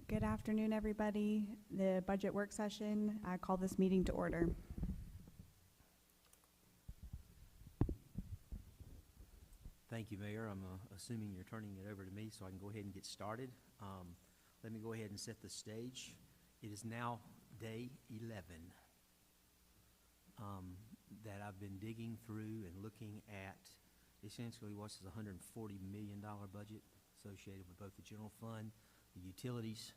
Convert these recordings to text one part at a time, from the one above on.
Good afternoon, everybody. The budget work session, I call this meeting to order. Thank you, Mayor. I'm assuming you're turning it over to me so I can go ahead and get started. Let me go ahead and set the stage. It is now day 11 that I've been digging through and looking at essentially what's a $140 million budget associated with both the general fund, the utilities,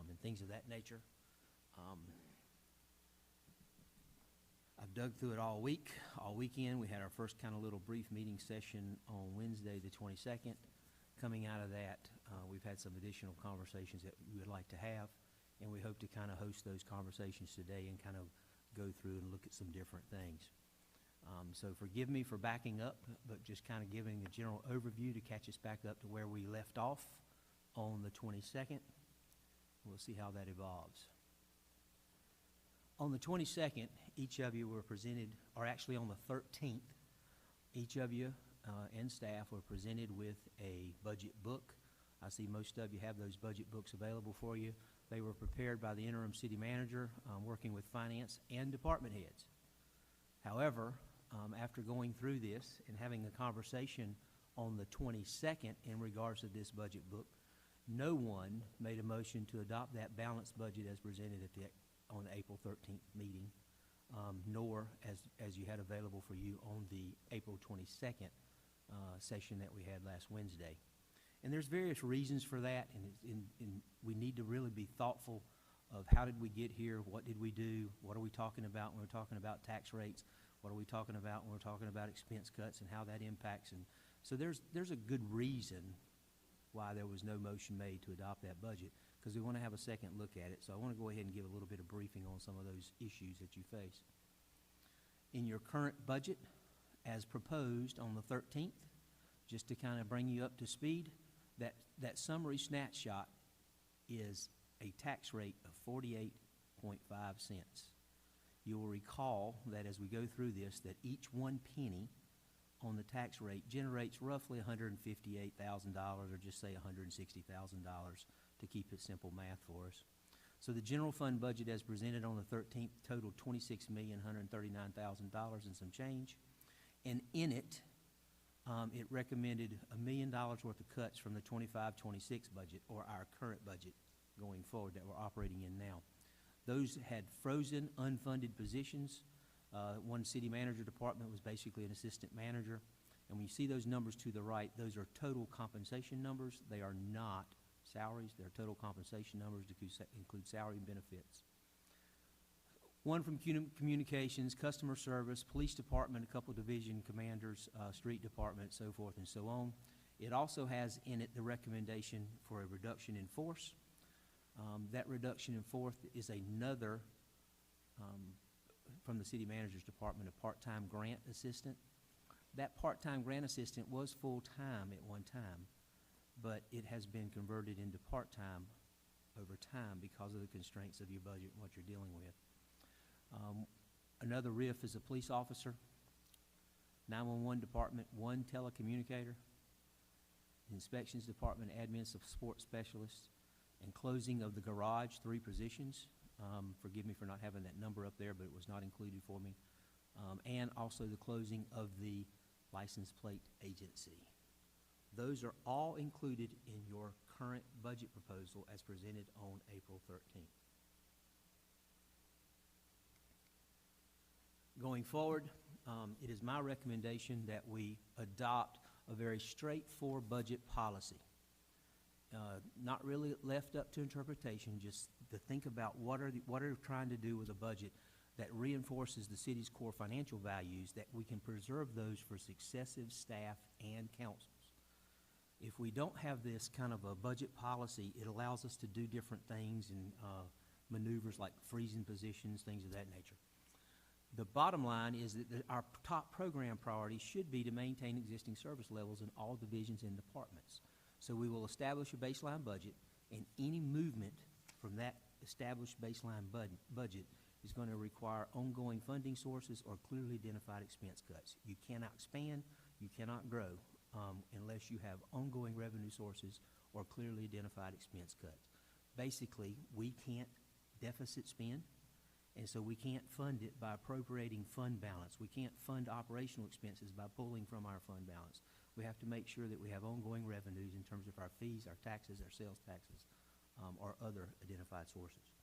and things of that nature. I've dug through it all weekend. We had our first kind of little brief meeting session on Wednesday, the 22nd. Coming out of that, we've had some additional conversations that we would like to have, and we hope to kind of host those conversations today and kind of go through and look at some different things. So forgive me for backing up, but just kind of giving a general overview to catch us back up to where we left off on the 22nd. We'll see how that evolves. On the 22nd, each of you were presented, or actually on the 13th, each of you and staff were presented with a budget book. I see most of you have those budget books available for you. They were prepared by the interim city manager, working with finance and department heads. However, after going through this and having a conversation on the 22nd in regards to this budget book, no one made a motion to adopt that balanced budget as presented on the April 13th meeting, nor as you had available for you on the April 22nd session that we had last Wednesday. And there's various reasons for that, and we need to really be thoughtful of how did we get here, what did we do, what are we talking about when we're talking about tax rates, what are we talking about when we're talking about expense cuts and how that impacts. And so there's a good reason why there was no motion made to adopt that budget, because we want to have a second look at it. So I want to go ahead and give a little bit of briefing on some of those issues that you face. In your current budget, as proposed on the 13th, just to kind of bring you up to speed, that summary snapshot is a tax rate of 48.5 cents. You will recall that as we go through this, that each 1 penny on the tax rate generates roughly $158,000, or just say $160,000 to keep it simple math for us. So the general fund budget as presented on the 13th totaled $26,139,000 and some change. And in it, it recommended $1 million worth of cuts from the 25-26 budget, or our current budget going forward that we're operating in now. Those had frozen, unfunded positions. One city manager department was basically an assistant manager. And when you see those numbers to the right, those are total compensation numbers. They are not salaries. They're total compensation numbers to include salary and benefits. One from communications, customer service, police department, a couple of division commanders, street department, so forth and so on. It also has in it the recommendation for a reduction in force. That reduction in force is another, from the city manager's department, a part-time grant assistant. That part-time grant assistant was full-time at one time, but it has been converted into part-time over time because of the constraints of your budget and what you're dealing with. Another RIF is a police officer, 911 department, 1 telecommunicator, inspections department, admin support specialist, and closing of the garage, 3 positions. Forgive me for not having that number up there, but it was not included for me. And also the closing of the license plate agency. Those are all included in your current budget proposal as presented on April 13th. Going forward, it is my recommendation that we adopt a very straightforward budget policy. Not really left up to interpretation, just to think about what are we trying to do with a budget that reinforces the city's core financial values, that we can preserve those for successive staff and councils. If we don't have this kind of a budget policy, it allows us to do different things and maneuvers like freezing positions, things of that nature. The bottom line is that our top program priority should be to maintain existing service levels in all divisions and departments. So we will establish a baseline budget, and any movement from that established baseline budget is going to require ongoing funding sources or clearly identified expense cuts. You cannot expand, you cannot grow unless you have ongoing revenue sources or clearly identified expense cuts. basically, we can't deficit spend, and so we can't fund it by appropriating fund balance. We can't fund operational expenses by pulling from our fund balance. We have to make sure that we have ongoing revenues in terms of our fees, our taxes, our sales taxes, or other identified sources.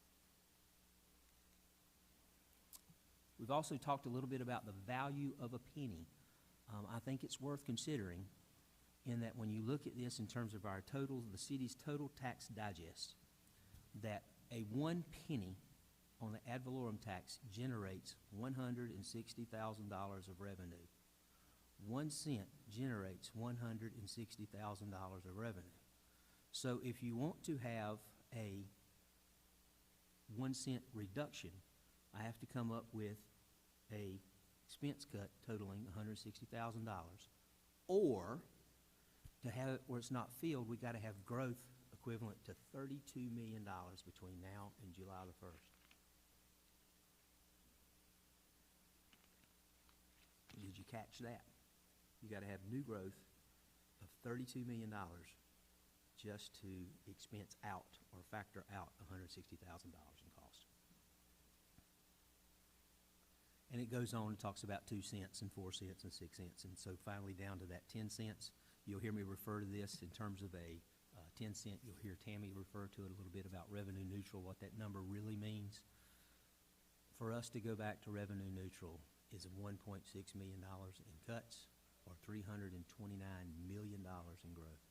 We've also talked a little bit about the value of a penny. I think it's worth considering in that when you look at this in terms of our total, the city's total tax digest, that a 1 penny on the ad valorem tax generates $160,000 of revenue. 1 cent generates $160,000 of revenue. So if you want to have a 1 cent reduction, I have to come up with a expense cut totaling $160,000. Or to have it where it's not filled, we got to have growth equivalent to $32 million between now and July the 1st. Did you catch that? You got to have new growth of $32 million just to expense out or factor out $160,000 in cost. And it goes on and talks about 2 cents and 4 cents and 6 cents. And so finally down to that 10 cents. You'll hear me refer to this in terms of a 10 cent. You'll hear Tammy refer to it a little bit about revenue neutral, what that number really means. For us to go back to revenue neutral is $1.6 million in cuts or $329 million in growth.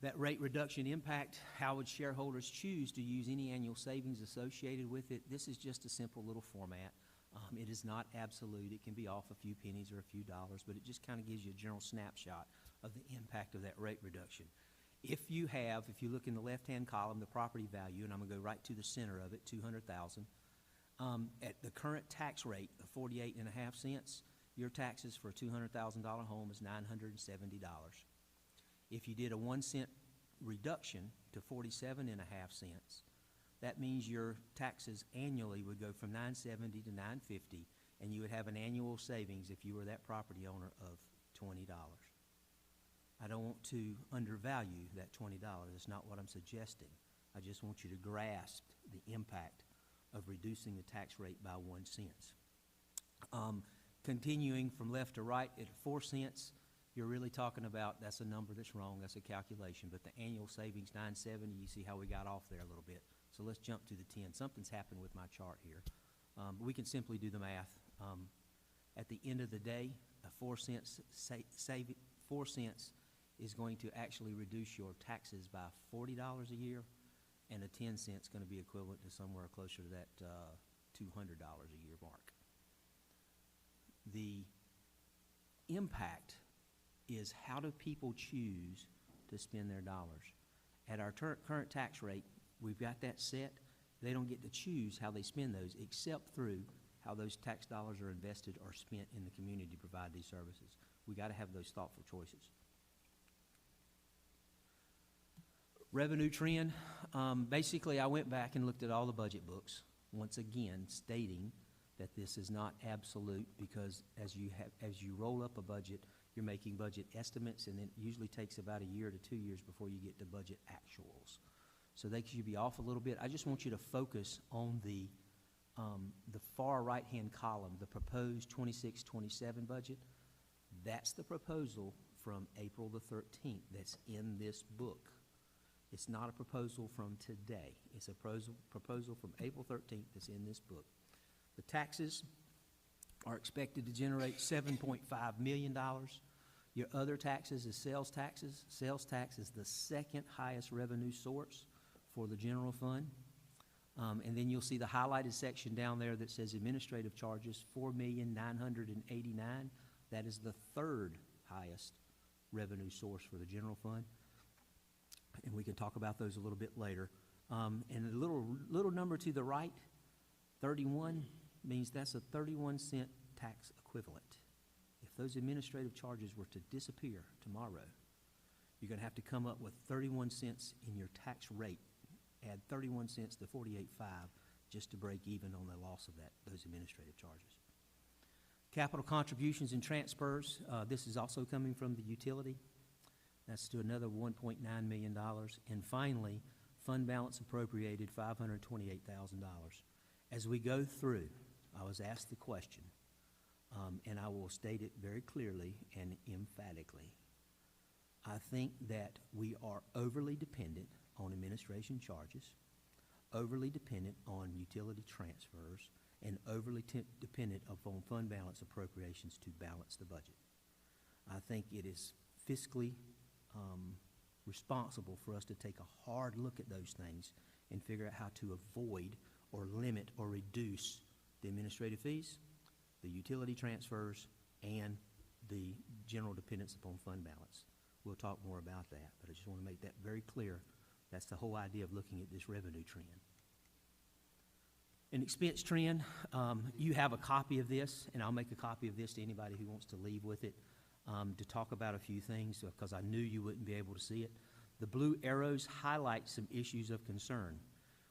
That rate reduction impact, how would shareholders choose to use any annual savings associated with it? This is just a simple little format. It is not absolute. It can be off a few pennies or a few dollars, but it just kind of gives you a general snapshot of the impact of that rate reduction. If you look in the left-hand column, the property value, and I'm going to go right to the center of it, $200,000, at the current tax rate of 48.5 cents, your taxes for a $200,000 home is $970. If you did a 1 cent reduction to 47.5 cents, that means your taxes annually would go from $970 to $950, and you would have an annual savings if you were that property owner of $20. I don't want to undervalue that $20. That's not what I'm suggesting. I just want you to grasp the impact of reducing the tax rate by 1 cent. Continuing from left to right at 4 cents, you're really talking about, that's a number that's wrong, that's a calculation, but the annual savings, $970, you see how we got off there a little bit. So let's jump to the 10. Something's happened with my chart here. We can simply do the math. At the end of the day, a 4 cents is going to actually reduce your taxes by $40 a year, and a 10 cent is going to be equivalent to somewhere closer to that $200 a year mark. The impact is how do people choose to spend their dollars. At our current tax rate, we've got that set. They don't get to choose how they spend those except through how those tax dollars are invested or spent in the community to provide these services. We got to have those thoughtful choices. Revenue trend, basically I went back and looked at all the budget books, once again stating that this is not absolute because as you roll up a budget, you're making budget estimates, and it usually takes about a year to 2 years before you get to budget actuals. So they could be off a little bit. I just want you to focus on the far right-hand column, the proposed 26-27 budget. That's the proposal from April the 13th that's in this book. It's not a proposal from today. It's a proposal from April 13th that's in this book. The taxes are expected to generate $7.5 million. Your other taxes is sales taxes. Sales tax is the second highest revenue source for the general fund. And then you'll see the highlighted section down there that says administrative charges, $4,989,000. That is the third highest revenue source for the general fund. And we can talk about those a little bit later. And the little number to the right, 31, means that's a 31 cent tax equivalent. If those administrative charges were to disappear tomorrow, you're going to have to come up with 31 cents in your tax rate. Add 31 cents to 48.5 just to break even on the loss of those administrative charges. Capital contributions and transfers, this is also coming from the utility. That's to another $1.9 million. And finally, fund balance appropriated $528,000. As we go through, I was asked the question, and I will state it very clearly and emphatically. I think that we are overly dependent on administration charges, overly dependent on utility transfers, and overly dependent upon fund balance appropriations to balance the budget. I think it is fiscally responsible for us to take a hard look at those things and figure out how to avoid or limit or reduce the administrative fees, the utility transfers, and the general dependence upon fund balance. We'll talk more about that, but I just want to make that very clear. That's the whole idea of looking at this revenue trend. An expense trend, you have a copy of this, and I'll make a copy of this to anybody who wants to leave with it to talk about a few things, because I knew you wouldn't be able to see it. The blue arrows highlight some issues of concern.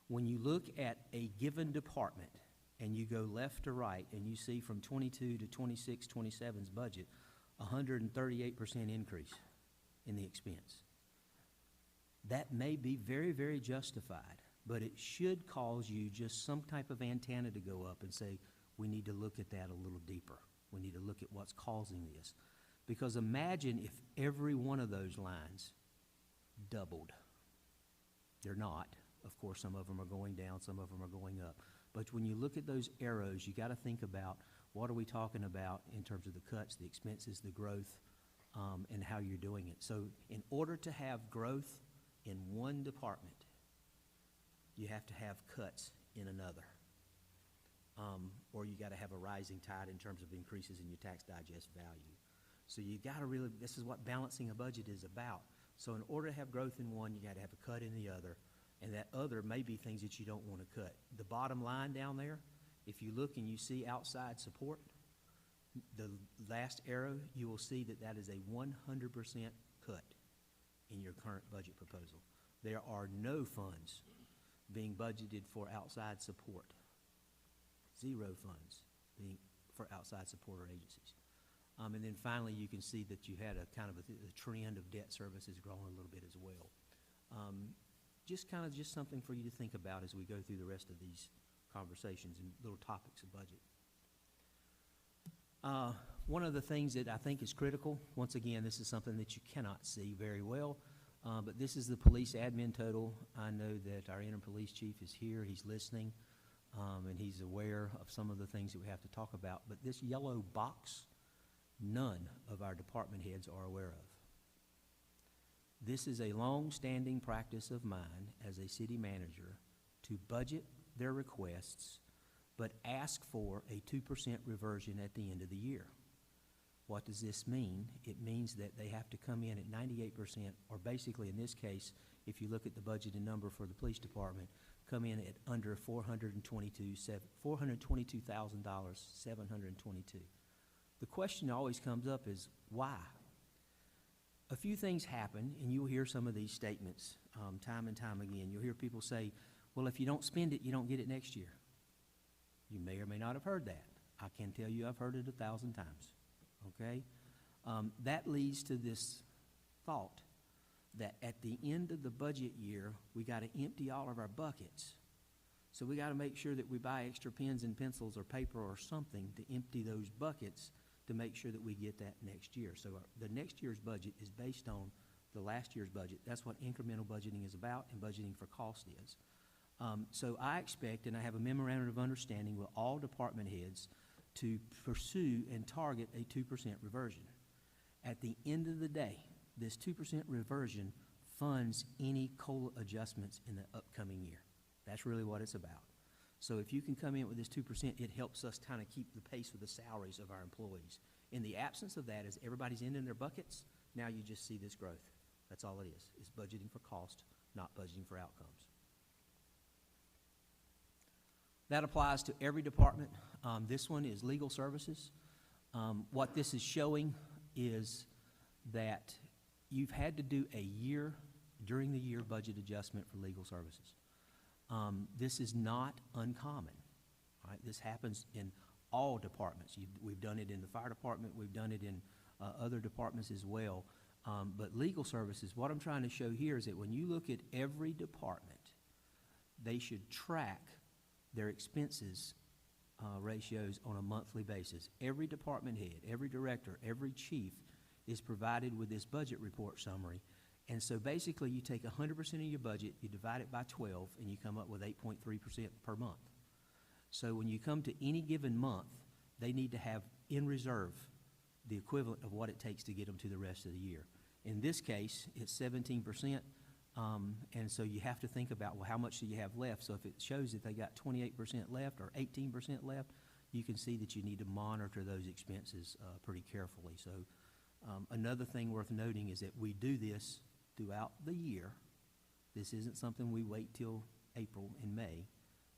When you look at a given department and you go left to right and you see from 22 to 26, 27's budget, 138% increase in the expense. That may be very, very justified, but it should cause you just some type of antenna to go up and say, we need to look at that a little deeper. We need to look at what's causing this. Because imagine if every one of those lines doubled. They're not. Of course, some of them are going down, some of them are going up. But when you look at those arrows, you got to think about what are we talking about in terms of the cuts, the expenses, the growth, and how you're doing it. So in order to have growth in one department, you have to have cuts in another. Or you got to have a rising tide in terms of increases in your tax digest value. So you got to really, this is what balancing a budget is about. So in order to have growth in one, you got to have a cut in the other, and that other may be things that you don't want to cut. The bottom line down there, if you look and you see outside support, the last arrow, you will see that that is a 100% cut in your current budget proposal. There are no funds being budgeted for outside support. Zero funds being for outside support or agencies. And then finally, you can see that you had a kind of a trend of debt services growing a little bit as well. Just something for you to think about as we go through the rest of these conversations and little topics of budget. One of the things that I think is critical, once again, this is something that you cannot see very well, but this is the police admin total. I know that our interim police chief is here, he's listening, and he's aware of some of the things that we have to talk about. But this yellow box, none of our department heads are aware of. This is a long-standing practice of mine as a city manager to budget their requests, but ask for a 2% reversion at the end of the year. What does this mean? It means that they have to come in at 98%, or basically in this case, if you look at the budgeted number for the police department, come in at under $422,722. The question that always comes up is, why? A few things happen, and you'll hear some of these statements time and time again. You'll hear people say, well, if you don't spend it, you don't get it next year. You may or may not have heard that. I can tell you I've heard it 1,000 times, okay? That leads to this thought that at the end of the budget year, we got to empty all of our buckets. So we got to make sure that we buy extra pens and pencils or paper or something to empty those buckets to make sure that we get that next year. So the next year's budget is based on the last year's budget. That's what incremental budgeting is about, and budgeting for cost is. So I expect, and I have a memorandum of understanding with all department heads, to pursue and target a 2% reversion. At the end of the day, this 2% reversion funds any COLA adjustments in the upcoming year. That's really what it's about. So if you can come in with this 2%, it helps us kind of keep the pace with the salaries of our employees. In the absence of that, as everybody's in their buckets, now you just see this growth. That's all it is. It's budgeting for cost, not budgeting for outcomes. That applies to every department. This one is legal services. What this is showing is that you've had to do a during the year budget adjustment for legal services. This is not uncommon. Right? This happens in all departments. We've done it in the fire department, we've done it in other departments as well. But legal services, what I'm trying to show here is that when you look at every department, they should track their expenses ratios on a monthly basis. Every department head, every director, every chief is provided with this budget report summary. And so basically you take 100% of your budget, you divide it by 12, and you come up with 8.3% per month. So when you come to any given month, they need to have in reserve the equivalent of what it takes to get them to the rest of the year. In this case, it's 17%, and so you have to think about, well, how much do you have left? So if it shows that they got 28% left or 18% left, you can see that you need to monitor those expenses pretty carefully. So another thing worth noting is that we do this throughout the year. This isn't something we wait till April and May.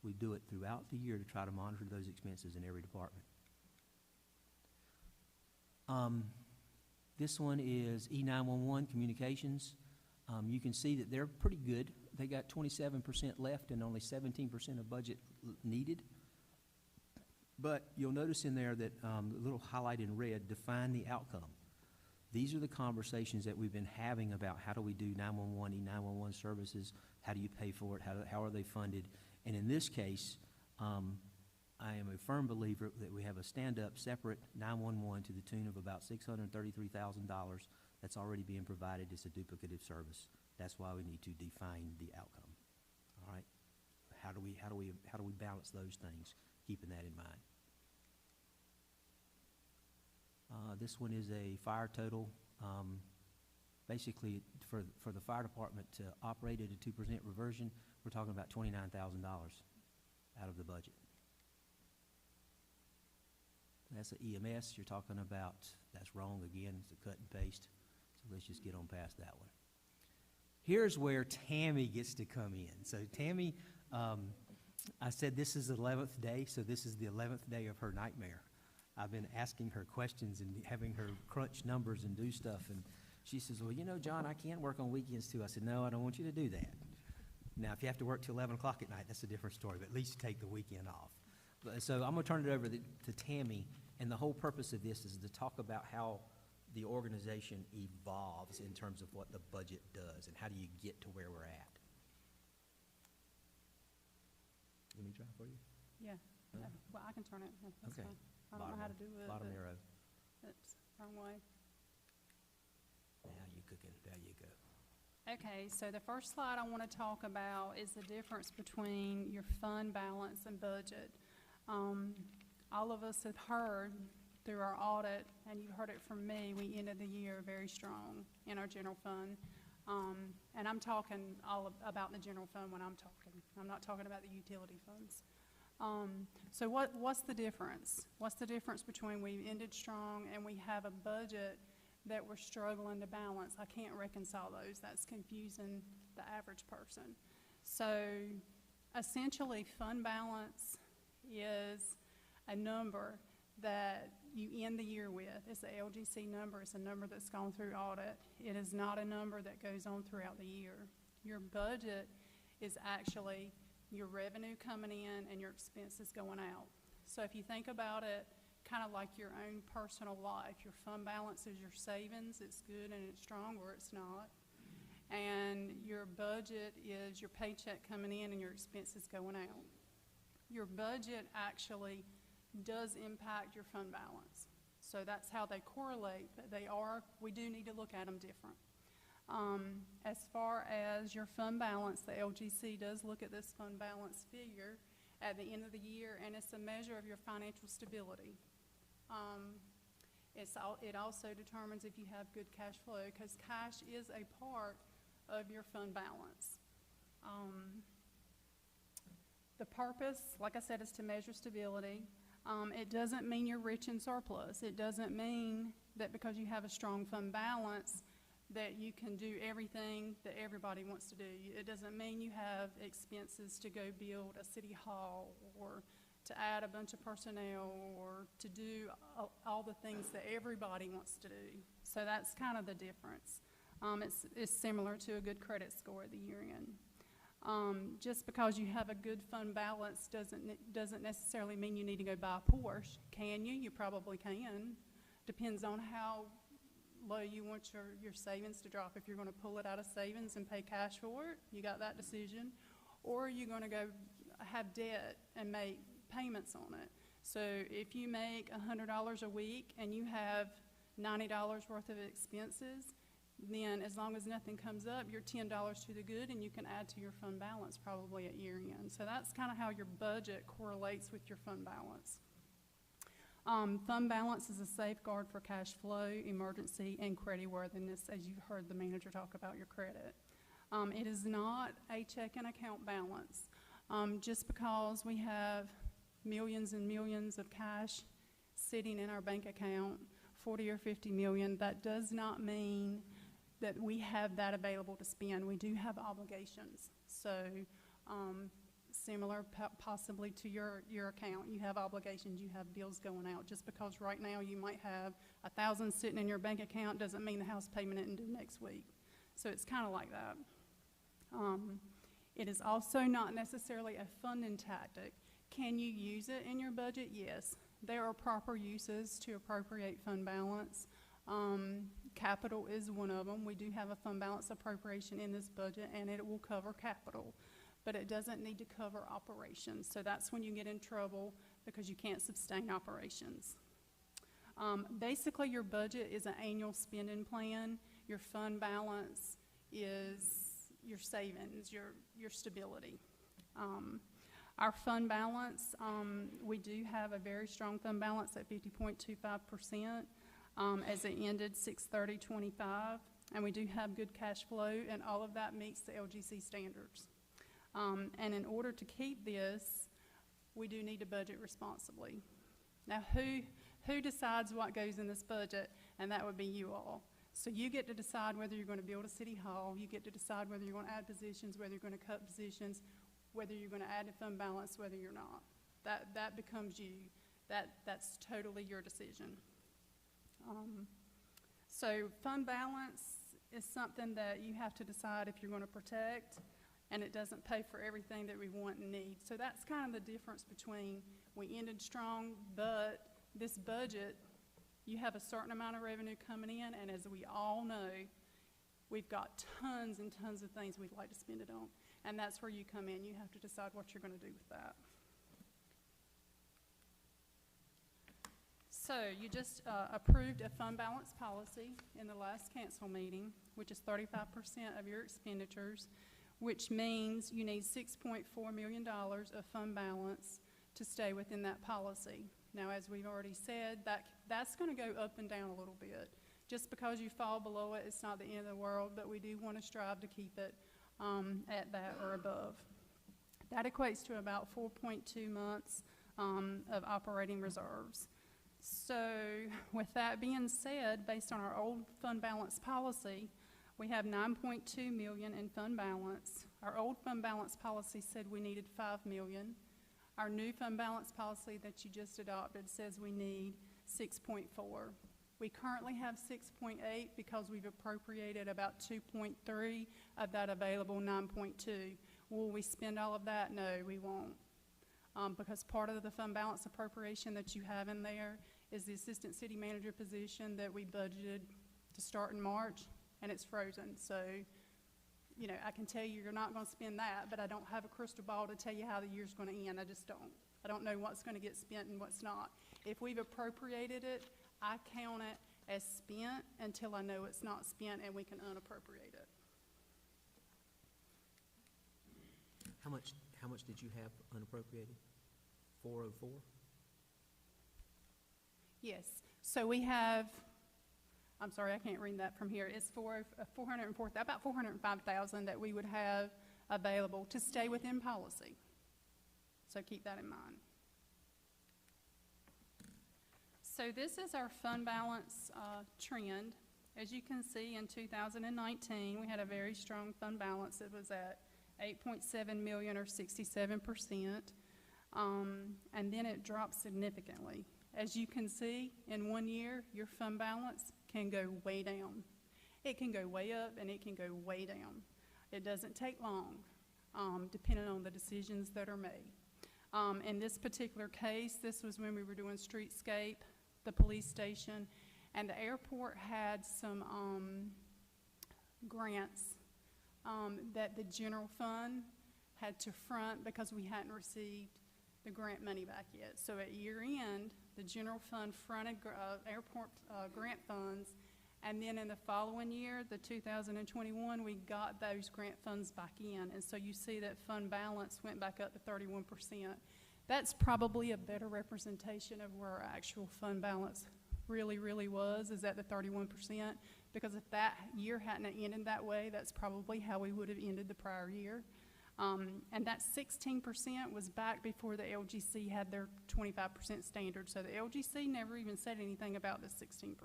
We do it throughout the year to try to monitor those expenses in every department. This one is E911 Communications. You can see that they're pretty good. They got 27% left and only 17% of budget needed. But you'll notice in there that the little highlight in red, define the outcome. These are the conversations that we've been having about how do we do 911, E911 services, how do you pay for it, how are they funded. And in this case, I am a firm believer that we have a stand-up separate 911 to the tune of about $633,000 that's already being provided as a duplicative service. That's why we need to define the outcome. All right? How do we balance those things, keeping that in mind? This one is a fire total. Basically, for the fire department to operate at a 2% reversion, we're talking about $29,000 out of the budget. That's an EMS. You're talking about, that's wrong again. It's a cut and paste. So let's just get on past that one. Here's where Tammy gets to come in. So Tammy, I said this is the 11th day, so this is the 11th day of her nightmare. I've been asking her questions and having her crunch numbers and do stuff, and she says, well, you know, John, I can work on weekends too. I said, no, I don't want you to do that. Now, if you have to work till 11 o'clock at night, that's a different story, but at least take the weekend off. So I'm going to turn it over to Tammy, and the whole purpose of this is to talk about how the organization evolves in terms of what the budget does and how do you get to where we're at. Let me try for you? Yeah, well, I can turn it. That's Okay. fine. I don't know how to do it. Bottom but arrow. It's wrong way. Now you're cooking. There you go. Okay, so the first slide I want to talk about is the difference between your fund balance and budget. All of us have heard through our audit, and you've heard it from me, we ended the year very strong in our general fund. And I'm talking all about the general fund when I'm talking. I'm not talking about the utility funds. So what's the difference? What's the difference between we ended strong and we have a budget that we're struggling to balance? I can't reconcile those. That's confusing the average person. So essentially, fund balance is a number that you end the year with. It's the LGC number. It's a number that's gone through audit. It is not a number that goes on throughout the year. Your budget is actually your revenue coming in and your expenses going out. So if you think about it kind of like your own personal life, your fund balance is your savings. It's good and it's strong, or it's not. And your budget is your paycheck coming in and your expenses going out. Your budget actually does impact your fund balance. So that's how they correlate, but we do need to look at them different. As far as your fund balance, the LGC does look at this fund balance figure at the end of the year, and it's a measure of your financial stability. It also determines if you have good cash flow, because cash is a part of your fund balance. The purpose, like I said, is to measure stability. It doesn't mean you're rich in surplus. It doesn't mean that because you have a strong fund balance that you can do everything that everybody wants to do. It doesn't mean you have expenses to go build a city hall or to add a bunch of personnel or to do all the things that everybody wants to do. So that's kind of the difference. It's similar to a good credit score at the year end. Just because you have a good fund balance doesn't necessarily mean you need to go buy a Porsche. Can you? You probably can. Depends on how low you want your savings to drop. If you're gonna pull it out of savings and pay cash for it, you got that decision. Or are you gonna go have debt and make payments on it? So if you make $100 a week and you have $90 worth of expenses, then as long as nothing comes up, you're $10 to the good, and you can add to your fund balance probably at year end. So that's kind of how your budget correlates with your fund balance. Fund balance is a safeguard for cash flow, emergency, and creditworthiness, as you've heard the manager talk about your credit. It is not a checking account balance. Just because we have millions and millions of cash sitting in our bank account, 40 or 50 million, that does not mean that we have that available to spend. We do have obligations. So similar possibly to your account, you have obligations, you have bills going out. Just because right now you might have $1,000 sitting in your bank account doesn't mean the house payment isn't due next week. So it's kind of like that. It is also not necessarily a funding tactic. Can you use it in your budget? Yes. There are proper uses to appropriate fund balance. Capital is one of them. We do have a fund balance appropriation in this budget, and it will cover capital, but it doesn't need to cover operations. So that's when you get in trouble because you can't sustain operations. Basically, your budget is an annual spending plan. Your fund balance is your savings, your stability. Our fund balance, we do have a very strong fund balance at 50.25%. As it ended 6/30/25, and we do have good cash flow, and all of that meets the LGC standards. And in order to keep this, we do need to budget responsibly. Now, who decides what goes in this budget? And that would be you all. So you get to decide whether you're going to build a city hall, you get to decide whether you're going to add positions, whether you're going to cut positions, whether you're going to add to fund balance, whether you're not. That becomes you. That's totally your decision. So fund balance is something that you have to decide if you're going to protect, and it doesn't pay for everything that we want and need. So that's kind of the difference between we ended strong, but this budget, you have a certain amount of revenue coming in, and as we all know, we've got tons and tons of things we'd like to spend it on, and that's where you come in. You have to decide what you're going to do with that. So you just approved a fund balance policy in the last council meeting, which is 35% of your expenditures, which means you need $6.4 million of fund balance to stay within that policy. Now, as we've already said, that's going to go up and down a little bit. Just because you fall below it, it's not the end of the world, but we do want to strive to keep it at that or above. That equates to about 4.2 months of operating reserves. So with that being said, based on our old fund balance policy, we have $9.2 million in fund balance. Our old fund balance policy said we needed $5 million. Our new fund balance policy that you just adopted says we need 6.4. We currently have 6.8 because we've appropriated about 2.3 of that available 9.2. Will we spend all of that? No, we won't. Because part of the fund balance appropriation that you have in there is the assistant city manager position that we budgeted to start in March, and it's frozen. So, you know, I can tell you you're not going to spend that, but I don't have a crystal ball to tell you how the year's going to end. I just don't. I don't know what's going to get spent and what's not. If we've appropriated it, I count it as spent until I know it's not spent and we can unappropriate it. How much did you have unappropriated? 404? Yes. So we have, I'm sorry, I can't read that from here. It's about 405,000 that we would have available to stay within policy. So keep that in mind. So this is our fund balance trend. As you can see, in 2019, we had a very strong fund balance. It was at 8.7 million or 67%, and then it dropped significantly. As you can see, in 1 year, your fund balance can go way down. It can go way up and it can go way down. It doesn't take long. depending on the decisions that are made. In this particular case, this was when we were doing streetscape, the police station, and the airport had some grants that the general fund had to front because we hadn't received the grant money back yet. So at year end, the general fund fronted airport grant funds, and then in the following year, the 2021, we got those grant funds back in. And so you see that fund balance went back up to 31%. That's probably a better representation of where our actual fund balance really was, is at the 31%. Because if that year hadn't ended that way, that's probably how we would have ended the prior year. And that 16% was back before the LGC had their 25% standard. So the LGC never even said anything about the 16%.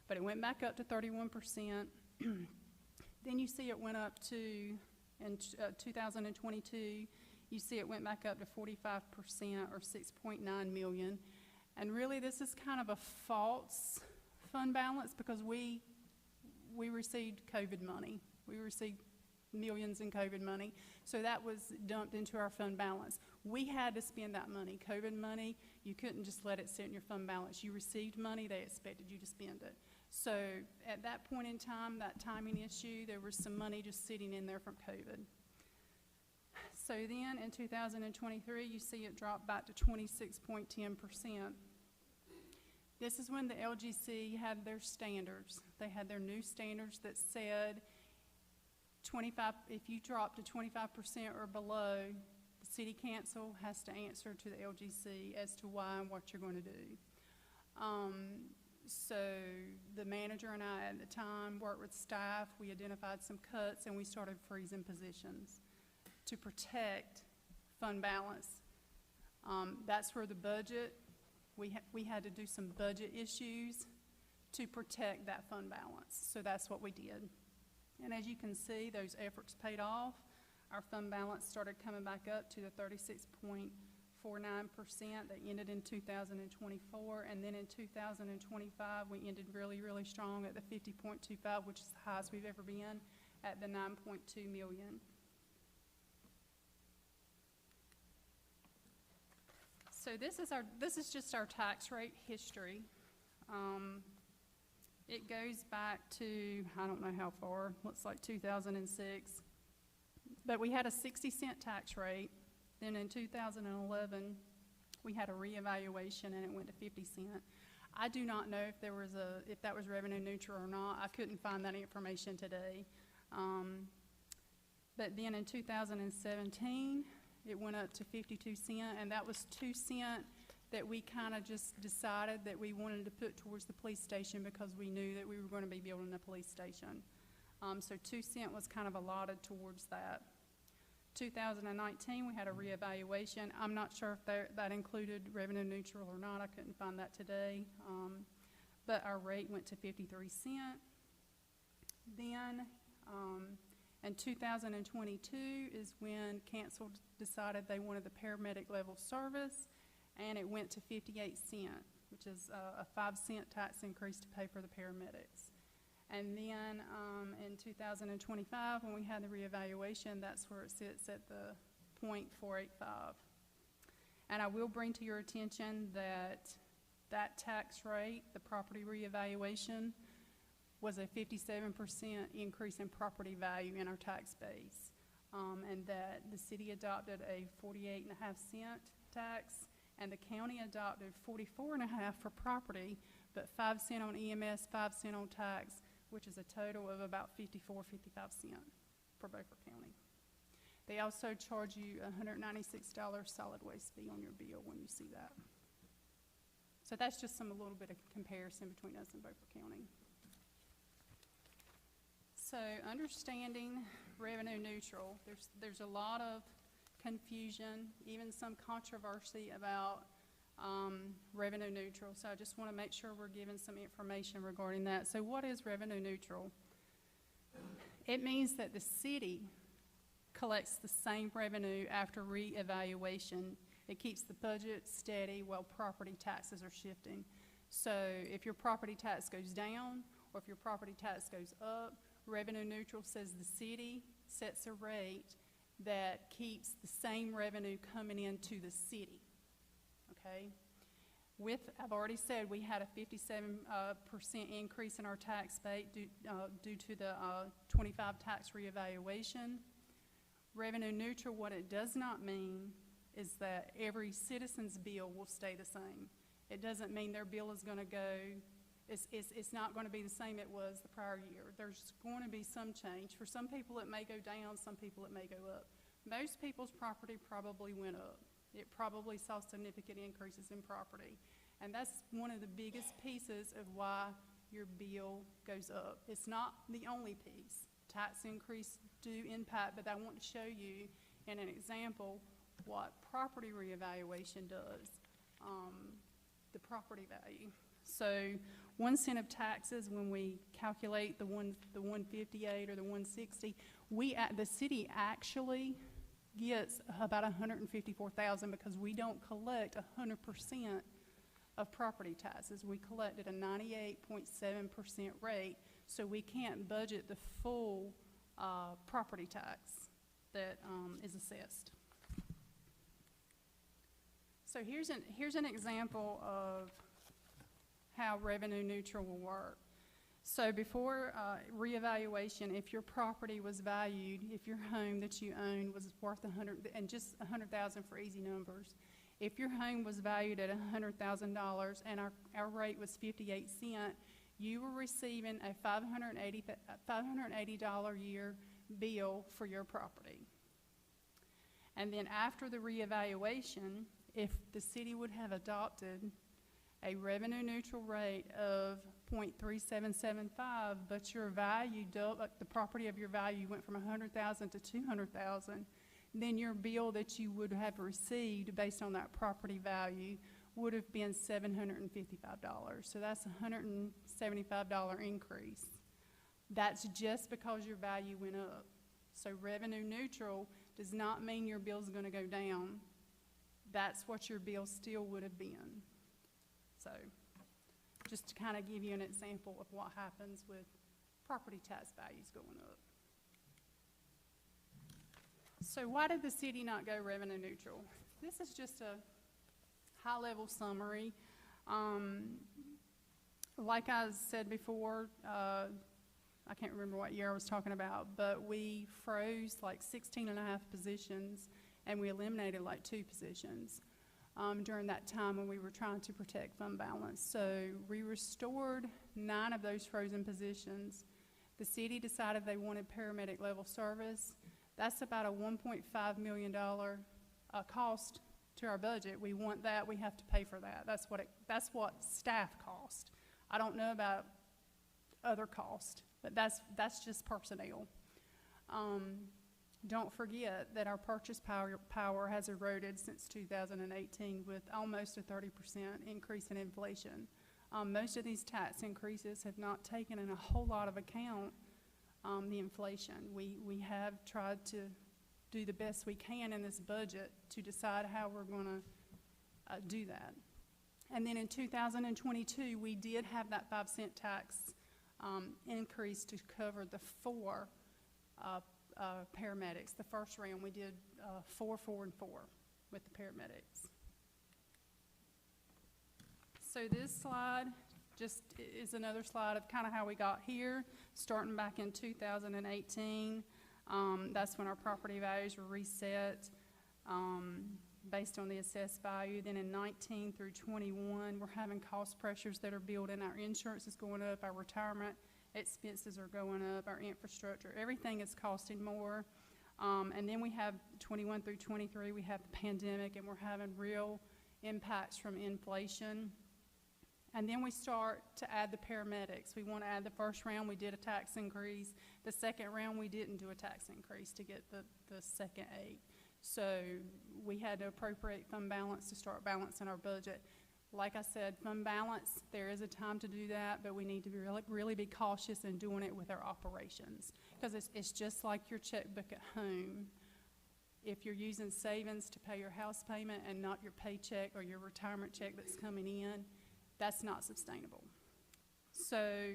But it went back up to 31%. Then you see it went up to, in 2022, you see it went back up to 45% or 6.9 million. And really this is kind of a false fund balance because we received COVID money. We received millions in COVID money. So that was dumped into our fund balance. We had to spend that money. COVID money, you couldn't just let it sit in your fund balance. You received money, they expected you to spend it. So at that point in time, that timing issue, there was some money just sitting in there from COVID. So then in 2023, you see it drop back to 26.10%. This is when the LGC had their standards. They had their new standards that said 25, if you drop to 25% or below, the city council has to answer to the LGC as to why and what you're going to do. So the manager and I at the time worked with staff. We identified some cuts and we started freezing positions to protect fund balance. That's where the budget, we had to do some budget issues to protect that fund balance. So that's what we did. And as you can see, those efforts paid off. Our fund balance started coming back up to the 36.49% that ended in 2024. And then in 2025, we ended really strong at the 50.25, which is the highest we've ever been, at the 9.2 million. So this is just our tax rate history. It goes back to, I don't know how far, looks like 2006. But we had a 60-cent tax rate. Then in 2011, we had a reevaluation and it went to 50 cents. I do not know if that was revenue neutral or not. I couldn't find that information today. But then in 2017, it went up to 52 cents, and that was 2 cents that we kind of just decided that we wanted to put towards the police station because we knew that we were going to be building a police station. So 2 cents was kind of allotted towards that. 2019, we had a reevaluation. I'm not sure if that included revenue neutral or not. I couldn't find that today. But our rate went to 53 cents. Then in 2022 is when council decided they wanted the paramedic level service, and it went to 58 cents, which is a 5-cent tax increase to pay for the paramedics. And then in 2025, when we had the reevaluation, that's where it sits at the 0.485. And I will bring to your attention that that tax rate, the property reevaluation, was a 57% increase in property value in our tax base. And that the city adopted a 48.5-cent tax, and the county adopted 44.5 for property, but 5 cents on EMS, 5 cents on tax, which is a total of about 55 cents for Beaufort County. They also charge you a $196 solid waste fee on your bill when you see that. So that's just a little bit of comparison between us and Beaufort County. So understanding revenue neutral, there's a lot of confusion, even some controversy about revenue neutral. So I just want to make sure we're giving some information regarding that. So what is revenue neutral? It means that the city collects the same revenue after reevaluation. It keeps the budget steady while property taxes are shifting. So if your property tax goes down or if your property tax goes up, revenue neutral says the city sets a rate that keeps the same revenue coming into the city, okay? I've already said, we had a 57% increase in our tax base due to the 25 tax reevaluation. Revenue neutral, what it does not mean is that every citizen's bill will stay the same. It doesn't mean their bill is going to go, it's not going to be the same it was the prior year. There's going to be some change. For some people it may go down, some people it may go up. Most people's property probably went up. It probably saw significant increases in property. And that's one of the biggest pieces of why your bill goes up. It's not the only piece. Tax increase do impact, but I want to show you in an example what property reevaluation does, the property value. So 1 cent of taxes, when we calculate the 158 or the 160, the city actually gets about 154,000 because we don't collect 100% of property taxes. We collected a 98.7% rate, so we can't budget the full property tax that is assessed. So here's an example of how revenue neutral will work. So before reevaluation, if your property was valued, if your home that you owned was worth $100,000 for easy numbers, if your home was valued at $100,000 and our rate was 58 cents, you were receiving a $580 a year bill for your property. And then after the reevaluation, if the city would have adopted a revenue neutral rate of 0.3775, but your value, the property of your value went from 100,000 to 200,000, then your bill that you would have received based on that property value would have been $755. So that's a $175 increase. That's just because your value went up. So revenue neutral does not mean your bill's going to go down. That's what your bill still would have been. So just to kind of give you an example of what happens with property tax values going up. So why did the city not go revenue neutral? This is just a high-level summary. Like I said before, I can't remember what year I was talking about, but we froze like 16 and a half positions, and we eliminated like 2 positions during that time when we were trying to protect fund balance. So we restored 9 of those frozen positions. The city decided they wanted paramedic level service. That's about a $1.5 million cost to our budget. We want that, we have to pay for that. That's what staff cost. I don't know about other costs, but that's just personnel. Don't forget that our purchase power has eroded since 2018 with almost a 30% increase in inflation. Most of these tax increases have not taken in a whole lot of account the inflation. We have tried to do the best we can in this budget to decide how we're going to do that. And then in 2022, we did have that 5-cent tax increase to cover the 4 paramedics. The first round we did 4, 4, and 4 with the paramedics. So this slide just is another slide of kind of how we got here, starting back in 2018. That's when our property values were reset based on the assessed value. Then in 19 through 21, we're having cost pressures that are building. Our insurance is going up, our retirement expenses are going up, our infrastructure, everything is costing more. And then we have 21 through 23, we have the pandemic, and we're having real impacts from inflation. And then we start to add the paramedics. We want to add the first round, we did a tax increase. The second round, we didn't do a tax increase to get the second 8. So we had to appropriate fund balance to start balancing our budget. Like I said, fund balance, there is a time to do that, but we need to be really be cautious in doing it with our operations. Because it's just like your checkbook at home. If you're using savings to pay your house payment and not your paycheck or your retirement check that's coming in, that's not sustainable. So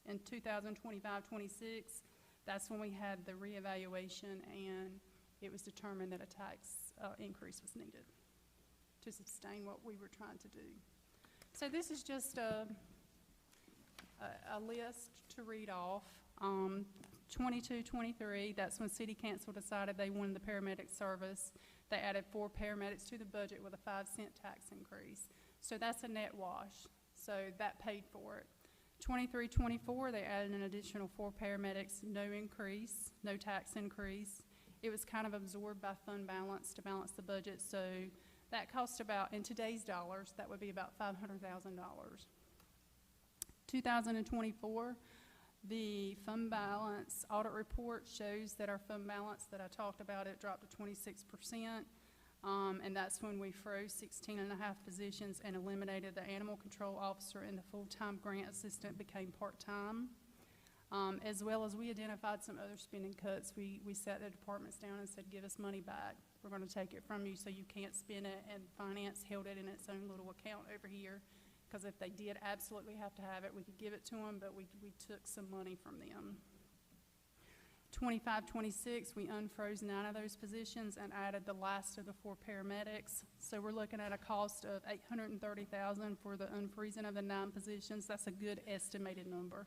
in 2025-26, that's when we had the reevaluation, and it was determined that a tax increase was needed to sustain what we were trying to do. So this is just a list to read off. 22-23, that's when City Council decided they wanted the paramedic service. They added 4 paramedics to the budget with a 5-cent tax increase. So that's a net wash. So that paid for it. 23-24, they added an additional 4 paramedics, no increase, no tax increase. It was kind of absorbed by fund balance to balance the budget. So that cost about, in today's dollars, that would be about $500,000. 2024, the fund balance audit report shows that our fund balance that I talked about, it dropped to 26%. And that's when we froze 16.5 positions and eliminated the animal control officer, and the full-time grant assistant became part-time. As well as we identified some other spending cuts. We sat the departments down and said, give us money back. We're going to take it from you so you can't spend it, and finance held it in its own little account over here. Because if they did absolutely have to have it, we could give it to them, but we took some money from them. 25-26, we unfroze 9 of those positions and added the last of the 4 paramedics. So we're looking at a cost of $830,000 for the unfreezing of the 9 positions. That's a good estimated number.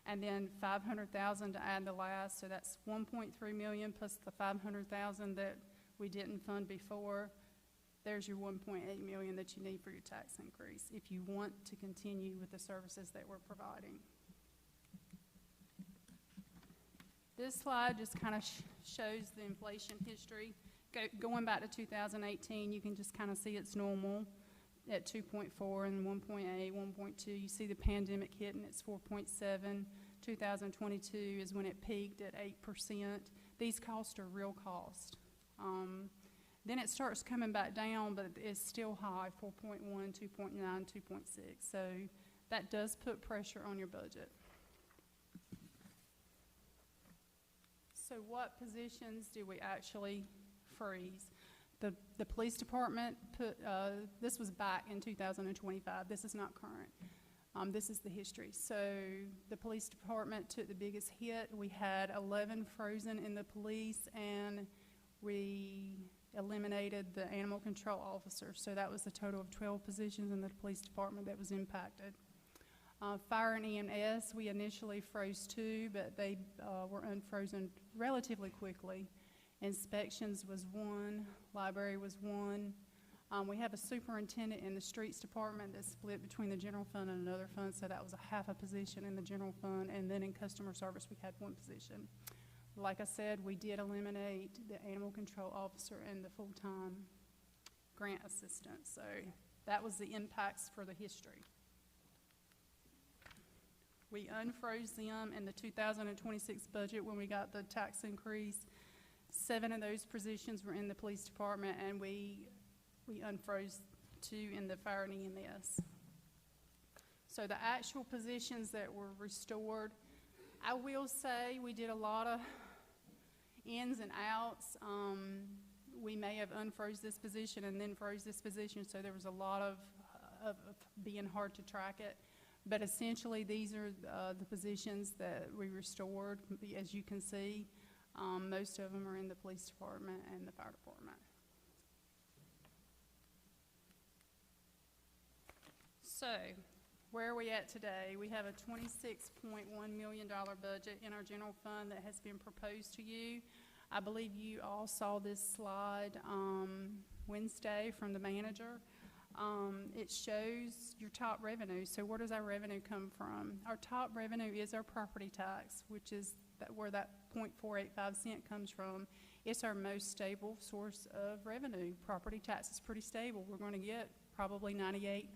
And then $500,000 to add the last, so that's $1.3 million plus the $500,000 that we didn't fund before. There's your $1.8 million that you need for your tax increase if you want to continue with the services that we're providing. This slide just kind of shows the inflation history. Going back to 2018, you can just kind of see it's normal at 2.4 and 1.8, 1.2. You see the pandemic hit and it's 4.7. 2022 is when it peaked at 8%. These costs are real costs. Then it starts coming back down, but it's still high, 4.1, 2.9, 2.6. So that does put pressure on your budget. So what positions do we actually freeze? The police department put, this was back in 2025. This is not current. This is the history. So the police department took the biggest hit. We had 11 frozen in the police, and we eliminated the animal control officer. So that was a total of 12 positions in the police department that was impacted. Fire and EMS, we initially froze 2, but they were unfrozen relatively quickly. Inspections was 1, library was 1. We have a superintendent in the streets department that's split between the general fund and another fund, so that was a half a position in the general fund, and then in customer service we had 1 position. Like I said, we did eliminate the animal control officer and the full-time grant assistant, so that was the impacts for the history. We unfroze them in the 2026 budget when we got the tax increase. 7 of those positions were in the police department, and we unfroze 2 in the fire and EMS. So the actual positions that were restored, I will say we did a lot of ins and outs. We may have unfroze this position and then froze this position, so there was a lot of being hard to track it. But essentially, these are the positions that we restored. As you can see, most of them are in the police department and the fire department. So, where are we at today? We have a $26.1 million budget in our general fund that has been proposed to you. I believe you all saw this slide Wednesday from the manager. It shows your top revenue. So where does our revenue come from? Our top revenue is our property tax, which is where that 0.485 cent comes from. It's our most stable source of revenue. Property tax is pretty stable. We're going to get probably 99%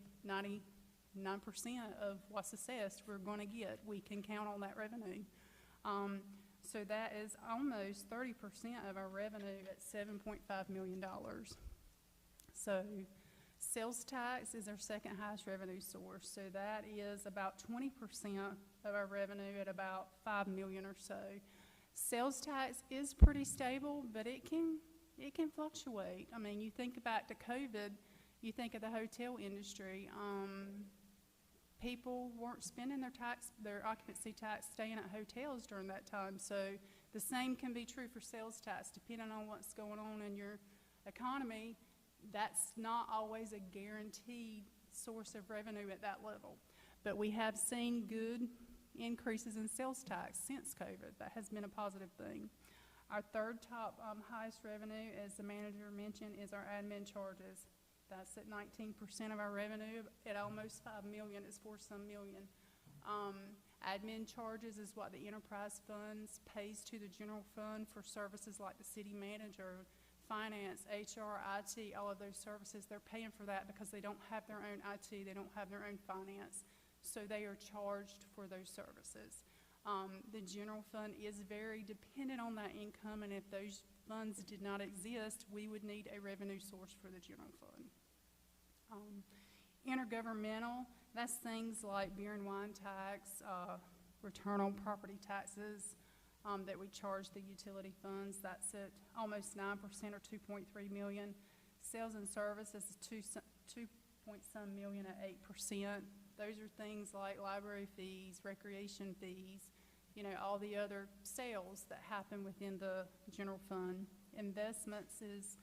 of what's assessed we're going to get. We can count on that revenue. So that is almost 30% of our revenue at $7.5 million. So sales tax is our second highest revenue source. So that is about 20% of our revenue at about $5 million or so. Sales tax is pretty stable, but it can fluctuate. I mean, you think back to COVID, you think of the hotel industry. People weren't spending their occupancy tax staying at hotels during that time. So The same can be true for sales tax, depending on what's going on in your economy. That's not always a guaranteed source of revenue at that level. But we have seen good increases in sales tax since COVID. That has been a positive thing. Our third top highest revenue, as the manager mentioned, is our admin charges. That's at 19% of our revenue. At almost $5 million, it's for some million. Admin charges is what the enterprise funds pays to the general fund for services like the city manager, finance, HR, IT, all of those services. They're paying for that because they don't have their own IT, they don't have their own finance, so they are charged for those services. The general fund is very dependent on that income, and if those funds did not exist, we would need a revenue source for the general fund. Intergovernmental, that's things like beer and wine tax, return on property taxes that we charge the utility funds. That's at almost 9% or 2.3 million. Sales and services is 2 point some million at 8%. Those are things like library fees, recreation fees, you know, all the other sales that happen within the general fund. Investments is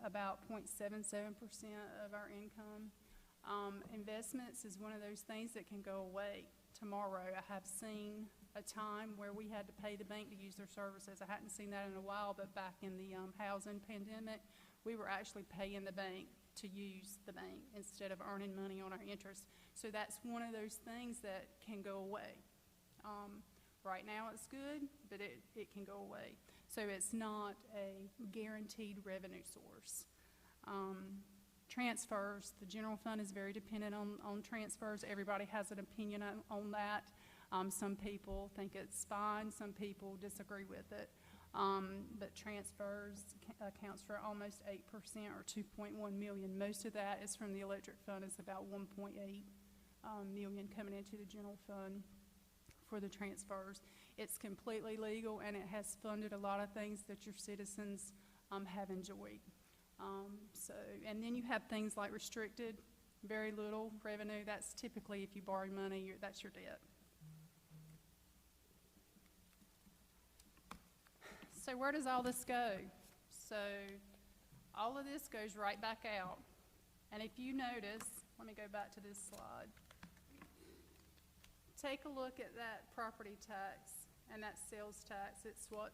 about 0.77% of our income. Investments is one of those things that can go away tomorrow. I have seen a time where we had to pay the bank to use their services. I hadn't seen that in a while, but back in the housing pandemic, we were actually paying the bank to use the bank instead of earning money on our interest. So that's one of those things that can go away. Right now it's good, but it can go away. So it's not a guaranteed revenue source. Transfers, the general fund is very dependent on transfers. Everybody has an opinion on that. Some people think it's fine, some people disagree with it. But transfers accounts for almost 8% or 2.1 million. Most of that is from the electric fund. It's about 1.8 million coming into the general fund for the transfers. It's completely legal, and it has funded a lot of things that your citizens have enjoyed. And then you have things like restricted, very little revenue. That's typically if you borrow money, that's your debt. So where does all this go? So all of this goes right back out. And if you notice, let me go back to this slide. Take a look at that property tax and that sales tax. It's what,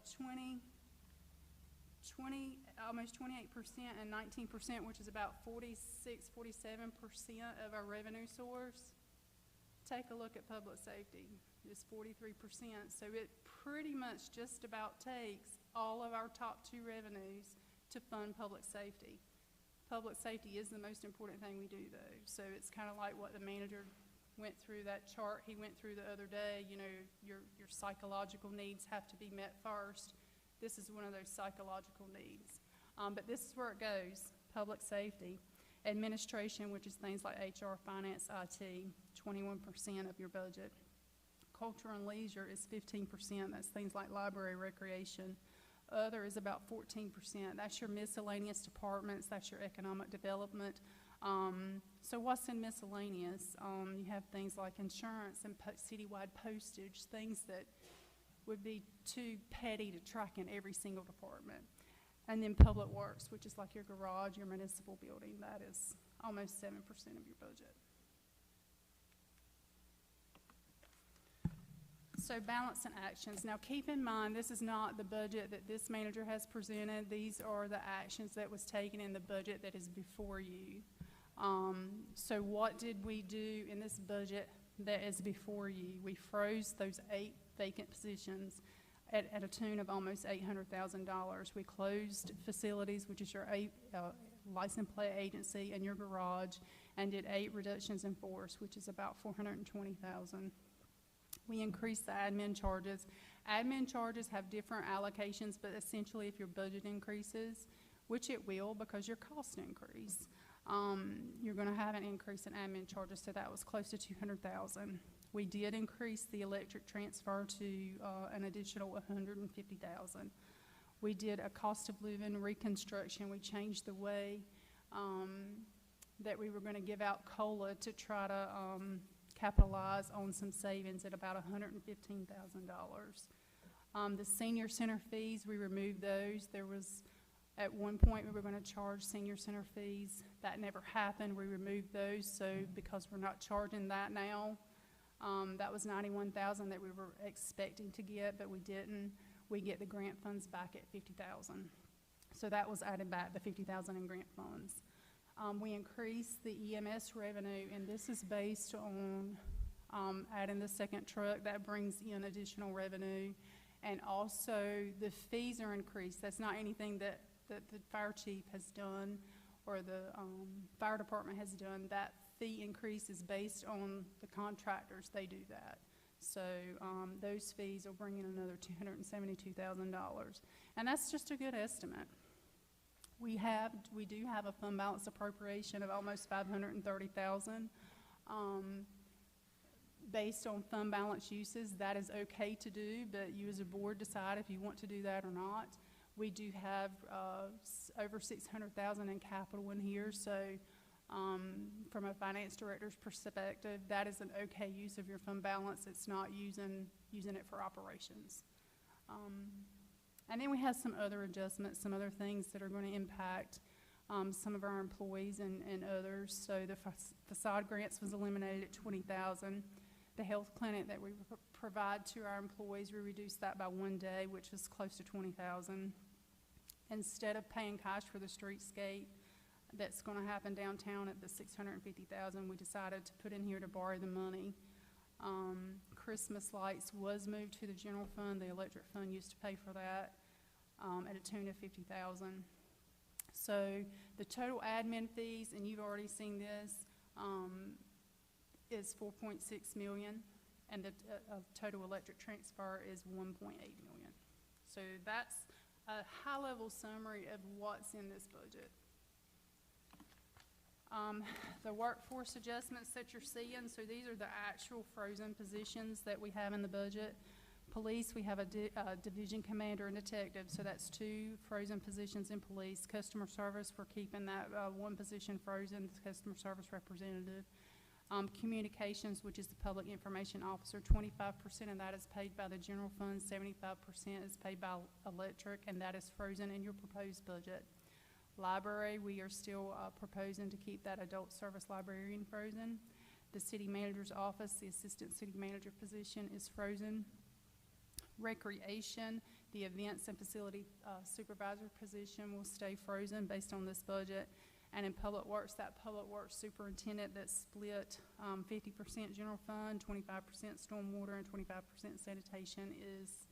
almost 28% and 19%, which is about 46, 47% of our revenue source. Take a look at public safety. It's 43%. So it pretty much just about takes all of our top two revenues to fund public safety. Public safety is the most important thing we do, though. So it's kind of like what the manager went through, that chart he went through the other day. You know, your psychological needs have to be met first. This is one of those psychological needs. But this is where it goes: public safety. Administration, which is things like HR, finance, IT, 21% of your budget. Culture and leisure is 15%. That's things like library, recreation. Other is about 14%. That's your miscellaneous departments. That's your economic development. So what's in miscellaneous? You have things like insurance and citywide postage, things that would be too petty to track in every single department. And then public works, which is like your garage, your municipal building. That is almost 7% of your budget. So balance and actions. Now keep in mind, this is not the budget that this manager has presented. These are the actions that was taken in the budget that is before you. So what did we do in this budget that is before you? We froze those 8 vacant positions at a tune of almost $800,000. We closed facilities, which is your license plate agency and your garage, and did 8 reductions in force, which is about $420,000. We increased the admin charges. Admin charges have different allocations, but essentially if your budget increases, which it will because your costs increase, you're going to have an increase in admin charges, so that was close to $200,000. We did increase the electric transfer to an additional $150,000. We did a cost of living reconstruction. We changed the way that we were going to give out COLA to try to capitalize on some savings at about $115,000. The senior center fees, we removed those. There was, at one point, we were gonna charge senior center fees. That never happened. We removed those, so because we're not charging that now, that was $91,000 that we were expecting to get, but we didn't. We get the grant funds back at $50,000. So that was added back, the $50,000 in grant funds. We increased the EMS revenue, and this is based on, adding the second truck. That brings in additional revenue. And also, the fees are increased. That's not anything that the fire chief has done or the, fire department has done. That fee increase is based on the contractors. They do that. So, those fees will bring in another $272,000. And that's just a good estimate. We do have a fund balance appropriation of almost $530,000. Based on fund balance uses, that is okay to do, but you as a board decide if you want to do that or not. We do have, over $600,000 in capital in here, so, from a finance director's perspective, that is an okay use of your fund balance. It's not using it for operations. And then we have some other adjustments, some other things that are going to impact some of our employees and others. So the facade grants was eliminated at $20,000. The health clinic that we provide to our employees, we reduced that by 1 day, which is close to $20,000. Instead of paying cash for the streetscape that's going to happen downtown at the $650,000, we decided to put in here to borrow the money. Christmas lights was moved to the general fund. The electric fund used to pay for that at a tune of $50,000. So the total admin fees, and you've already seen this, is $4.6 million, and the total electric transfer is $1.8 million. So that's a high-level summary of what's in this budget. The workforce adjustments that you're seeing, so these are the actual frozen positions that we have in the budget. Police, we have a division commander and detective, so that's 2 frozen positions in police. Customer service, we're keeping that 1 position frozen, the customer service representative. Communications, which is the public information officer, 25% of that is paid by the general fund, 75% is paid by electric, and that is frozen in your proposed budget. Library, we are still proposing to keep that adult service librarian frozen. The city manager's office, the assistant city manager position is frozen. Recreation, the events and facility supervisor position will stay frozen based on this budget. And in public works, that public works superintendent that's split 50% general fund, 25% stormwater, and 25% sanitation is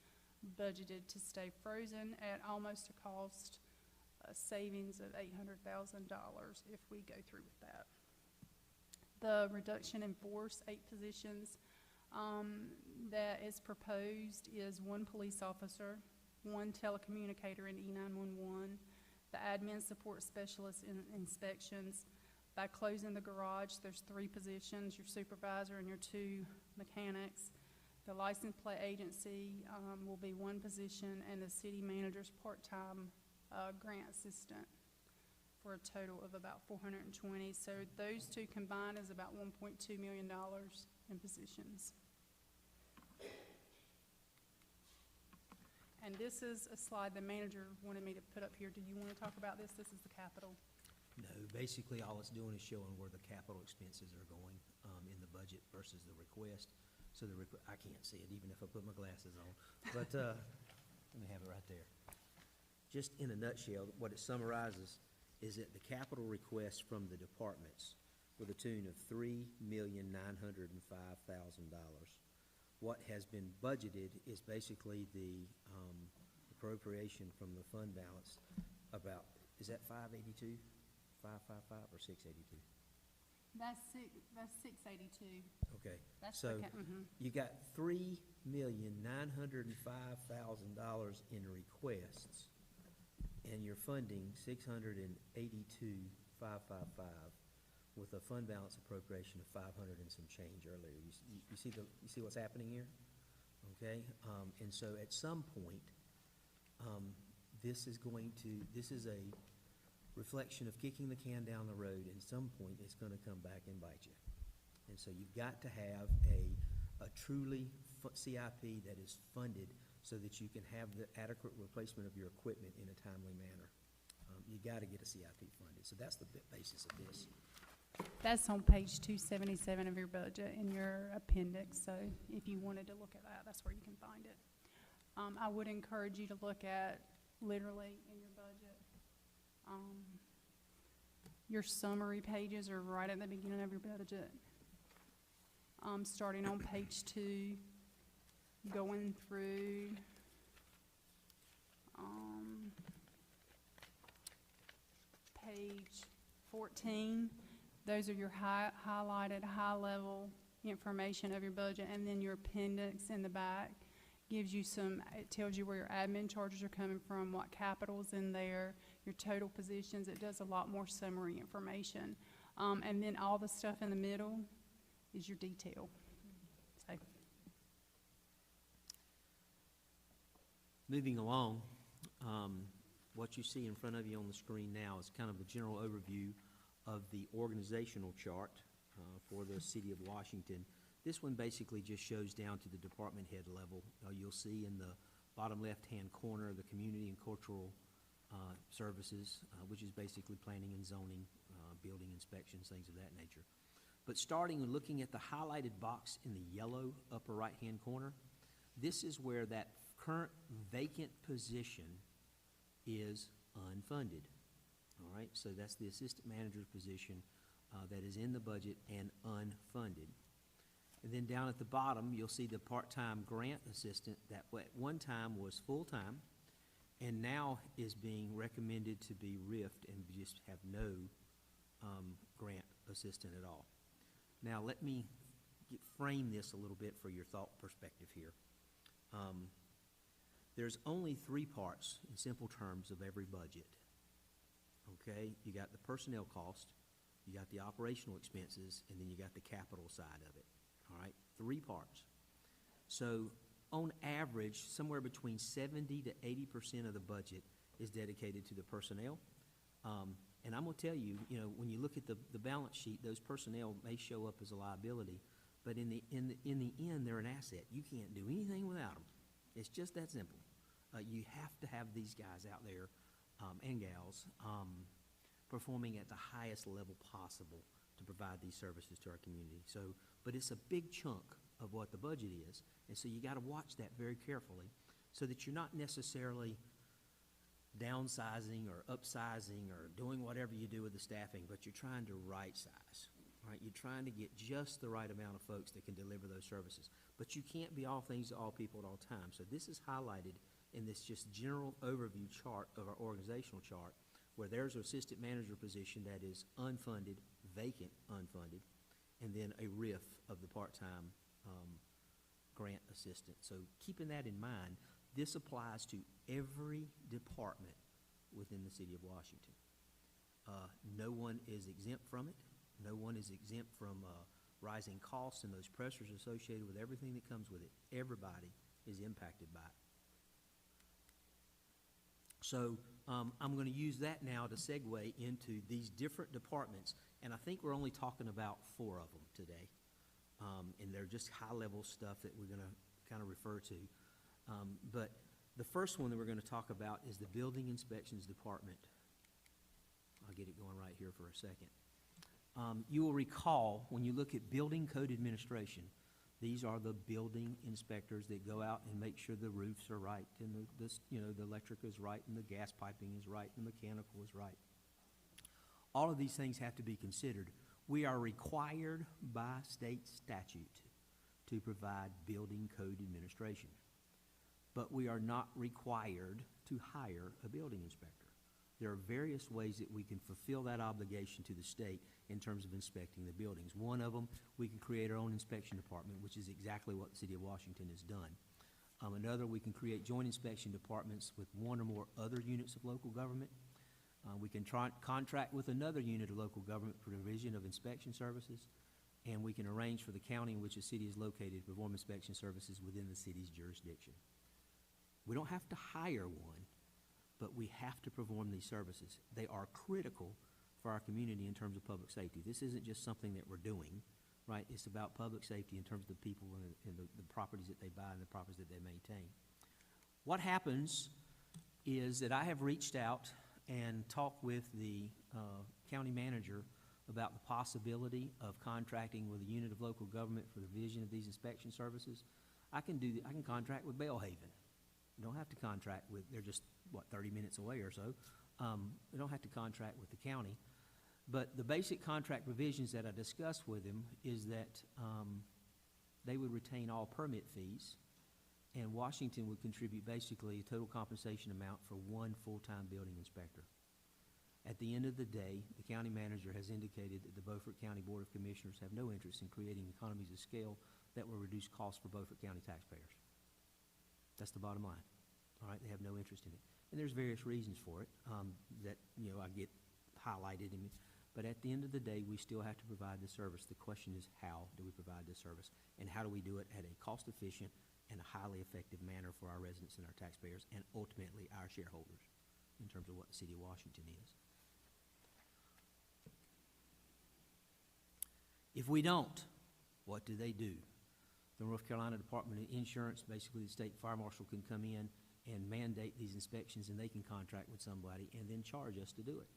budgeted to stay frozen at almost a cost savings of $800,000 if we go through with that. The reduction in force, 8 positions that is proposed is 1 police officer, 1 telecommunicator in E911, the admin support specialist in inspections. By closing the garage, there's 3 positions, your supervisor and your 2 mechanics. The license plate agency will be 1 position, and the city manager's part-time grant assistant for a total of about 420. So those 2 combined is about $1.2 million in positions. And this is a slide the manager wanted me to put up here. Do you want to talk about this? This is the capital. No, basically, all it's doing is showing where the capital expenses are going in the budget versus the request. So I can't see it even if I put my glasses on. But let me have it right there. Just in a nutshell, what it summarizes is that the capital request from the departments were the tune of $3,905,000. What has been budgeted is basically the appropriation from the fund balance about, is that 582, 555, or 682? That's 682. Okay, That's so the you got $3,905,000 in requests, and you're funding 682,555 with a fund balance appropriation of 500 and some change earlier. You see what's happening here? Okay, and so at some point, this is a reflection of kicking the can down the road. At some point, it's going to come back and bite you. And so you've got to have a truly CIP that is funded so that you can have the adequate replacement of your equipment in a timely manner. You gotta get a CIP funded, so that's the basis of this. That's on page 277 of your budget in your appendix, so if you wanted to look at that, that's where you can find it. I would encourage you to look at literally in your budget. Your summary pages are right at the beginning of your budget. Starting on page 2, going through, page 14. Those are your highlighted, high-level information of your budget, and then your appendix in the back gives you it tells you where your admin charges are coming from, what capital's in there, your total positions. It does a lot more summary information. And then all the stuff in the middle is your detail. So, Moving along, what you see in front of you on the screen now is kind of a general overview of the organizational chart for the City of Washington. This one basically just shows down to the department head level. You'll see in the bottom left-hand corner the community and cultural services, which is basically planning and zoning, building inspections, things of that nature. But starting and looking at the highlighted box in the yellow upper right-hand corner, this is where that current vacant position is unfunded. All right, so that's the assistant manager's position that is in the budget and unfunded. And then down at the bottom, you'll see the part-time grant assistant that at one time was full-time and now is being recommended to be RIFed and just have no grant assistant at all. Now, let me frame this a little bit for your thought perspective here. There's only 3 parts, in simple terms, of every budget. Okay? You got the personnel cost, you got the operational expenses, and then you got the capital side of it. All right? 3 parts. So, on average, somewhere between 70 to 80% of the budget is dedicated to the personnel. And I'm going to tell you, when you look at the balance sheet, those personnel may show up as a liability, but in the end, they're an asset. You can't do anything without them. It's just that simple. You have to have these guys out there and gals performing at the highest level possible to provide these services to our community. So, but it's a big chunk of what the budget is, and so you got to watch that very carefully so that you're not necessarily downsizing or upsizing or doing whatever you do with the staffing, but you're trying to right size, right? You're trying to get just the right amount of folks that can deliver those services. But you can't be all things to all people at all times. So this is highlighted in this just general overview chart of our organizational chart, where there's an assistant manager position that is unfunded, vacant, unfunded, and then a RIF of the part-time grant assistant. So keeping that in mind, this applies to every department within the City of Washington. No one is exempt from it. No one is exempt from rising costs and those pressures associated with everything that comes with it. Everybody is impacted by it. So I'm going to use that now to segue into these different departments, and I think we're only talking about 4 of them today. And they're just high-level stuff that we're going to kind of refer to. But the first one that we're going to talk about is the Building Inspections Department. I'll get it going right here for a second. You will recall, when you look at building code administration, these are the building inspectors that go out and make sure the roofs are right, and the electric is right, and the gas piping is right, and the mechanical is right. All of these things have to be considered. We are required by state statute to provide building code administration, but we are not required to hire a building inspector. There are various ways that we can fulfill that obligation to the state in terms of inspecting the buildings. One of them, we can create our own inspection department, which is exactly what the City of Washington has done. Another, we can create joint inspection departments with 1 or more other units of local government. We can contract with another unit of local government for provision of inspection services, and we can arrange for the county in which the city is located to perform inspection services within the city's jurisdiction. We don't have to hire one, but we have to perform these services. They are critical for our community in terms of public safety. This isn't just something that we're doing, right? It's about public safety in terms of the people and the properties that they buy and the properties that they maintain. What happens is that I have reached out and talked with the county manager about the possibility of contracting with a unit of local government for the vision of these inspection services. I can contract with Bellhaven. You don't have to contract with, they're just, 30 minutes away or so. You don't have to contract with the county. But the basic contract provisions that I discussed with him is that they would retain all permit fees, and Washington would contribute basically a total compensation amount for one full-time building inspector. At the end of the day, the county manager has indicated that the Beaufort County Board of Commissioners have no interest in creating economies of scale that will reduce costs for Beaufort County taxpayers. That's the bottom line. All right, they have no interest in it. And there's various reasons for it that, I get highlighted in it. But at the end of the day, we still have to provide the service. The question is, how do we provide this service? And how do we do it at a cost-efficient and a highly effective manner for our residents and our taxpayers, and ultimately our shareholders, in terms of what the city of Washington is. If we don't, what do? The North Carolina Department of Insurance, basically the state fire marshal, can come in and mandate these inspections, and they can contract with somebody and then charge us to do it.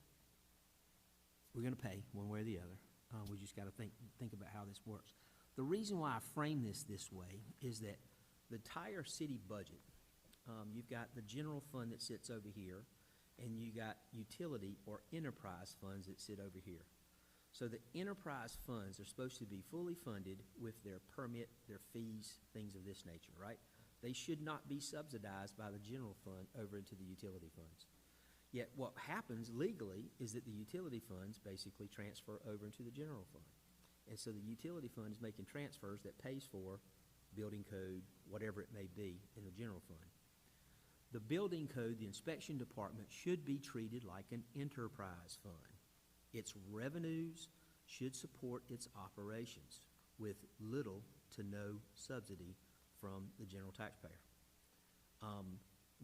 We're going to pay one way or the other. We just got to think about how this works. The reason why I frame this way is that the entire city budget, you've got the general fund that sits over here, and you got utility or enterprise funds that sit over here. So the enterprise funds are supposed to be fully funded with their permit, their fees, things of this nature, right? They should not be subsidized by the general fund over into the utility funds. Yet what happens legally is that the utility funds basically transfer over into the general fund. And so the utility fund is making transfers that pays for building code, whatever it may be, in the general fund. The building code, the inspection department, should be treated like an enterprise fund. Its revenues should support its operations with little to no subsidy from the general taxpayer.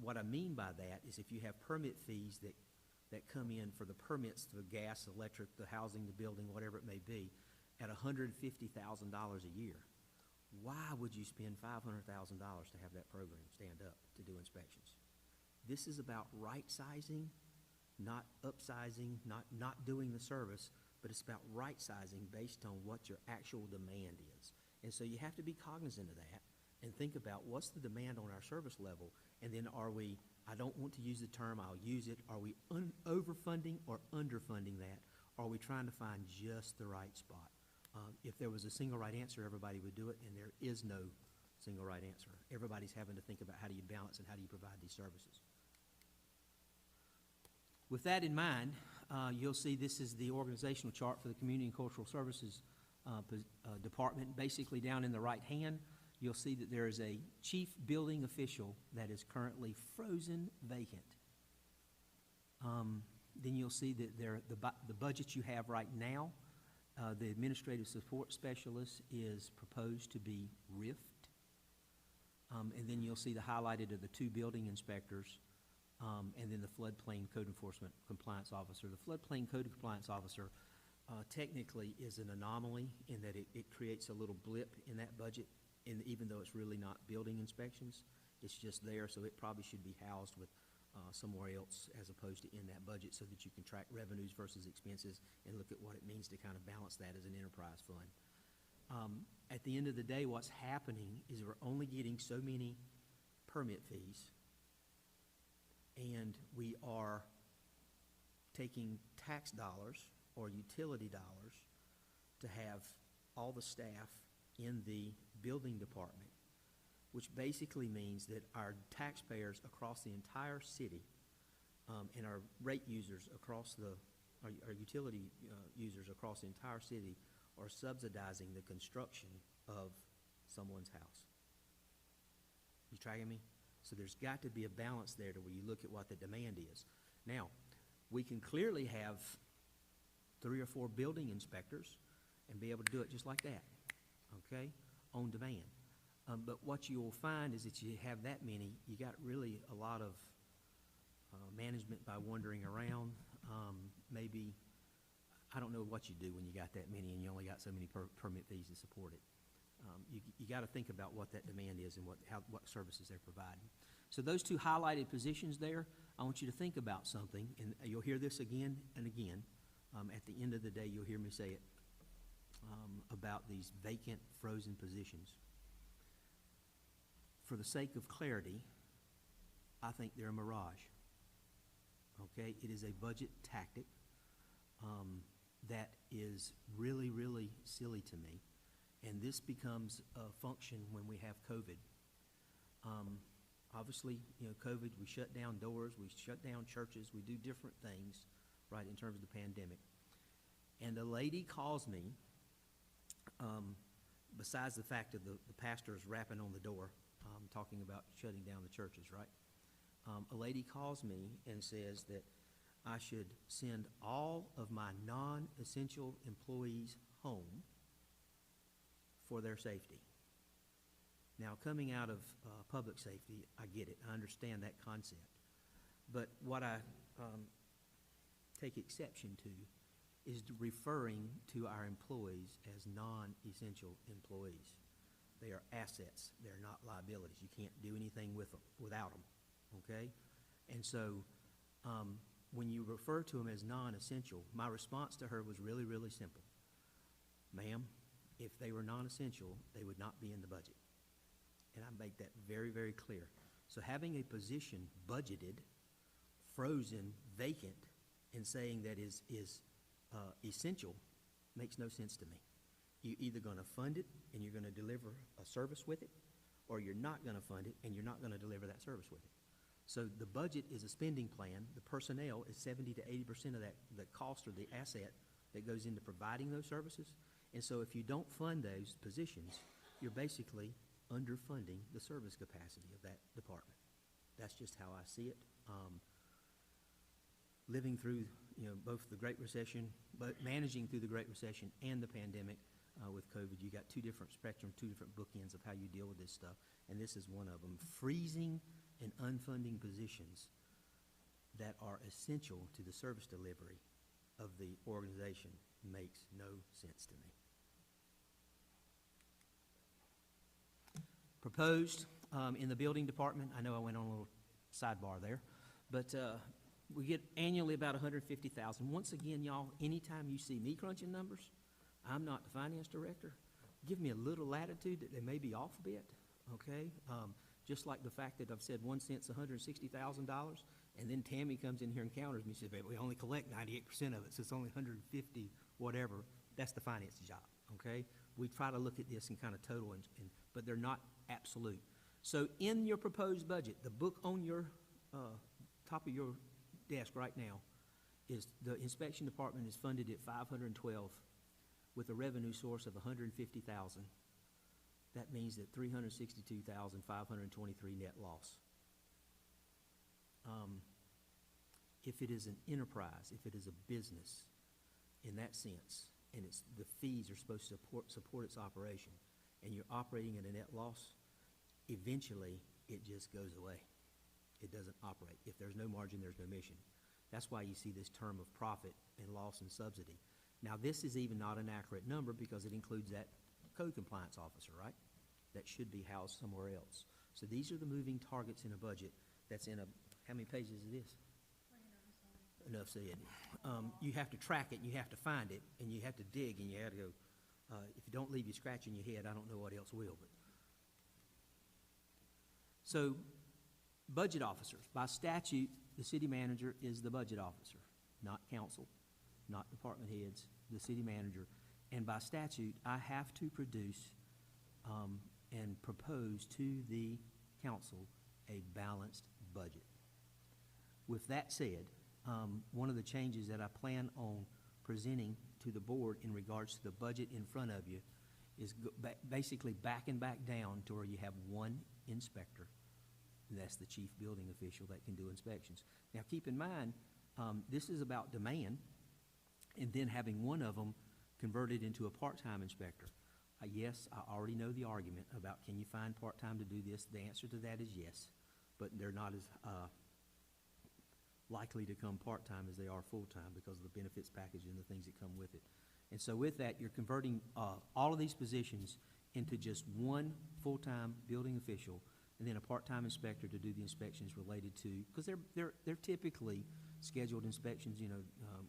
What I mean by that is if you have permit fees that come in for the permits, the gas, electric, the housing, the building, whatever it may be, at $150,000 a year, why would you spend $500,000 to have that program stand up to do inspections? This is about right-sizing, not upsizing, not doing the service, but it's about right-sizing based on what your actual demand is. And so you have to be cognizant of that and think about what's the demand on our service level, and then are we, I don't want to use the term, I'll use it, are we overfunding or underfunding that? Are we trying to find just the right spot? If there was a single right answer, everybody would do it, and there is no single right answer. Everybody's having to think about how do you balance and how do you provide these services. With that in mind, you'll see this is the organizational chart for the Community and Cultural Services Department. Basically, down in the right hand, you'll see that there is a chief building official that is currently frozen vacant. Then you'll see that the budget you have right now, the administrative support specialist is proposed to be RIFT. And then you'll see the highlighted of the 2 building inspectors, and then the floodplain code enforcement compliance officer. The floodplain code compliance officer technically is an anomaly in that it creates a little blip in that budget, even though it's really not building inspections. It's just there, so it probably should be housed with somewhere else as opposed to in that budget, so that you can track revenues versus expenses and look at what it means to kind of balance that as an enterprise fund. At the end of the day, what's happening is we're only getting so many permit fees, and we are taking tax dollars or utility dollars to have all the staff in the building department, which basically means that our taxpayers across the entire city and our rate users across our utility users across the entire city are subsidizing the construction of someone's house. You tracking me? So there's got to be a balance there to where you look at what the demand is. Now, we can clearly have 3 or 4 building inspectors and be able to do it just like that, okay, on demand. But what you'll find is that you have that many, you got really a lot of management by wandering around. Maybe, I don't know what you do when you got that many and you only got so many permit fees to support it. You got to think about what that demand is and what services they're providing. So those two highlighted positions there, I want you to think about something, and you'll hear this again and again. At the end of the day, you'll hear me say it, about these vacant, frozen positions. For the sake of clarity, I think they're a mirage. Okay? It is a budget tactic that is really, really silly to me. And this becomes a function when we have COVID. Obviously, you know, COVID, we shut down doors, we shut down churches, we do different things, right, in terms of the pandemic. And a lady calls me, besides the fact of the pastors rapping on the door, talking about shutting down the churches, right? A lady calls me and says that I should send all of my non-essential employees home for their safety. Now, coming out of public safety, I get it. I understand that concept. But what I take exception to is referring to our employees as non-essential employees. They are assets. They're not liabilities. You can't do anything with them, without them, okay? And so when you refer to them as non-essential, my response to her was really, really simple. Ma'am, if they were non-essential, they would not be in the budget. And I make that very, very clear. So having a position budgeted, frozen, vacant, and saying that is essential makes no sense to me. You're either going to fund it and you're going to deliver a service with it, or you're not going to fund it and you're not going to deliver that service with it. So the budget is a spending plan. The personnel is 70 to 80% of that, the cost or the asset that goes into providing those services. And so if you don't fund those positions, you're basically underfunding the service capacity of that department. That's just how I see it. Living through, you know, both the Great Recession, but managing through the Great Recession and the pandemic with COVID, you got two different spectrums, two different bookends of how you deal with this stuff, and this is one of them. Freezing and unfunding positions that are essential to the service delivery of the organization makes no sense to me. Proposed in the building department, I know I went on a little sidebar there, but we get annually about $150,000. Once again, y'all, anytime you see me crunching numbers, I'm not the finance director. Give me a little latitude that they may be off a bit, okay? Just like the fact that I've said 1 cent's $160,000, and then Tammy comes in here and counters me and says, we only collect 98% of it, so it's only 150, whatever. That's the finance job, okay? We try to look at this in kind of total, but they're not absolute. So in your proposed budget, the book on your top of your desk right now is the inspection department is funded at $512 with a revenue source of $150,000. That means that $362,523 net loss. If it is an enterprise, if it is a business in that sense, and it's the fees are supposed to support its operation, and you're operating at a net loss, eventually it just goes away. It doesn't operate. If there's no margin, there's no mission. That's why you see this term of profit and loss and subsidy. Now, this is even not an accurate number because it includes that code compliance officer, right? That should be housed somewhere else. So these are the moving targets in a budget that's in a, how many pages is this? Enough said. You have to track it, and you have to find it, and you have to dig, and you have to go, if you don't leave you scratching your head, I don't know what else will. But so, budget officers. By statute, the city manager is the budget officer, not council, not department heads, the city manager. And by statute, I have to produce and propose to the council a balanced budget. With that said, one of the changes that I plan on presenting to the board in regards to the budget in front of you is basically backing back down to where you have one inspector, and that's the chief building official that can do inspections. Now, keep in mind, this is about demand, and then having one of them converted into a part-time inspector. Yes, I already know the argument about can you find part-time to do this. The answer to that is yes, but they're not as likely to come part-time as they are full-time because of the benefits package and the things that come with it. And so with that, you're converting all of these positions into just one full-time building official and then a part-time inspector to do the inspections related to, because they're typically scheduled inspections, you know,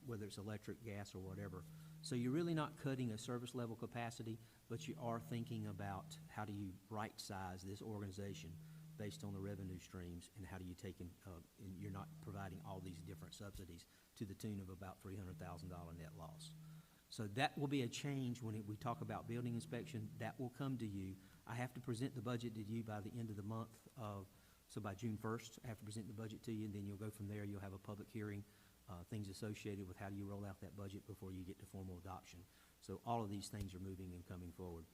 whether it's electric, gas, or whatever. So you're really not cutting a service level capacity, but you are thinking about how do you right-size this organization based on the revenue streams, and how do you take in, and you're not providing all these different subsidies to the tune of about $300,000 net loss. So that will be a change when we talk about building inspection. That will come to you. I have to present the budget to you by the end of the month, so by June 1st, I have to present the budget to you, and then you'll go from there. You'll have a public hearing, things associated with how do you roll out that budget before you get to formal adoption. So all of these things are moving and coming forward.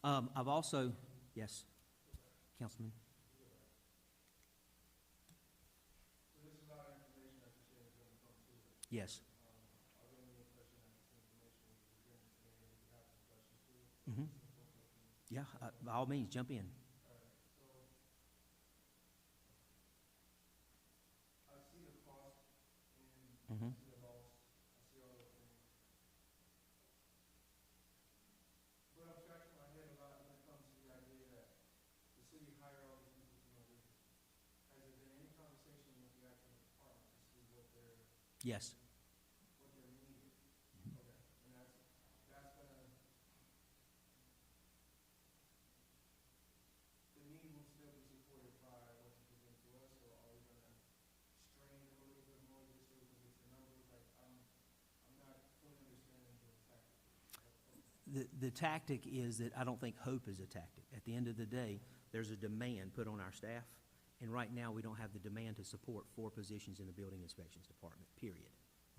I've also, yes, Councilman? Yes. Mm-hmm. Yeah, by all means, jump in. Mm-hmm. Yes. The tactic is that I don't think hope is a tactic. At the end of the day, there's a demand put on our staff, and right now we don't have the demand to support 4 positions in the building inspections department, period.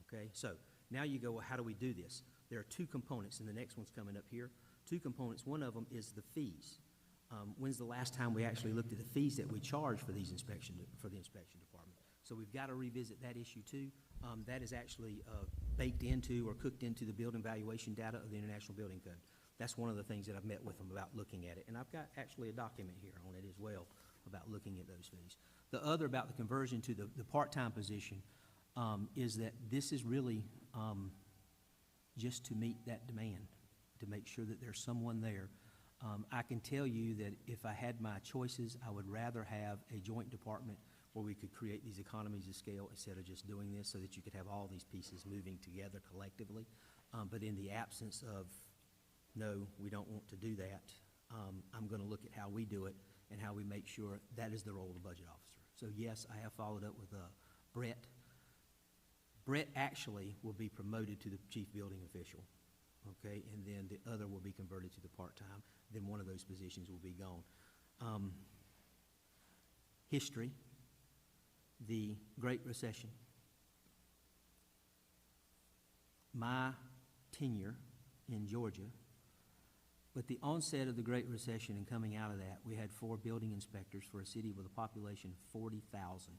Okay, so now you go, well, how do we do this? There are 2 components, and the next one's coming up here. 2 components. One of them is the fees. When's the last time we actually looked at the fees that we charge for these for the inspection department? So we've got to revisit that issue too. That is actually baked into or cooked into the building valuation data of the International Building Code. That's one of the things that I've met with them about looking at it. And I've got actually a document here on it as well about looking at those fees. The other about the conversion to the part-time position is that this is really just to meet that demand, to make sure that there's someone there. I can tell you that if I had my choices, I would rather have a joint department where we could create these economies of scale instead of just doing this, so that you could have all these pieces moving together collectively. But in the absence of, no, we don't want to do that, I'm going to look at how we do it and how we make sure that is the role of the budget officer. So yes, I have followed up with Brett. Brett actually will be promoted to the chief building official, okay? And then the other will be converted to the part-time. Then one of those positions will be gone. History. The Great Recession. My tenure in Georgia, with the onset of the Great Recession and coming out of that, we had 4 building inspectors for a city with a population of 40,000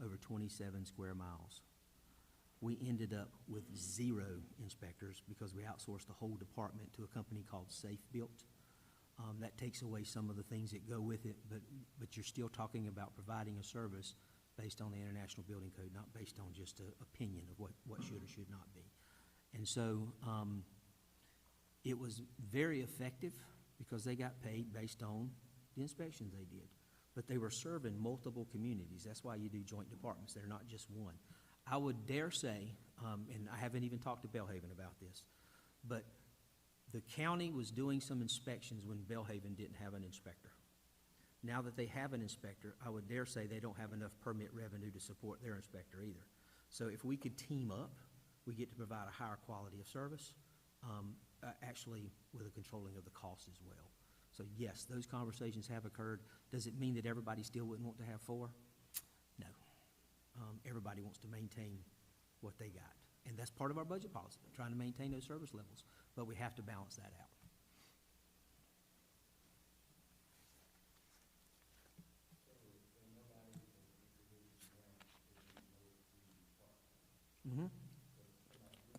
over 27 square miles. We ended up with 0 inspectors because we outsourced the whole department to a company called Safe Built. That takes away some of the things that go with it, but you're still talking about providing a service based on the International Building Code, not based on just an opinion of what should or should not be. And so it was very effective because they got paid based on the inspections they did. But they were serving multiple communities. That's why you do joint departments. They're not just one. I would dare say, and I haven't even talked to Belhaven about this, but the county was doing some inspections when Belhaven didn't have an inspector. Now that they have an inspector, I would dare say they don't have enough permit revenue to support their inspector either. So if we could team up, we get to provide a higher quality of service, actually with a controlling of the cost as well. So yes, those conversations have occurred. Does it mean that everybody still wouldn't want to have 4? No. Everybody wants to maintain what they got. And that's part of our budget policy, trying to maintain those service levels. But we have to balance that out. Mm-hmm.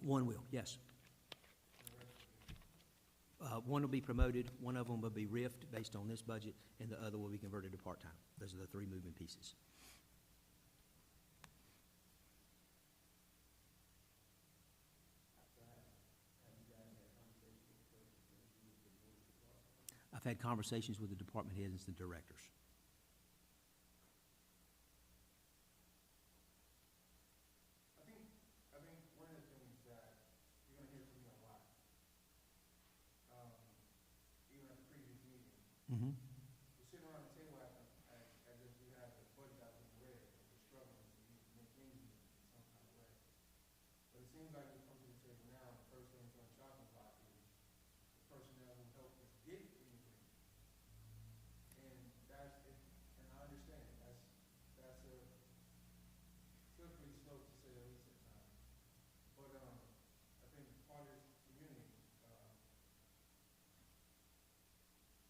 One will, yes. One will be promoted, one of them will be RIF'd based on this budget, and the other will be converted to part-time. Those are the 3 moving pieces. I've had conversations with the department heads and the directors. I think one of the things that you're gonna hear from me a lot, even at the previous meeting, Mm-hmm. we're sitting around the table as if we have a budget that was read, and we're struggling to make ends meet in some kind of way. But it seems like we come to the table now, and the first thing that's on the chopping block is the personnel who helped us get anything. And that's, and I understand, that's a slippery slope to say the least at times. But, I think part of this community,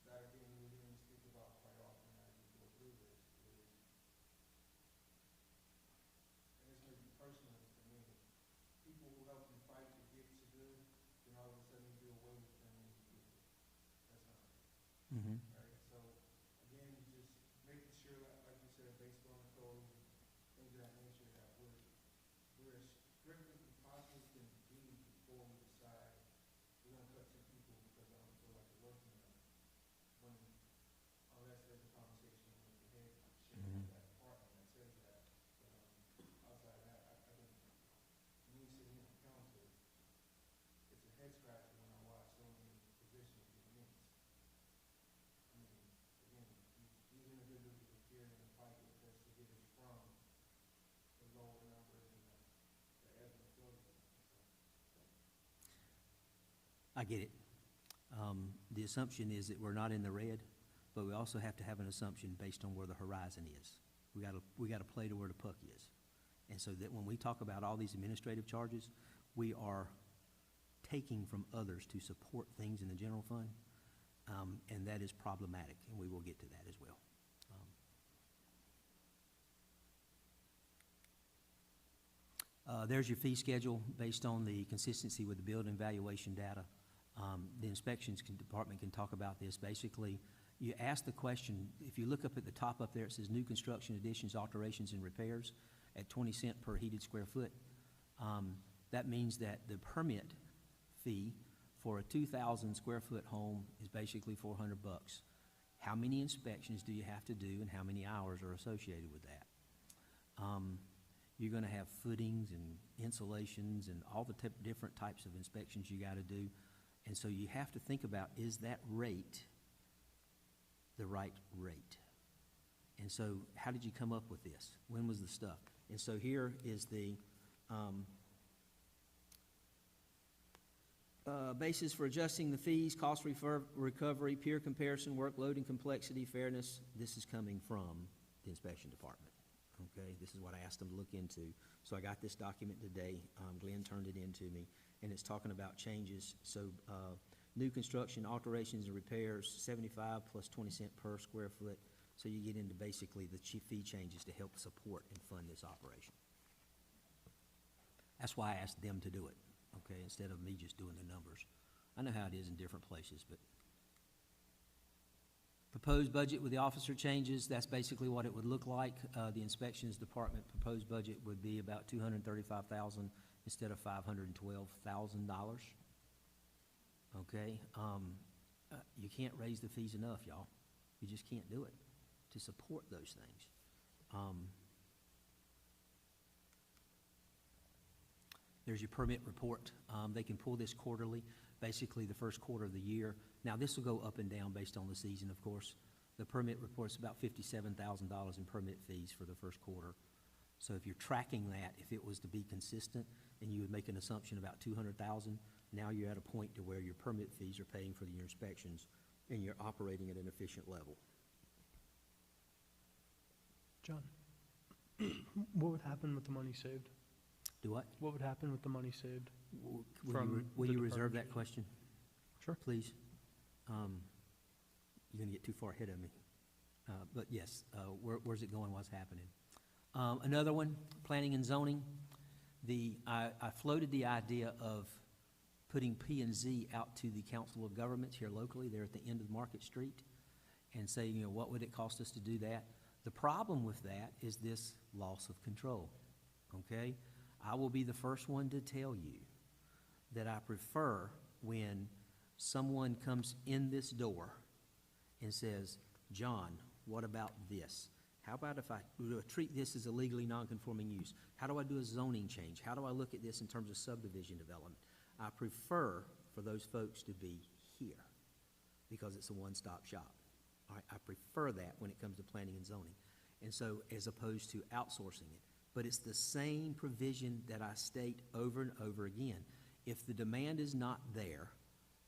that again, we didn't speak about quite often as we go through this, is, and this may be personal for me, people who help you fight to get to good, then all of a sudden you do away with them when you get it. That's not right. Mm-hmm. Right, so, again, just making sure that, like you said, based on the code, things of that nature, that we're as strict as we possibly can be before we decide we're gonna cut two people because I don't feel like they're working enough. When, unless there's a conversation with the head, sharing with that partner that says that, outside of that, I think, me sitting in the council, it's a head scratcher when I watch so many positions get mixed. I mean, again, these individuals are here in the fight with us to get us from the lower numbers and the ebb and flow. I get it. The assumption is that we're not in the red, but we also have to have an assumption based on where the horizon is. We gotta play to where the puck is. And so that when we talk about all these administrative charges, we are taking from others to support things in the general fund, and that is problematic, and we will get to that as well. There's your fee schedule based on the consistency with the building valuation data. The inspections department can talk about this. Basically, you ask the question, if you look up at the top up there, it says new construction additions, alterations, and repairs at 20 cents per heated square foot. That means that the permit fee for a 2,000 square foot home is basically $400. How many inspections do you have to do, and how many hours are associated with that? You're gonna have footings and insulations and all the different types of inspections you gotta do. And so you have to think about, is that rate the right rate? And so how did you come up with this? When was the stuff? And so here is the basis for adjusting the fees, cost recovery, peer comparison, workload and complexity, fairness. This is coming from the inspection department. Okay, this is what I asked them to look into. So I got this document today. Glenn turned it in to me, and it's talking about changes. So new construction, alterations and repairs, 75 plus 20 cents per square foot. So you get into basically the fee changes to help support and fund this operation. That's why I asked them to do it, okay, instead of me just doing the numbers. I know how it is in different places, but proposed budget with the officer changes, that's basically what it would look like. The inspections department proposed budget would be about $235,000 instead of $512,000. Okay, you can't raise the fees enough, y'all. You just can't do it to support those things. There's your permit report. They can pull this quarterly, basically the first quarter of the year. Now, this will go up and down based on the season, of course. The permit report's about $57,000 in permit fees for the first quarter. So if you're tracking that, if it was to be consistent, and you would make an assumption about $200,000, now you're at a point to where your permit fees are paying for your inspections, and you're operating at an efficient level. John, what would happen with the money saved? Do what? What would happen with the money saved? Will the you reserve that department? question? Sure. Please. You're gonna get too far ahead of me. But yes, where's it going, what's happening? Another one, planning and zoning. I floated the idea of putting P&Z out to the Council of Governments here locally. They're at the end of Market Street, and say, you know, what would it cost us to do that? The problem with that is this loss of control, okay? I will be the first one to tell you that I prefer when someone comes in this door and says, John, what about this? How about if I treat this as a legally non-conforming use? How do I do a zoning change? How do I look at this in terms of subdivision development? I prefer for those folks to be here because it's a one-stop shop. All right, I prefer that when it comes to planning and zoning. And so, as opposed to outsourcing it. But it's the same provision that I state over and over again. If the demand is not there,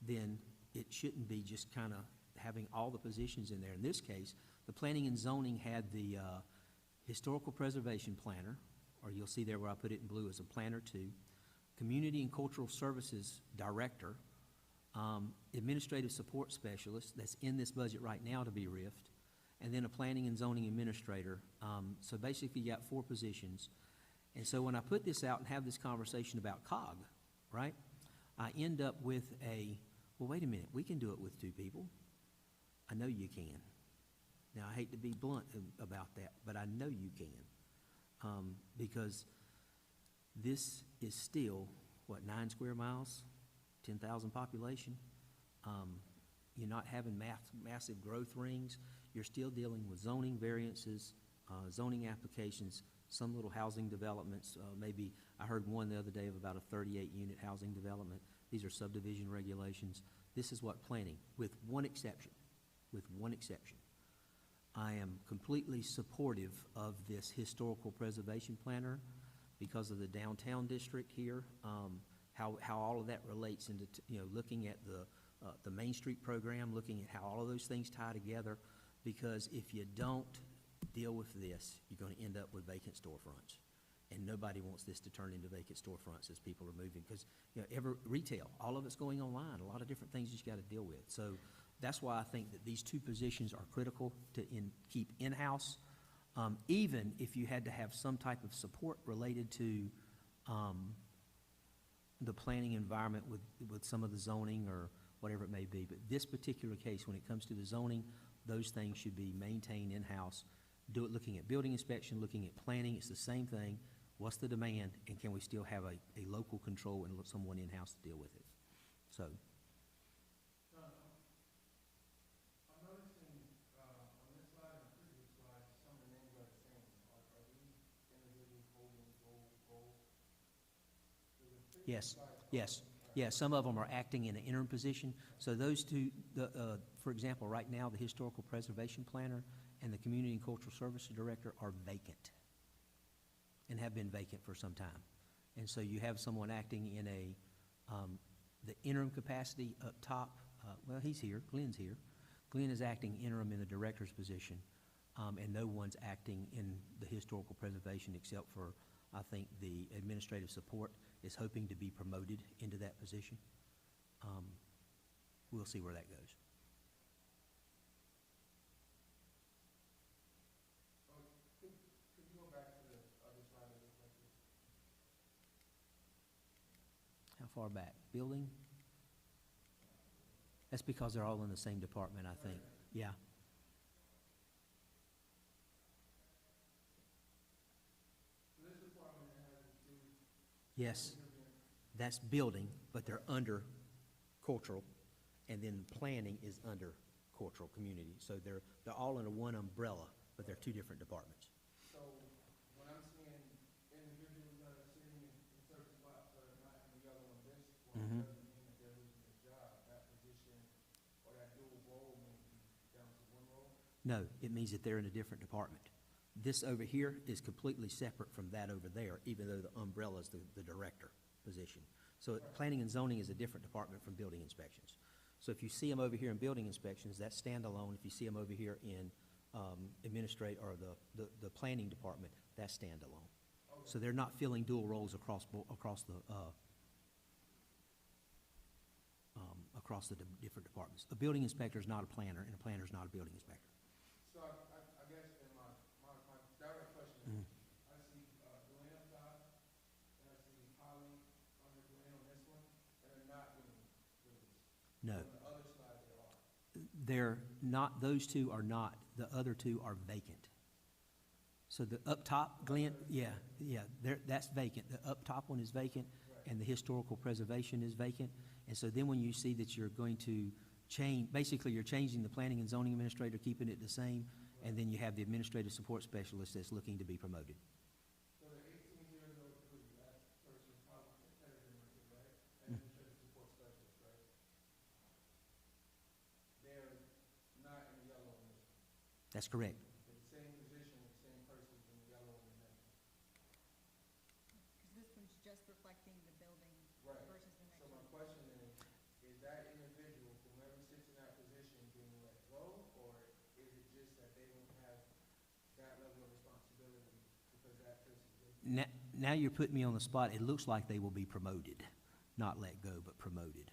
then it shouldn't be just kind of having all the positions in there. In this case, the planning and zoning had the historical preservation planner, or you'll see there where I put it in blue as a planner too, community and cultural services director, administrative support specialist that's in this budget right now to be riffed, and then a planning and zoning administrator. So basically you got 4 positions. And so when I put this out and have this conversation about COG, right, I end up with well, wait a minute, we can do it with 2 people. I know you can. Now, I hate to be blunt about that, but I know you can. Because this is still, 9 square miles, 10,000 population. You're not having massive growth rings. You're still dealing with zoning variances, zoning applications, some little housing developments. Maybe, I heard one the other day of about a 38-unit housing development. These are subdivision regulations. This is what planning, with one exception. I am completely supportive of this historical preservation planner because of the downtown district here, how all of that relates into, looking at the Main Street program, looking at how all of those things tie together, because if you don't deal with this, you're going to end up with vacant storefronts. And nobody wants this to turn into vacant storefronts as people are moving, because, every retail, all of it's going online, a lot of different things you just got to deal with. So that's why I think that these 2 positions are critical to keep in-house, even if you had to have some type of support related to the planning environment with some of the zoning or whatever it may be. But this particular case, when it comes to the zoning, those things should be maintained in-house. Do it looking at building inspection, looking at planning, it's the same thing. What's the demand, and can we still have a local control and someone in-house to deal with it? So. I'm noticing, on this slide and the previous slide, some of the names are the same. Are these individuals holding goals? Yes, some of them are acting in an interim position. So those 2, for example, right now, the historical preservation planner and the community and cultural services director are vacant and have been vacant for some time. And so you have someone acting in the interim capacity up top. He's here, Glenn's here. Glenn is acting interim in the director's position, and no one's acting in the historical preservation except for, I think, the administrative support is hoping to be promoted into that position. We'll see where that goes. Could you go back to the other slide that looks like this? How far back? Building? That's because they're all in the same department, I think. Yeah. So this department has to do. Yes. That's building, but they're under cultural, and then planning is under cultural community. So they're all under one umbrella, but they're 2 different departments. So when I'm seeing individuals that are sitting in certain spots that are not in the other one, this one doesn't mean that they're losing their job. That position or that dual role may be down to 1 role. No, it means that they're in a different department. This over here is completely separate from that over there, even though the umbrella is the director position. So planning and zoning is a different department from building inspections. So if you see them over here in building inspections, that's standalone. If you see them over here in the planning department, that's standalone. Okay. So they're not filling dual roles across the different departments. A building inspector is not a planner, and a planner is not a building inspector. So I guess in my direct question, I see Glenn up top, and I see Holly under Glenn on this one, and they're not doing this. No. On the other side they are. They're not, those 2 are not, the other 2 are vacant. So the up top, Glenn, that's vacant. The up top one is vacant, and the historical preservation is vacant. And so then when you see that you're going to basically, you're changing the planning and zoning administrator, keeping it the same, and then you have the administrative support specialist that's looking to be promoted. So the 1803, that person probably competitive with it, right? Mm. Administrative support specialist, right? They're not in the yellow on this. That's correct. It's the same position with the same person in the yellow on the next. Because this one's just reflecting the building Right. versus the next So my one. question is that individual, whoever sits in that position, being let go, or is it just that they don't have that level of responsibility because that person is? Now you're putting me on the spot. It looks like they will be promoted, not let go, but promoted.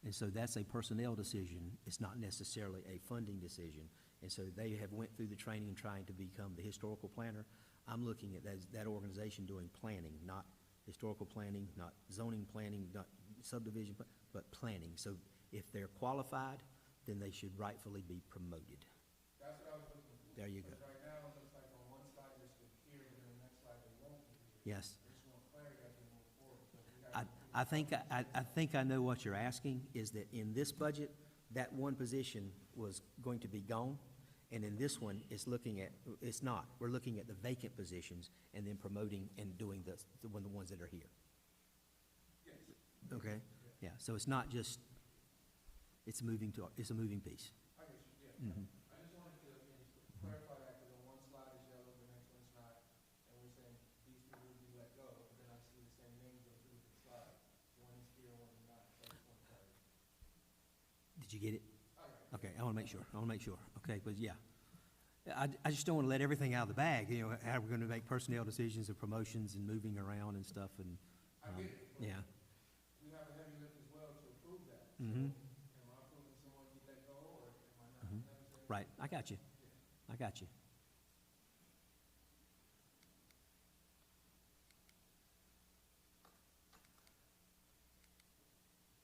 And so that's a personnel decision. It's not necessarily a funding decision. And so they have went through the training trying to become the historical planner. I'm looking at that organization doing planning, not historical planning, not zoning planning, not subdivision, but planning. So if they're qualified, then they should rightfully be promoted. That's what I was looking for. There you go. Because right now, it looks like on one slide they're still here, but then the next slide they won't be here. Yes. I just want clarity as we move forward, because we have. I think I know what you're asking, is that in this budget, that one position was going to be gone, and in this one, it's not. We're looking at the vacant positions and then promoting and doing the ones that are here. Yes. Okay? Yeah, so it's not just, it's a moving piece. I get you, yeah. Mhm. I just wanted to, again, just clarify that, because on one slide is yellow, the next one's not, and we're saying these people will be let go, but then I see the same names on two different slides. One is here, one is not, so I just want clarity. Did you get it? All right. Okay, I want to make sure. Okay, but yeah. I just don't want to let everything out of the bag, you know, how we're going to make personnel decisions and promotions and moving around and stuff, and, I get it, but yeah. we have a heavy lift as well to approve that. Mhm. So am I approving someone to let go, or am I not? Mhm. Necessarily? Right, I got you. I got you.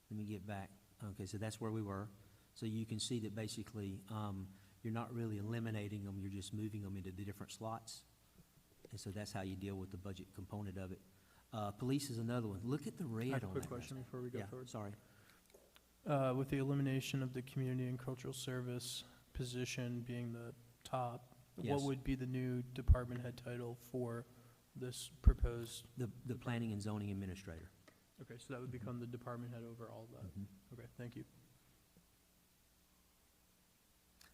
Let me get back. Okay, so that's where we were. So you can see that basically, you're not really eliminating them, you're just moving them into the different slots. And so that's how you deal with the budget component of it. Police is another one. Look at the red I on have that. a quick question before we go Yeah, forward. sorry. With the elimination of the community and cultural service position being the top, Yes. what would be the new department head title for this proposed? The planning and zoning administrator. Okay, so that would become the department head over all of that. Mhm. Okay, thank you.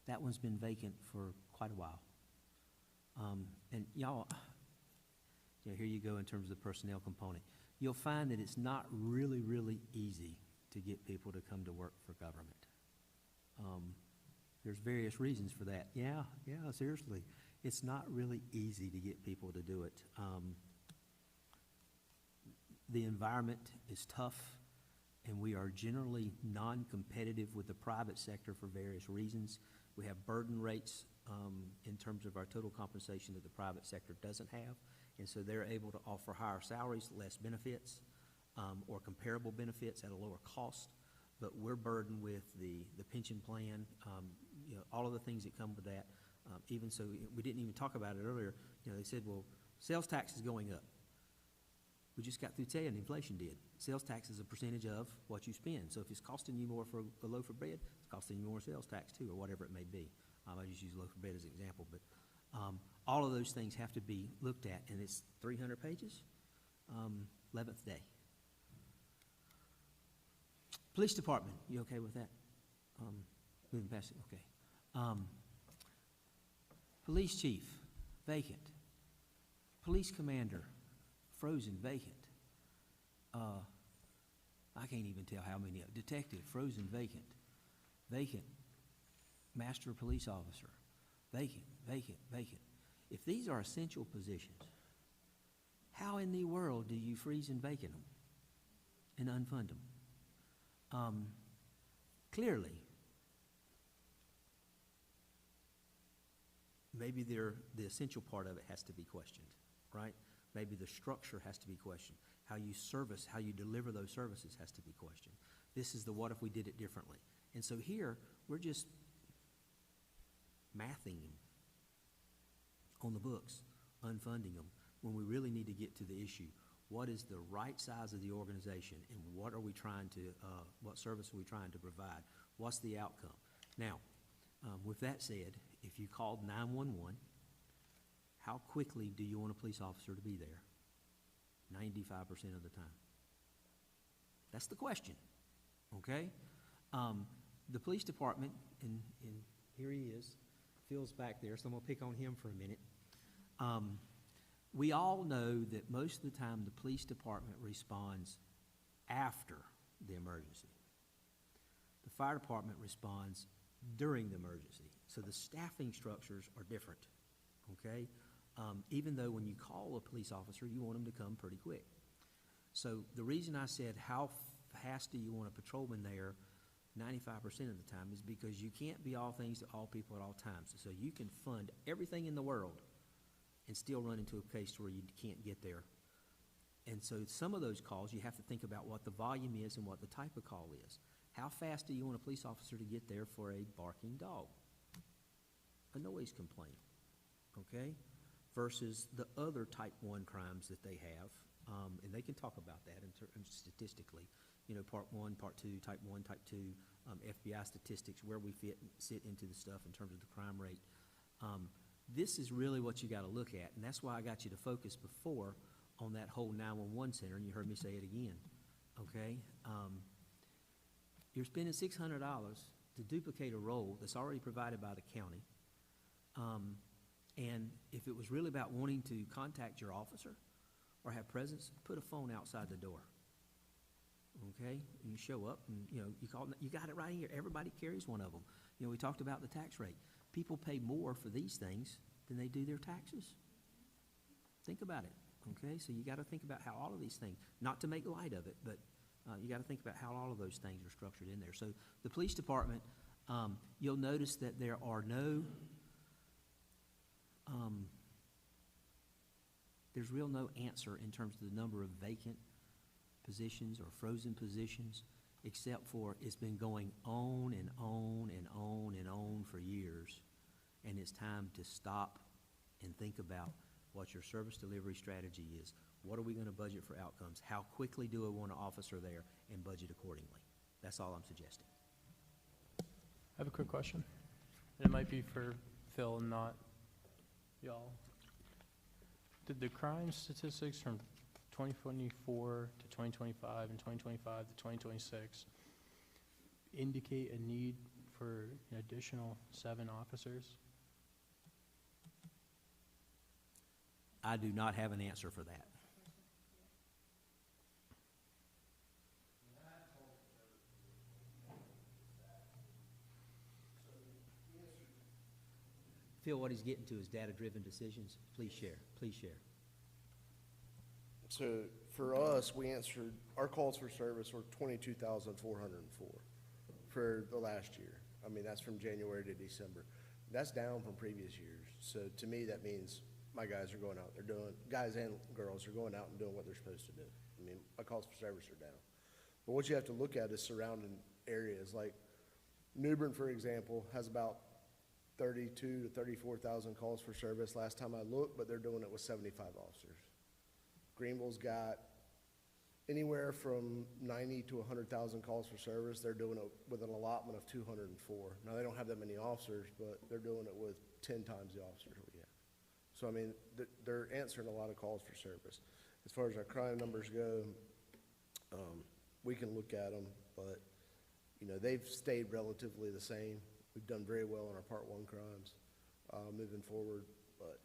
That one's been vacant for quite a while. And y'all, you know, here you go in terms of the personnel component. You'll find that it's not really, really easy to get people to come to work for government. There's various reasons for that. Yeah, seriously. It's not really easy to get people to do it. The environment is tough, and we are generally non-competitive with the private sector for various reasons. We have burden rates in terms of our total compensation that the private sector doesn't have, and so they're able to offer higher salaries, less benefits, or comparable benefits at a lower cost. But we're burdened with the pension plan, you know, all of the things that come with that. Even so, we didn't even talk about it earlier. You know, they said, well, sales tax is going up. We just got through saying inflation did. Sales tax is a percentage of what you spend. So if it's costing you more for a loaf of bread, it's costing you more sales tax too, or whatever it may be. I just use a loaf of bread as an example, but all of those things have to be looked at, and it's 300 pages, 11th day. Police department, you okay with that? Moving past it, okay. Police chief, vacant. Police commander, frozen, vacant. I can't even tell how many. Detective, frozen, vacant. Vacant. Master police officer, vacant, vacant, vacant. If these are essential positions, how in the world do you freeze and vacant them and unfund them? Clearly, maybe the essential part of it has to be questioned, right? Maybe the structure has to be questioned. How you service, how you deliver those services has to be questioned. This is the what if we did it differently. And so here, we're just mathing them on the books, unfunding them, when we really need to get to the issue. What is the right size of the organization, and what are we trying to, what service are we trying to provide? What's the outcome? Now, with that said, if you called 911, how quickly do you want a police officer to be there? 95% of the time. That's the question, okay? The police department, and here he is, Phil's back there, so I'm gonna pick on him for a minute. We all know that most of the time the police department responds after the emergency. The fire department responds during the emergency. So the staffing structures are different, okay? Even though when you call a police officer, you want them to come pretty quick. So the reason I said how fast do you want a patrolman there 95% of the time is because you can't be all things to all people at all times. So you can fund everything in the world and still run into a case where you can't get there. And so some of those calls, you have to think about what the volume is and what the type of call is. How fast do you want a police officer to get there for a barking dog? A noise complaint, okay? Versus the other type 1 crimes that they have, and they can talk about that statistically. You know, part 1, part 2, type 1, type 2, FBI statistics, where we sit into the stuff in terms of the crime rate. This is really what you gotta look at, and that's why I got you to focus before on that whole 911 center, and you heard me say it again, okay? You're spending $600 to duplicate a role that's already provided by the county. And if it was really about wanting to contact your officer or have presence, put a phone outside the door. Okay? And you show up and, you know, you got it right here. Everybody carries one of them. You know, we talked about the tax rate. People pay more for these things than they do their taxes. Think about it. Okay? So you got to think about how all of these things, not to make light of it, but you got to think about how all of those things are structured in there. So the police department, you'll notice that there are no, there's real no answer in terms of the number of vacant positions or frozen positions, except for it's been going on and on and on and on for years. And it's time to stop and think about what your service delivery strategy is. What are we going to budget for outcomes? How quickly do I want an officer there, and budget accordingly? That's all I'm suggesting. I have a quick question, and it might be for Phil and not y'all. Did the crime statistics from 2024 to 2025 and 2025 to 2026 indicate a need for an additional 7 officers? I do not have an answer for that. Phil, what he's getting to is data-driven decisions. Please share. Please share. So for us, we answered, our calls for service were 22,404 for the last year. I mean, that's from January to December. That's down from previous years. So to me, that means my guys are going out, they're doing, guys and girls are going out and doing what they're supposed to do. I mean, my calls for service are down. But what you have to look at is surrounding areas. Like New Bern, for example, has about 32 to 34,000 calls for service last time I looked, but they're doing it with 75 officers. Greenville's got anywhere from 90 to 100,000 calls for service. They're doing it with an allotment of 204. Now, they don't have that many officers, but they're doing it with 10 times the officers we have. So, I mean, they're answering a lot of calls for service. As far as our crime numbers go, we can look at them, but, you know, they've stayed relatively the same. We've done very well on our Part 1 crimes moving forward, but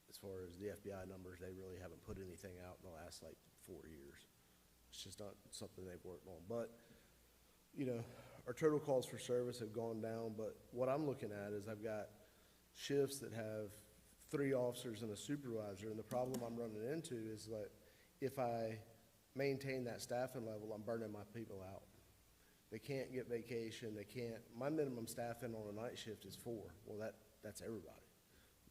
as far as the FBI numbers, they really haven't put anything out in the last, like, 4 years. It's just not something they've worked on. But, you know, our total calls for service have gone down, but what I'm looking at is I've got shifts that have 3 officers and a supervisor, and the problem I'm running into is that if I maintain that staffing level, I'm burning my people out. They can't get vacation, they can't, my minimum staffing on a night shift is 4. Well, that's everybody.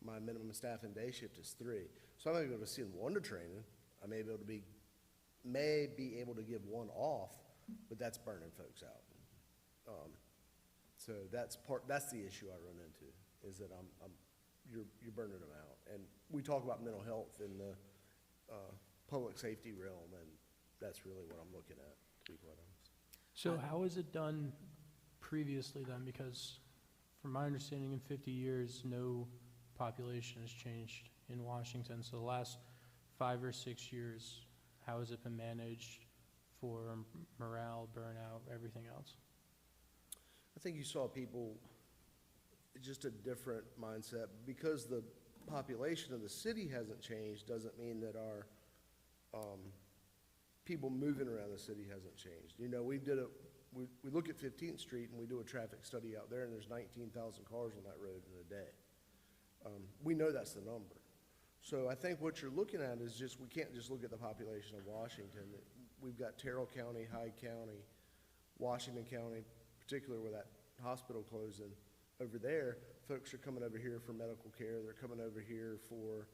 My minimum staffing day shift is 3. So I may be able to send 1 to training, I may be able to give 1 off, but that's burning folks out. So that's the issue I run into, is that you're burning them out. And we talk about mental health in the public safety realm, and that's really what I'm looking at, to be quite honest. So how is it done previously then? Because from my understanding, in 50 years, no population has changed in Washington. So the last 5 or 6 years, how has it been managed for morale, burnout, everything else? I think you saw people, just a different mindset. Because the population of the city hasn't changed, doesn't mean that our people moving around the city hasn't changed. You know, we look at 15th Street and we do a traffic study out there, and there's 19,000 cars on that road in a day. We know that's the number. So I think what you're looking at is just, we can't just look at the population of Washington. We've got Terrell County, Hyde County, Washington County, particularly where that hospital closing. Over there, folks are coming over here for medical care. They're coming over here for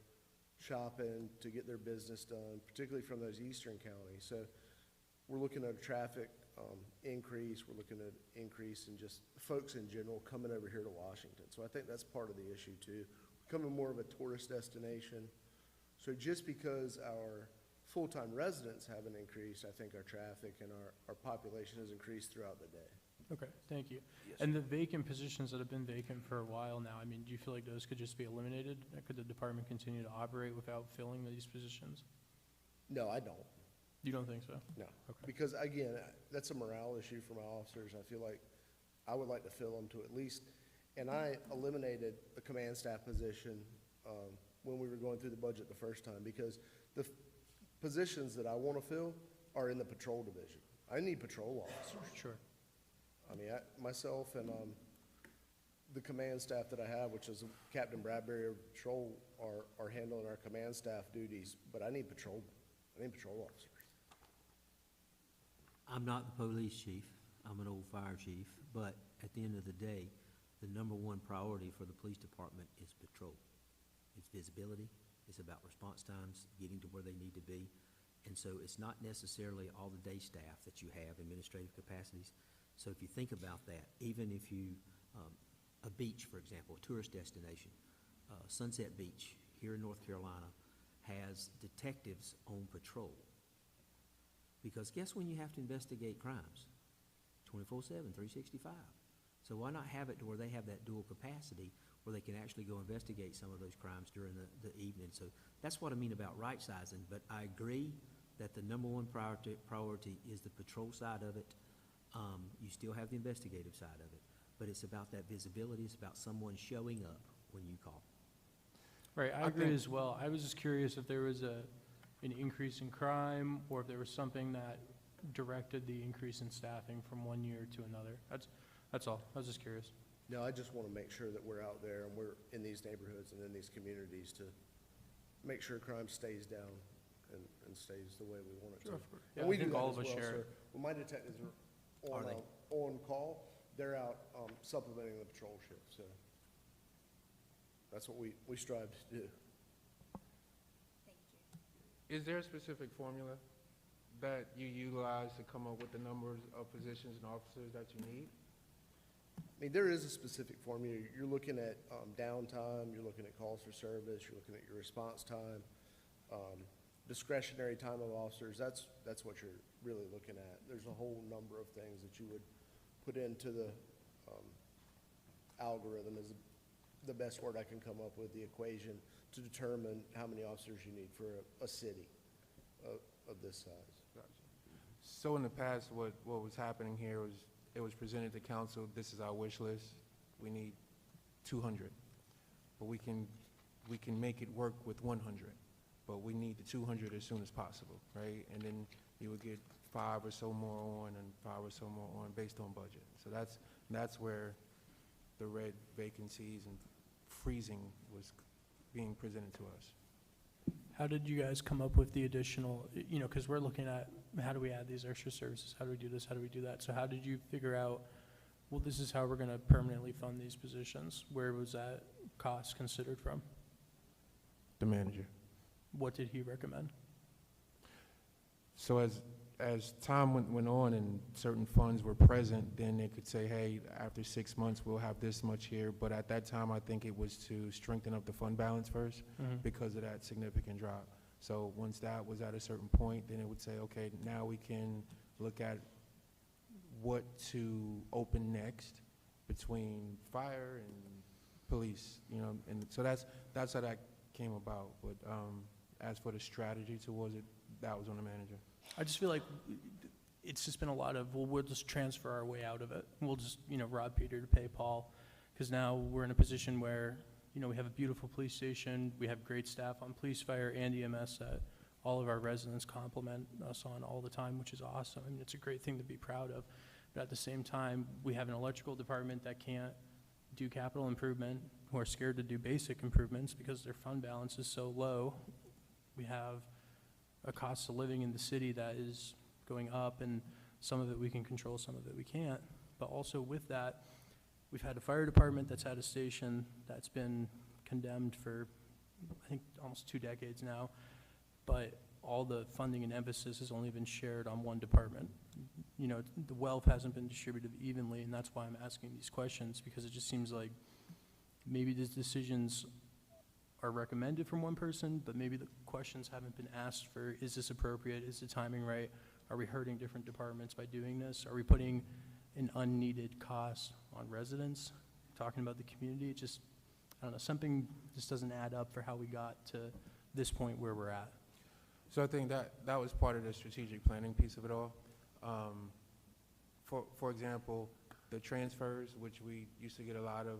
shopping, to get their business done, particularly from those eastern counties. So we're looking at a traffic increase. We're looking at increase in just folks in general coming over here to Washington. So I think that's part of the issue too. Becoming more of a tourist destination. So just because our full-time residents haven't increased, I think our traffic and our population has increased throughout the day. Okay, thank you. Yes, And the vacant positions that have been vacant for a while now, I mean, do you feel like those could just be eliminated? Could the department continue to operate without filling these positions? No, I don't. You don't think so? No. Okay. Because again, that's a morale issue for my officers. I feel like I would like to fill them to at least, and I eliminated the command staff position when we were going through the budget the first time, because the positions that I want to fill are in the patrol division. I need patrol officers. Sure. I mean, myself and the command staff that I have, which is Captain Bradbury of Patrol, are handling our command staff duties, but I need patrol officers. I'm not the police chief, I'm an old fire chief, but at the end of the day, the number one priority for the police department is patrol. It's visibility, it's about response times, getting to where they need to be. And so it's not necessarily all the day staff that you have, administrative capacities. So if you think about that, even if you, a beach, for example, a tourist destination, Sunset Beach here in North Carolina has detectives on patrol. Because guess when you have to investigate crimes? 24/7, 365. So why not have it to where they have that dual capacity where they can actually go investigate some of those crimes during the evening? So that's what I mean about right sizing, but I agree that the number one priority is the patrol side of it. You still have the investigative side of it, but it's about that visibility. It's about someone showing up when you call. Right, I agree as well. I was just curious if there was an increase in crime, or if there was something that directed the increase in staffing from one year to another. That's all. I was just curious. No, I just want to make sure that we're out there and we're in these neighborhoods and in these communities to make sure crime stays down and stays the way we want it to. Yeah, And we I do think that all as of us well, share sir. it. When my detectives are Are they? on call, they're out supplementing the patrol shift, so that's what we strive to do. Thank you. Is there a specific formula that you utilize to come up with the numbers of positions and officers that you need? I mean, there is a specific formula. You're looking at downtime, you're looking at calls for service, you're looking at your response time, discretionary time of officers. That's what you're really looking at. There's a whole number of things that you would put into the algorithm, is the best word I can come up with, the equation, to determine how many officers you need for a city of this size. Gotcha. So in the past, what was happening here was, it was presented to council, this is our wish list, we need 200. But we can make it work with 100, but we need the 200 as soon as possible, right? And then you would get 5 or so more on and 5 or so more on based on budget. So that's where the red vacancies and freezing was being presented to us. How did you guys come up with the additional, because we're looking at, how do we add these extra services? How do we do this? How do we do that? So how did you figure out, well, this is how we're going to permanently fund these positions? Where was that cost considered from? The manager. What did he recommend? So as time went on and certain funds were present, then they could say, hey, after 6 months, we'll have this much here. But at that time, I think it was to strengthen up the fund balance first because of that significant drop. So once that was at a certain point, then it would say, okay, now we can look at what to open next between fire and police, you know, and so that's how that came about. But as for the strategy towards it, that was on the manager. I just feel like it's just been a lot of, well, we'll just transfer our way out of it. We'll just, rob Peter to pay Paul, because now we're in a position where, we have a beautiful police station, we have great staff on police, fire, and EMS that all of our residents compliment us on all the time, which is awesome. I mean, it's a great thing to be proud of. But at the same time, we have an electrical department that can't do capital improvement, who are scared to do basic improvements because their fund balance is so low. We have a cost of living in the city that is going up, and some of it we can control, some of it we can't. But also with that, we've had a fire department that's had a station that's been condemned for, I think, almost 2 decades now, but all the funding and emphasis has only been shared on one department. The wealth hasn't been distributed evenly, and that's why I'm asking these questions, because it just seems like maybe these decisions are recommended from one person, but maybe the questions haven't been asked for, is this appropriate, is the timing right, are we hurting different departments by doing this, are we putting an unneeded cost on residents, talking about the community? It just, I don't know, something just doesn't add up for how we got to this point where we're at. So I think that was part of the strategic planning piece of it all. For example, the transfers, which we used to get a lot of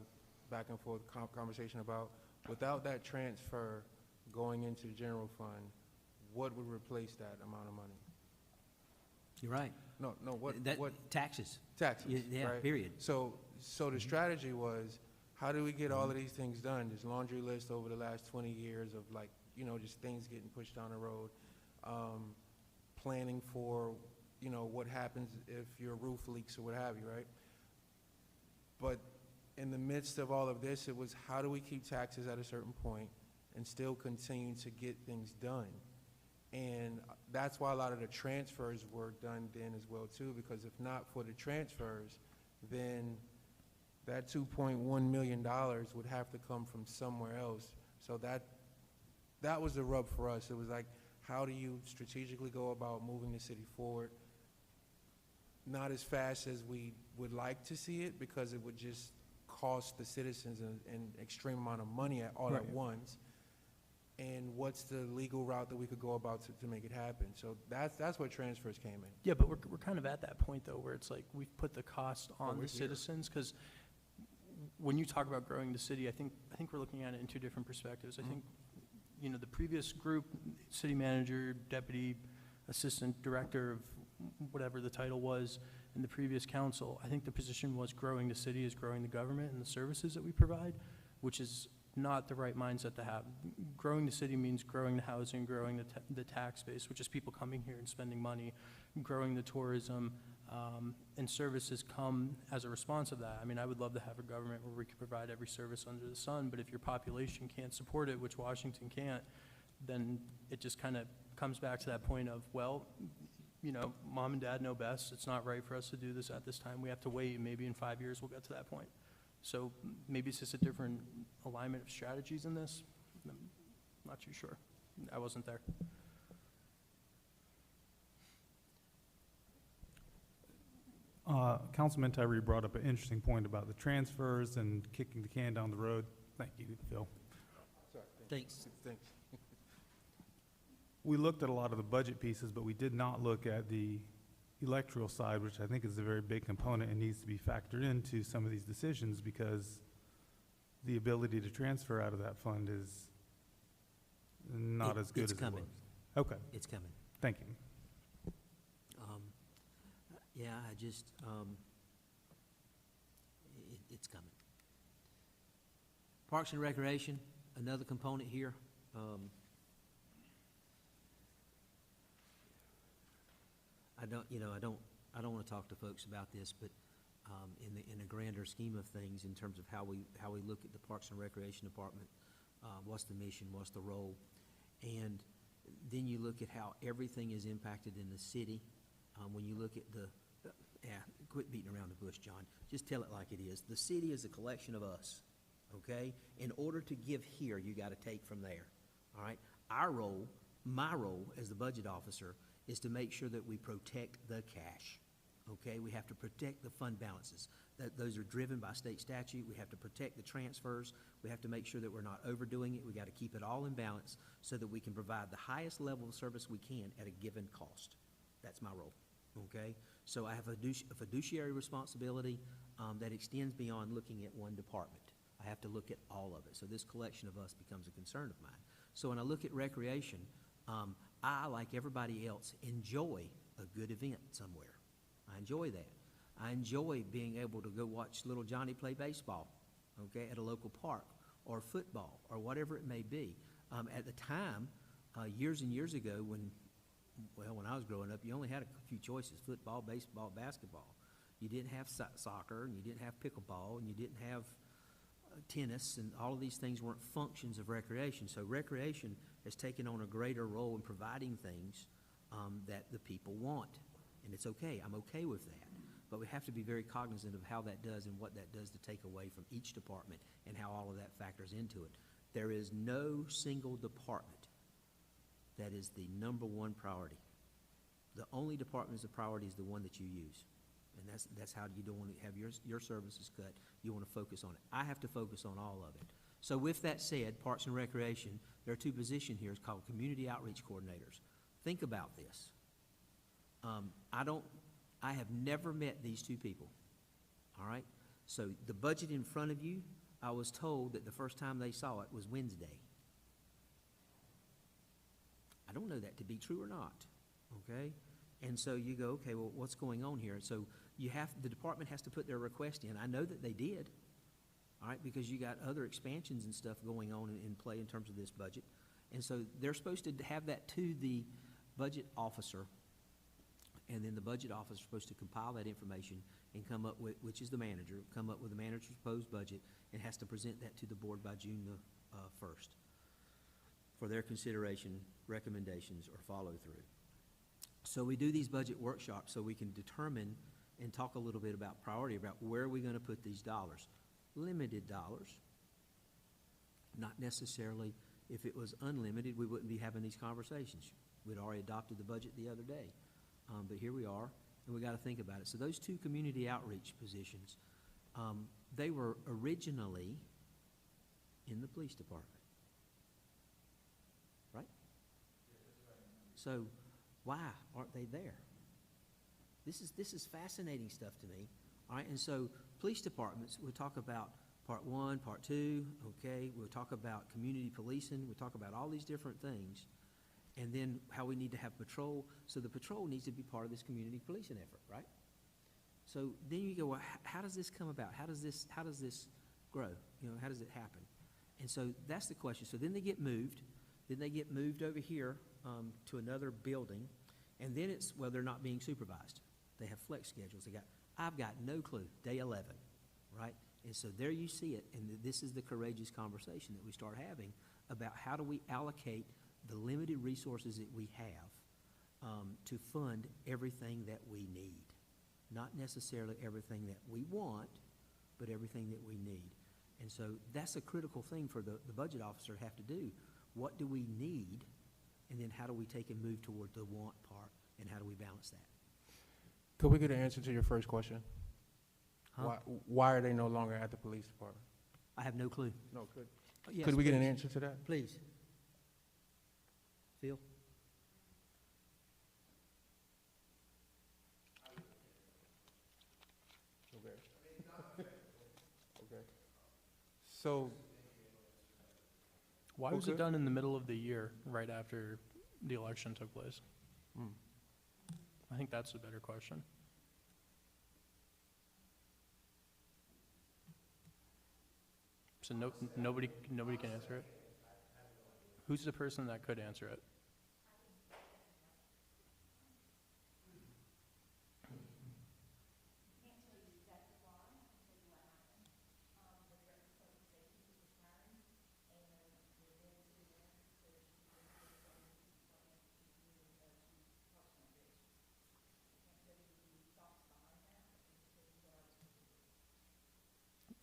back and forth conversation about, without that transfer going into the general fund, what would replace that amount of money? You're right. No, what Taxes. taxes, Yeah, right? period. So the strategy was, how do we get all of these things done? This laundry list over the last 20 years of just things getting pushed down the road. Planning for, what happens if your roof leaks or what have you, right? But in the midst of all of this, it was, how do we keep taxes at a certain point and still continue to get things done? And that's why a lot of the transfers were done then as well too, because if not for the transfers, then that $2.1 million would have to come from somewhere else. So that was the rub for us. It was like, how do you strategically go about moving the city forward? Not as fast as we would like to see it, because it would just cost the citizens an extreme amount of money all at once. And what's the legal route that we could go about to make it happen? So that's where transfers came in. Yeah, but we're kind of at that point, though, where it's like we've put the cost on we're the here. citizens, because when you talk about growing the city, I think we're looking at it in 2 different perspectives. I think, the previous group, city manager, deputy, assistant director of whatever the title was in the previous council, I think the position was growing the city is growing the government and the services that we provide, which is not the right mindset to have. Growing the city means growing the housing, growing the tax base, which is people coming here and spending money, growing the tourism, and services come as a response of that. I mean, I would love to have a government where we could provide every service under the sun, but if your population can't support it, which Washington can't, then it just kind of comes back to that point of, well, mom and dad know best. It's not right for us to do this at this time. We have to wait. Maybe in 5 years we'll get to that point. So maybe it's just a different alignment of strategies in this. I'm not too sure. I wasn't there. Councilman Tyree brought up an interesting point about the transfers and kicking the can down the road. Thank you, Phil. Sorry, Thanks. Thanks. We looked at a lot of the budget pieces, but we did not look at the electoral side, which I think is a very big component and needs to be factored into some of these decisions, because the ability to transfer out of that fund is not as good as It's it coming. was. Okay, It's coming. thank you. Yeah, it's coming. Parks and Recreation, another component here. I don't want to talk to folks about this, but in a grander scheme of things, in terms of how we look at the Parks and Recreation Department, what's the mission, what's the role, and then you look at how everything is impacted in the city. When you look at quit beating around the bush, John. Just tell it like it is. The city is a collection of us, okay? In order to give here, you got to take from there, all right? Our role, my role as the budget officer, is to make sure that we protect the cash, okay? We have to protect the fund balances. Those are driven by state statute. We have to protect the transfers. We have to make sure that we're not overdoing it. We got to keep it all in balance so that we can provide the highest level of service we can at a given cost. That's my role, okay? So I have a fiduciary responsibility that extends beyond looking at one department. I have to look at all of it. So this collection of us becomes a concern of mine. So when I look at recreation, I, like everybody else, enjoy a good event somewhere. I enjoy that. I enjoy being able to go watch little Johnny play baseball, okay, at a local park, or football, or whatever it may be. At the time, years and years ago, when I was growing up, you only had a few choices: football, baseball, basketball. You didn't have soccer, and you didn't have pickleball, and you didn't have tennis, and all of these things weren't functions of recreation. So recreation has taken on a greater role in providing things that the people want, and it's okay. I'm okay with that. But we have to be very cognizant of how that does and what that does to take away from each department and how all of that factors into it. There is no single department that is the number one priority. The only department as a priority is the one that you use. And that's how you don't want to have your services cut. You want to focus on it. I have to focus on all of it. So with that said, Parks and Recreation, there are two positions here. It's called Community Outreach Coordinators. Think about this. I have never met these two people, all right? So the budget in front of you, I was told that the first time they saw it was Wednesday. I don't know that to be true or not, okay? And so you go, okay, well, what's going on here? So the department has to put their request in. I know that they did, all right, because you got other expansions and stuff going on in play in terms of this budget. And so they're supposed to have that to the budget officer, and then the budget officer is supposed to compile that information and come up with, which is the manager, come up with the manager's proposed budget, and has to present that to the board by June the 1st for their consideration, recommendations, or follow-through. So we do these budget workshops so we can determine and talk a little bit about priority, about where are we going to put these dollars. Limited dollars, not necessarily. If it was unlimited, we wouldn't be having these conversations. We'd already adopted the budget the other day. But here we are, and we got to think about it. So those two community outreach positions, they were originally in the police department, right? So why aren't they there? This is fascinating stuff to me. All right, and so police departments, we'll talk about part 1, part 2, okay? We'll talk about community policing. We'll talk about all these different things. And then how we need to have patrol. So the patrol needs to be part of this community policing effort, right? So then you go, well, how does this come about? How does this grow? You know, how does it happen? And so that's the question. So then they get moved. Then they get moved over here to another building. And then it's, well, they're not being supervised. They have flex schedules. I've got no clue, day 11, right? And so there you see it. And this is the courageous conversation that we start having about how do we allocate the limited resources that we have to fund everything that we need. Not necessarily everything that we want, but everything that we need. And so that's a critical thing for the budget officer to have to do. What do we need, and then how do we take and move toward the want part, and how do we balance that? Could we get an answer to your first question? Huh? Why are they no longer at the police department? I have no clue. No, could. Yes, Could we get an please. answer to that? Please. Phil? Okay. Okay. So, Why was Okay. it done in the middle of the year, right after the election took place? I think that's a better question. So nobody can answer it? Who's the person that could answer it?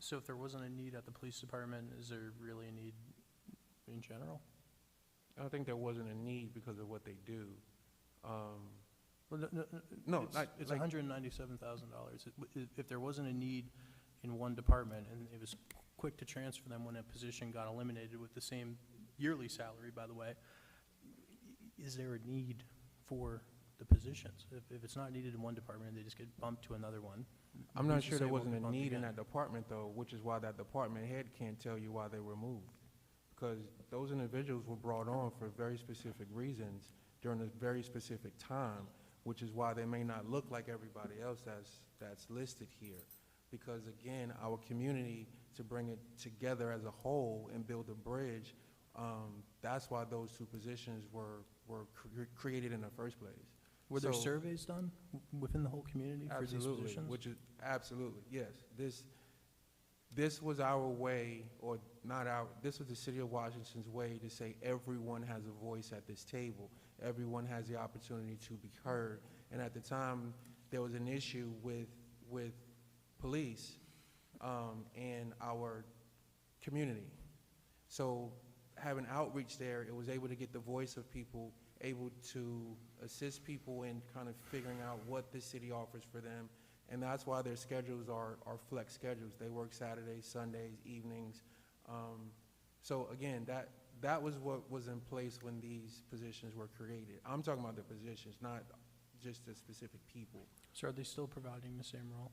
So if there wasn't a need at the police department, is there really a need in general? I think there wasn't a need because of what they do. Well, No, it's- like- It's like- $197,000. If there wasn't a need in one department, and it was quick to transfer them when a position got eliminated with the same yearly salary, by the way, is there a need for the positions? If it's not needed in one department, they just get bumped to another one. I'm not who's to sure say there it won't wasn't get a bumped need in again? that department though, which is why that department head can't tell you why they were moved. Because those individuals were brought on for very specific reasons during a very specific time, which is why they may not look like everybody else that's listed here. Because again, our community, to bring it together as a whole and build a bridge, that's why those two positions were created in the first place. Were there So- surveys done within the whole community for these Absolutely, positions? which is, absolutely, yes. This was our way, or not our, this was the city of Washington's way to say everyone has a voice at this table. Everyone has the opportunity to be heard. And at the time, there was an issue with police and our community. So having outreach there, it was able to get the voice of people, able to assist people in kind of figuring out what the city offers for them. And that's why their schedules are flex schedules. They work Saturdays, Sundays, evenings. So again, that was what was in place when these positions were created. I'm talking about the positions, not just the specific people. So are they still providing the same role?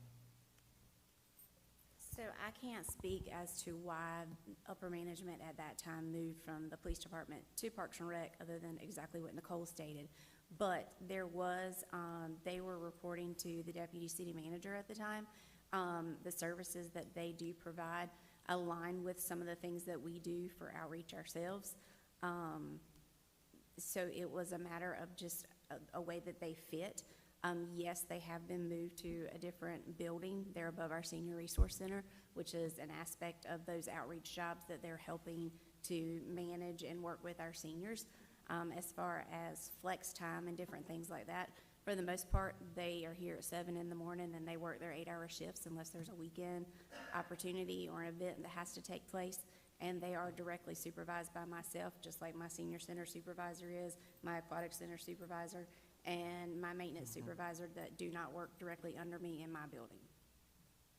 So I can't speak as to why upper management at that time moved from the police department to Parks and Rec, other than exactly what Nicole stated. But there was, they were reporting to the deputy city manager at the time. The services that they do provide align with some of the things that we do for outreach ourselves. So it was a matter of just a way that they fit. Yes, they have been moved to a different building. They're above our Senior Resource Center, which is an aspect of those outreach jobs that they're helping to manage and work with our seniors. As far as flex time and different things like that, for the most part, they are here at 7 in the morning and they work their 8-hour shifts unless there's a weekend opportunity or an event that has to take place. And they are directly supervised by myself, just like my senior center supervisor is, my aquatic center supervisor, and my maintenance supervisor that do not work directly under me in my building.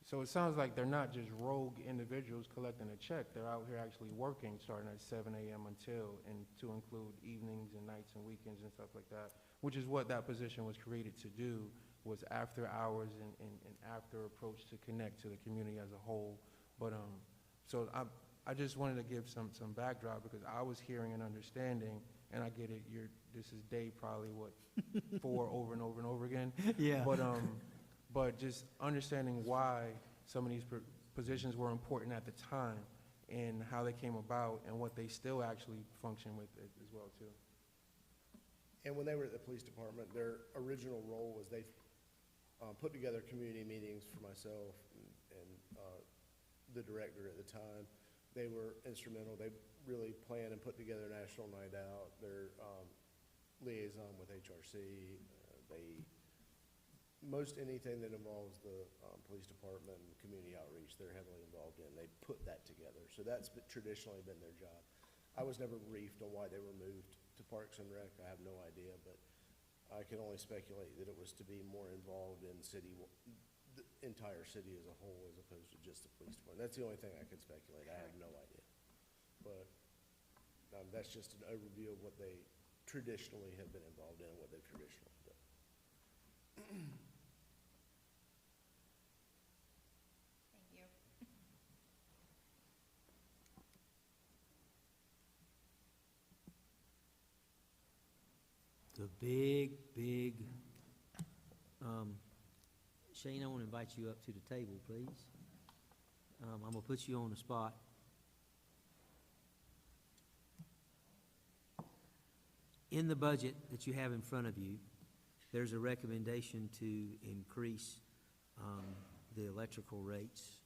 So it sounds like they're not just rogue individuals collecting a check. They're out here actually working, starting at 7 a.m. until, and to include evenings and nights and weekends and stuff like that, which is what that position was created to do, was after hours and after approach to connect to the community as a whole. But so I just wanted to give some backdrop, because I was hearing and understanding, and I get it, this is day probably, what, 4 over and over and over again? Yeah. But just understanding why some of these positions were important at the time and how they came about and what they still actually function with it as well, too. And when they were at the police department, their original role was they put together community meetings for myself and the director at the time. They were instrumental. They really planned and put together National Night Out. Their liaison with HRC. Most anything that involves the police department and community outreach, they're heavily involved in. They put that together. So that's traditionally been their job. I was never briefed on why they were moved to Parks and Rec. I have no idea, but I can only speculate that it was to be more involved in the entire city as a whole, as opposed to just the police department. That's the only thing I can speculate. I have no idea. But that's just an overview of what they traditionally have been involved in and what they've traditionally done. Thank you. The big, Shane, I want to invite you up to the table, please. I'm going to put you on the spot. In the budget that you have in front of you, there's a recommendation to increase the electrical rates.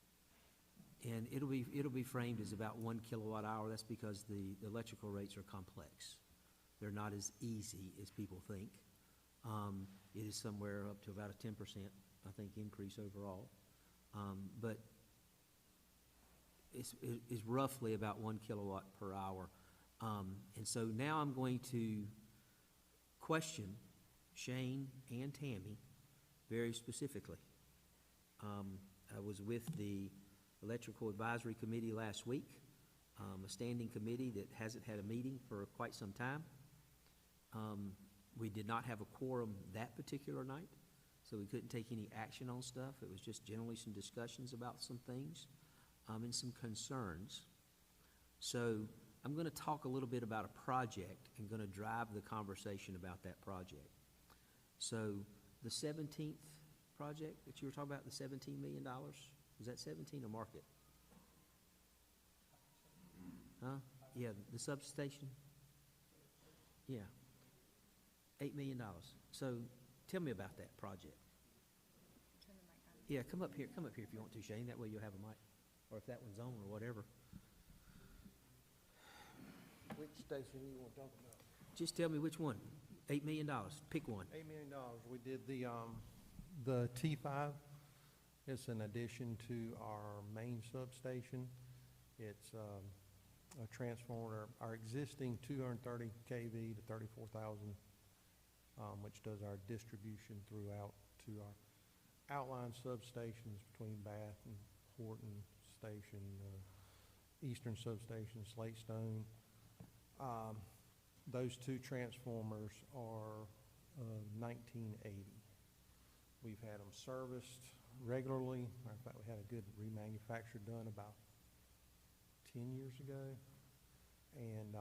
And it'll be framed as about 1 kilowatt hour. That's because the electrical rates are complex. They're not as easy as people think. It is somewhere up to about a 10%, I think, increase overall. But it's roughly about 1 kilowatt per hour. And so now I'm going to question Shane and Tammy very specifically. I was with the Electrical Advisory Committee last week, a standing committee that hasn't had a meeting for quite some time. We did not have a quorum that particular night, so we couldn't take any action on stuff. It was just generally some discussions about some things, and some concerns. So I'm going to talk a little bit about a project and going to drive the conversation about that project. So the 17th project that you were talking about, the $17 million, was that 17 or market? Huh? Yeah, the substation? Yeah. $8 million. So tell me about that project. Yeah, come up here if you want to, Shane, that way you'll have a mic, or if that one's on or whatever. Which station you want to talk about? Just tell me which one. $8 million, pick one. $8 million. We did the T5. It's an addition to our main substation. It's a transformer, our existing 230 kV to 34,000, which does our distribution throughout to our outline substations between Bath and Horton Station, Eastern Substation, Slatestone. Those two transformers are 1980. We've had them serviced regularly. Matter of fact, we had a good remanufacture done about 10 years ago. And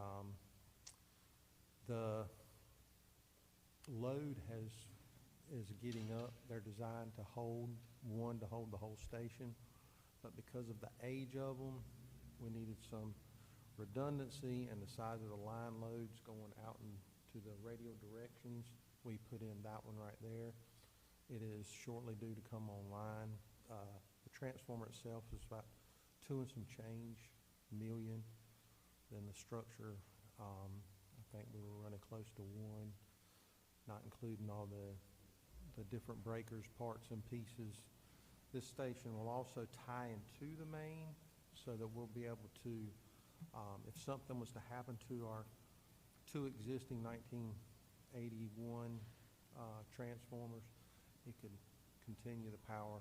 the load is getting up. They're designed to hold the whole station. But because of the age of them, we needed some redundancy and the size of the line loads going out into the radial directions. We put in that one right there. It is shortly due to come online. The transformer itself is about 2 and some change million. Then the structure, I think we were running close to 1, not including all the different breakers, parts and pieces. This station will also tie into the main so that we'll be able to, if something was to happen to our 2 existing 1981 transformers, it could continue to power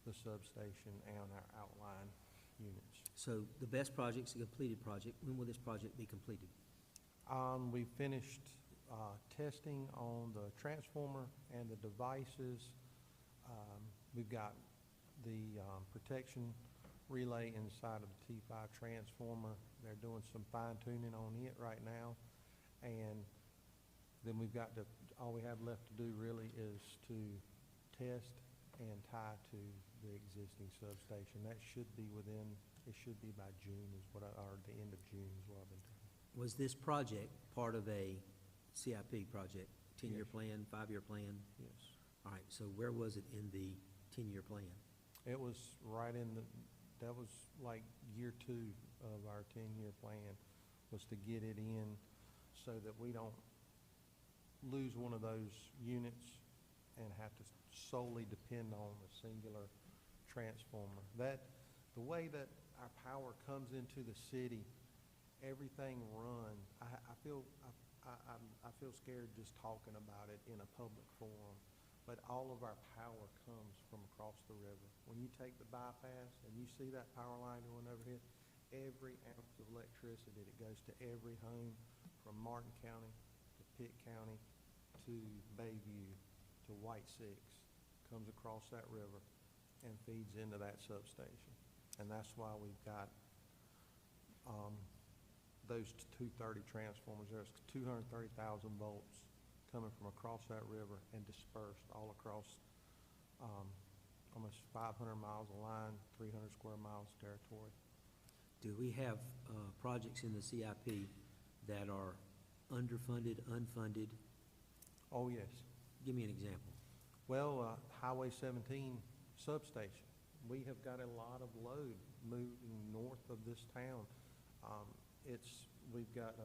the substation and our outline units. So the BEST project's a completed project. When will this project be completed? We finished testing on the transformer and the devices. We've got the protection relay inside of the T5 transformer. They're doing some fine tuning on it right now. And then we've got all we have left to do really is to test and tie to the existing substation. That should be it should be by June or the end of June is what I've been told. Was this project part of a CIP project, 10-year Yes. plan, 5-year plan? Yes. All right, so where was it in the 10-year plan? It was right that was like year 2 of our 10-year plan, was to get it in so that we don't lose one of those units and have to solely depend on a singular transformer. The way that our power comes into the city, everything runs. I feel scared just talking about it in a public forum, but all of our power comes from across the river. When you take the bypass and you see that power line going over here, every ounce of electricity that goes to every home from Martin County to Pitt County to Bayview to White Six comes across that river and feeds into that substation. And that's why we've got those 230 transformers. There's 230,000 volts coming from across that river and dispersed all across almost 500 miles of line, 300 square miles of territory. Do we have projects in the CIP that are underfunded, unfunded? Oh, yes. Give me an example. Well, Highway 17 substation. We have got a lot of load moving north of this town. We've got,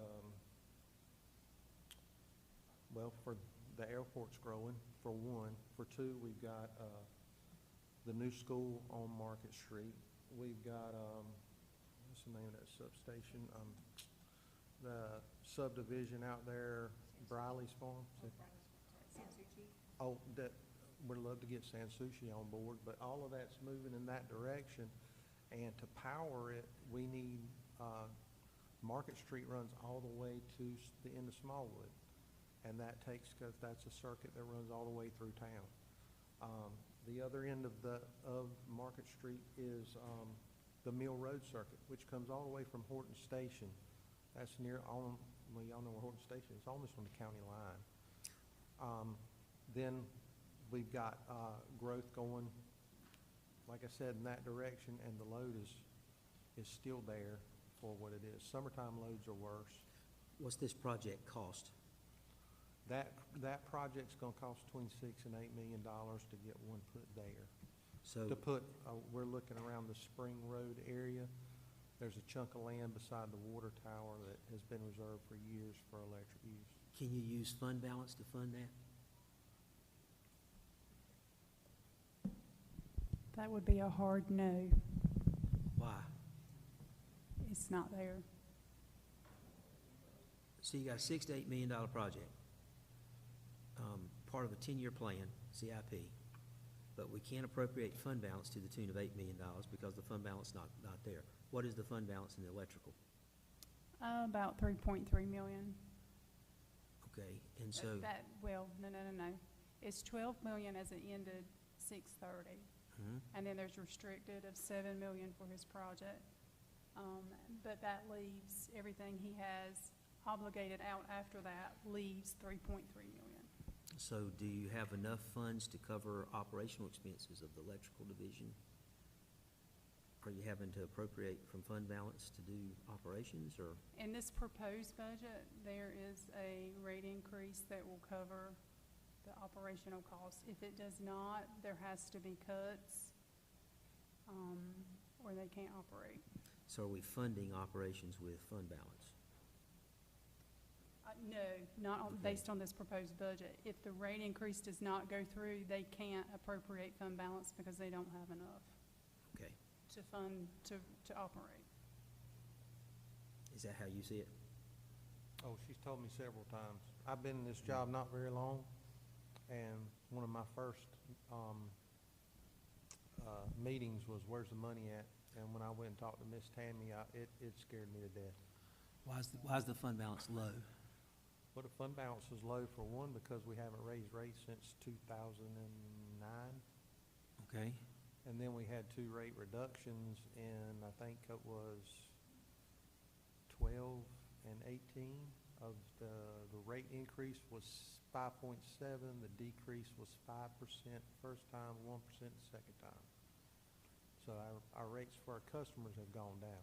well, for the airport's growing, for one. For two, we've got the new school on Market Street. We've got, what's the name of that substation? The subdivision out there, Briley's Farm. Oh, that, we'd love to get Sanssouci on board, but all of that's moving in that direction. And to power it, we need, Market Street runs all the way to the end of Smallwood. And that takes, because that's a circuit that runs all the way through town. The other end of Market Street is, the Mill Road Circuit, which comes all the way from Horton Station. That's near, well, y'all know where Horton Station is, almost on the county line. Then we've got, growth going, like I said, in that direction, and the load is still there for what it is. Summertime loads are worse. What's this project cost? That project's gonna cost between $6 and $8 million to get one put there. So, To put, we're looking around the Spring Road area. There's a chunk of land beside the water tower that has been reserved for years for electric use. can you use fund balance to fund that? That would be a hard no. Why? It's not there. So you got a $6 to $8 million project, part of a 10-year plan, CIP, but we can't appropriate fund balance to the tune of $8 million because the fund balance not there. What is the fund balance in the electrical? About 3.3 million. Okay, and so, No. It's 12 million as it ended 6/30. Mhm. And then there's restricted of 7 million for his project. But that leaves, everything he has obligated out after that leaves 3.3 million. so do you have enough funds to cover operational expenses of the electrical division? Are you having to appropriate from fund balance to do operations, or? In this proposed budget, there is a rate increase that will cover the operational costs. If it does not, there has to be cuts, or they can't operate. So are we funding operations with fund balance? No, not on, Okay. based on this proposed budget. If the rate increase does not go through, they can't appropriate fund balance because they don't have enough Okay, to fund, to operate. is that how you see it? Oh, she's told me several times. I've been in this job not very long, and one of my first, meetings was, where's the money at? And when I went and talked to Miss Tammy, it scared me to death. Why is the fund balance low? But the fund balance is low for one, because we haven't raised rates since 2009. Okay, And then we had 2 rate reductions in, I think it was 12 and 18 of the rate increase was 5.7, the decrease was 5% first time, 1% the second time. So our rates for our customers have gone down.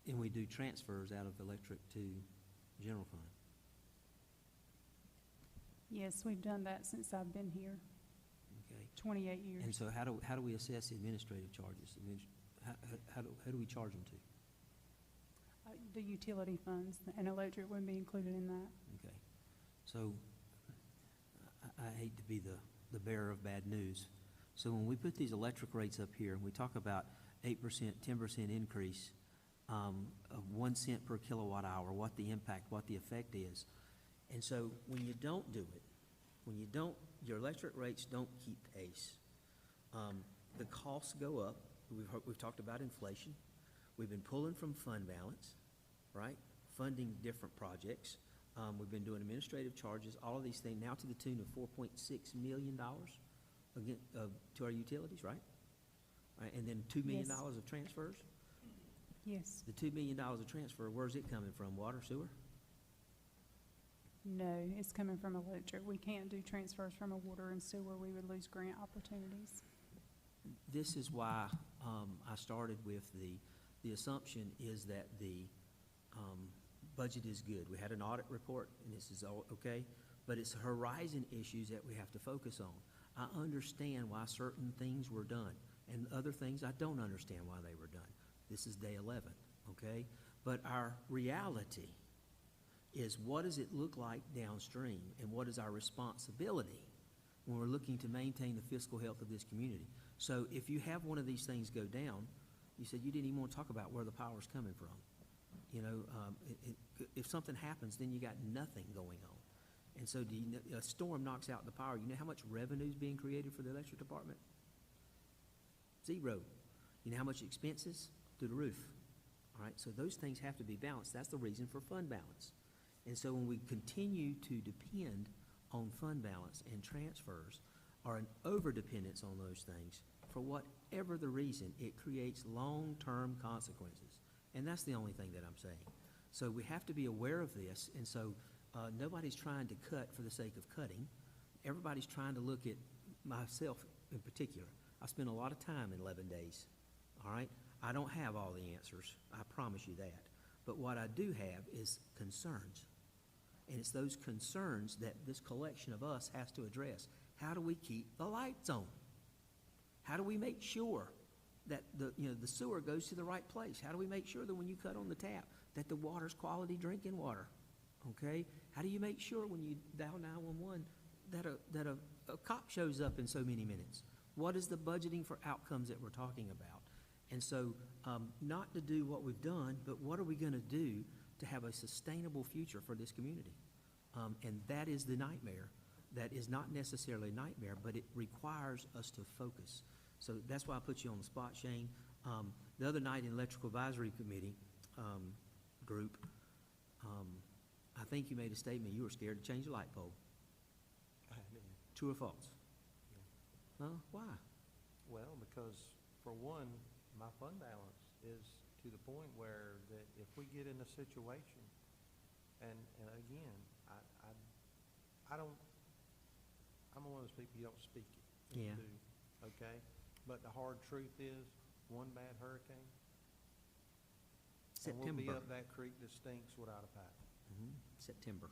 and we do transfers out of electric to general fund. Yes, we've done that since I've been here, Okay, 28 years. and so how do we assess the administrative charges? How do we charge them to? The utility funds, and electric wouldn't be included in that. Okay, so I hate to be the bearer of bad news. So when we put these electric rates up here, and we talk about 8%, 10% increase, of 1 cent per kilowatt hour, what the impact, what the effect is. And so when you don't do it, your electric rates don't keep pace. The costs go up. We've talked about inflation. We've been pulling from fund balance, right? Funding different projects. We've been doing administrative charges, all of these things, now to the tune of $4.6 million again, to our utilities, right? Right, and then $2 million Yes. of transfers? Yes. The $2 million of transfer, where's it coming from? Water, sewer? No, it's coming from electric. We can't do transfers from a water and sewer. We would lose grant opportunities. This is why I started with the assumption is that the budget is good. We had an audit report, and this is all okay, but it's horizon issues that we have to focus on. I understand why certain things were done, and other things I don't understand why they were done. This is day 11, okay? But our reality is, what does it look like downstream, and what is our responsibility when we're looking to maintain the fiscal health of this community? So if you have one of these things go down, you said you didn't even want to talk about where the power's coming from. You know, if something happens, then you got nothing going on. And so a storm knocks out the power. You know how much revenue is being created for the electric department? Zero. You know how much expenses? Through the roof. All right, so those things have to be balanced. That's the reason for fund balance. And so when we continue to depend on fund balance and transfers, or an overdependence on those things, for whatever the reason, it creates long-term consequences. And that's the only thing that I'm saying. So we have to be aware of this, and so nobody's trying to cut for the sake of cutting. Everybody's trying to look at, myself in particular, I spent a lot of time in 11 days, all right? I don't have all the answers, I promise you that. But what I do have is concerns. And it's those concerns that this collection of us has to address. How do we keep the lights on? How do we make sure that the sewer goes to the right place? How do we make sure that when you cut on the tap, that the water's quality drinking water? Okay? How do you make sure when you dial 911 that a cop shows up in so many minutes? What is the budgeting for outcomes that we're talking about? And so, not to do what we've done, but what are we going to do to have a sustainable future for this community? And that is the nightmare. That is not necessarily a nightmare, but it requires us to focus. So that's why I put you on the spot, Shane. The other night in Electrical Advisory Committee group, I think you made a statement you were scared to change the light pole. True or false? Huh? Why? Well, because for one, my fund balance is to the point where that if we get in a situation, and again, I don't, I'm one of those people, you don't speak it. Yeah. into, okay? But the hard truth is, one bad hurricane, and we'll be September. up that creek that stinks without a paddle. September,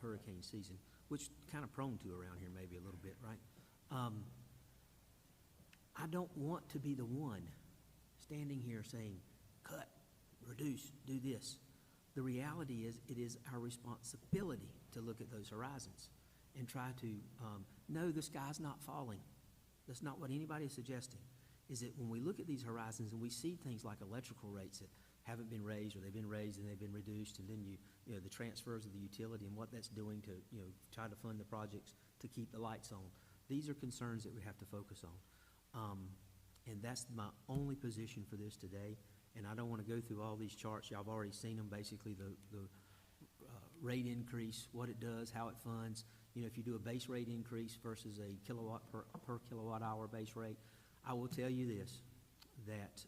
hurricane season, which kind of prone to around here maybe a little bit, right? I don't want to be the one standing here saying, cut, reduce, do this. The reality is, it is our responsibility to look at those horizons and try to, no, the sky's not falling. That's not what anybody is suggesting. Is that when we look at these horizons and we see things like electrical rates that haven't been raised, or they've been raised and they've been reduced, and then you know, the transfers of the utility and what that's doing to, try to fund the projects to keep the lights on. These are concerns that we have to focus on. And that's my only position for this today. And I don't want to go through all these charts. Y'all have already seen them, basically the rate increase, what it does, how it funds. If you do a base rate increase versus a kilowatt per kilowatt hour base rate, I will tell you this, that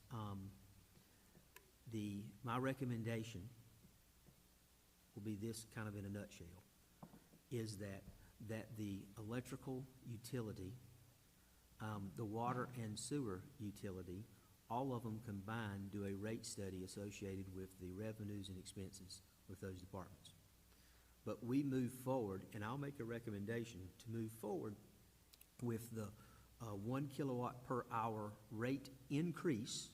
my recommendation will be this kind of in a nutshell, is that the electrical utility, the water and sewer utility, all of them combined do a rate study associated with the revenues and expenses with those departments. But we move forward, and I'll make a recommendation to move forward with the 1 kilowatt per hour rate increase,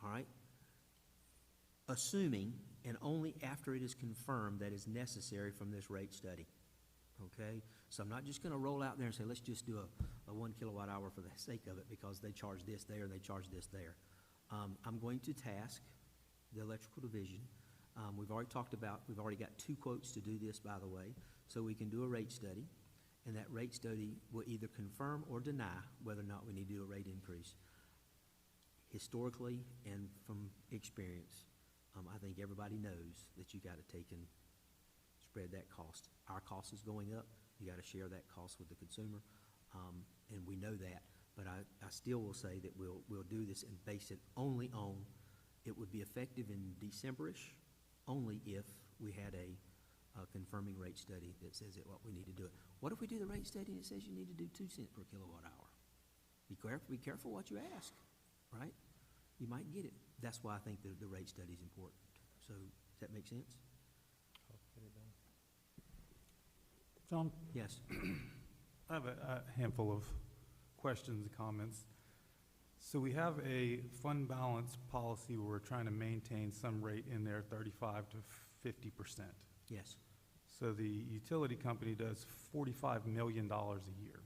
all right, assuming and only after it is confirmed that is necessary from this rate study, okay? So I'm not just going to roll out there and say, let's just do a 1 kilowatt hour for the sake of it because they charge this there and they charge this there. I'm going to task the electrical division. We've already got 2 quotes to do this, by the way, so we can do a rate study, and that rate study will either confirm or deny whether or not we need to do a rate increase. Historically and from experience, I think everybody knows that you got to take and spread that cost. Our cost is going up. You got to share that cost with the consumer, and we know that. But I still will say that we'll do this and base it only on, it would be effective in December-ish, only if we had a confirming rate study that says that what we need to do it. What if we do the rate study and it says you need to do 2 cents per kilowatt hour? Be careful what you ask, right? You might get it. That's why I think the rate study is important. So does that make sense? John, Yes. I have a handful of questions and comments. So we have a fund balance policy where we're trying to maintain some rate in there, 35 to 50%. Yes. So the utility company does $45 million a year.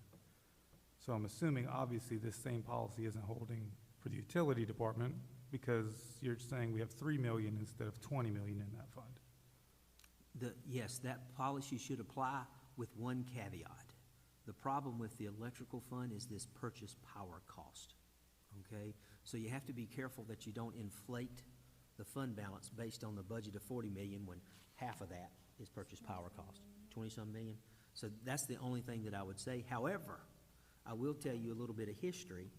So I'm assuming, obviously, this same policy isn't holding for the utility department because you're saying we have $3 million instead of $20 million in that fund. Yes, that policy should apply with one caveat. The problem with the electrical fund is this purchase power cost, okay? So you have to be careful that you don't inflate the fund balance based on the budget of 40 million when half of that is purchase power cost, 20-some million. So that's the only thing that I would say. However, I will tell you a little bit of history.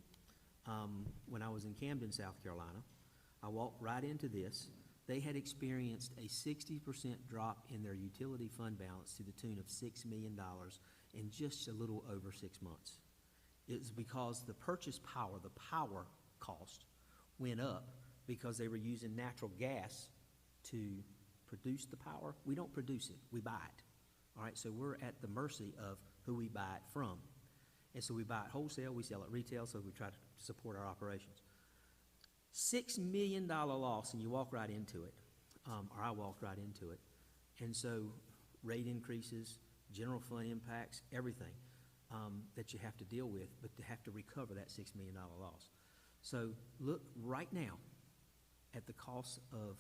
When I was in Camden, South Carolina, I walked right into this. They had experienced a 60% drop in their utility fund balance to the tune of $6 million in just a little over 6 months. It's because the purchase power, the power cost, went up because they were using natural gas to produce the power. We don't produce it, we buy it. All right, so we're at the mercy of who we buy it from. And so we buy it wholesale, we sell it retail, so we try to support our operations. $6 million loss, and you walk right into it, or I walked right into it. And so rate increases, general fund impacts, everything that you have to deal with, but to have to recover that $6 million loss. So look right now at the cost of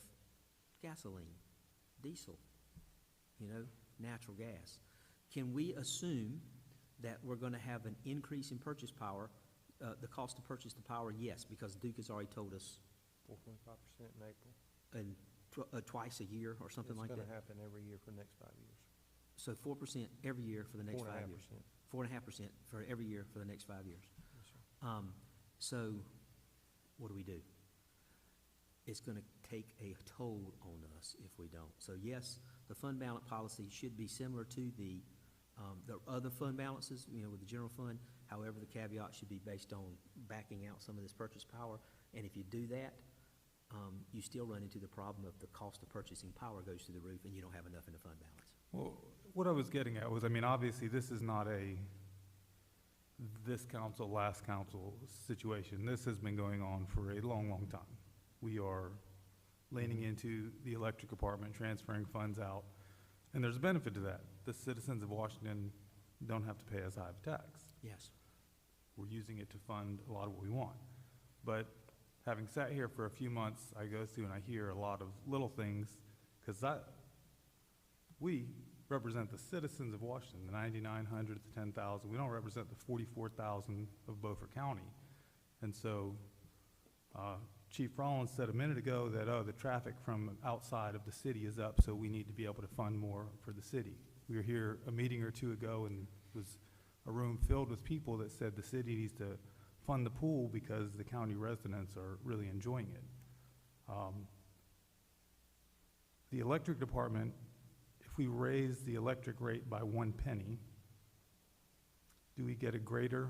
gasoline, diesel, natural gas. Can we assume that we're going to have an increase in purchase power, the cost to purchase the power? Yes, because Duke has already told us 4.5% in April. and twice a year or something like that. It's gonna happen every year for the next 5 years. So 4% every year for the next 5 years. 4.5%. 4.5% for every year for the next 5 years. Yes, sir. So what do? It's going to take a toll on us if we don't. So yes, the fund balance policy should be similar to the other fund balances, with the general fund. However, the caveat should be based on backing out some of this purchase power. And if you do that, you still run into the problem of the cost of purchasing power goes through the roof and you don't have enough in the fund balance. Well, what I was getting at was, obviously, this is not this council, last council situation. This has been going on for a long, long time. We are leaning into the electric department, transferring funds out, and there's a benefit to that. The citizens of Washington don't have to pay as high of a tax. Yes. We're using it to fund a lot of what we want. But having sat here for a few months, I go through and I hear a lot of little things, because we represent the citizens of Washington, the 9,900, the 10,000. We don't represent the 44,000 of Beaufort County. And so Chief Rollins said a minute ago that, the traffic from outside of the city is up, so we need to be able to fund more for the city. We were here a meeting or two ago, and it was a room filled with people that said the city needs to fund the pool because the county residents are really enjoying it. The electric department, if we raise the electric rate by 1 penny, do we get a greater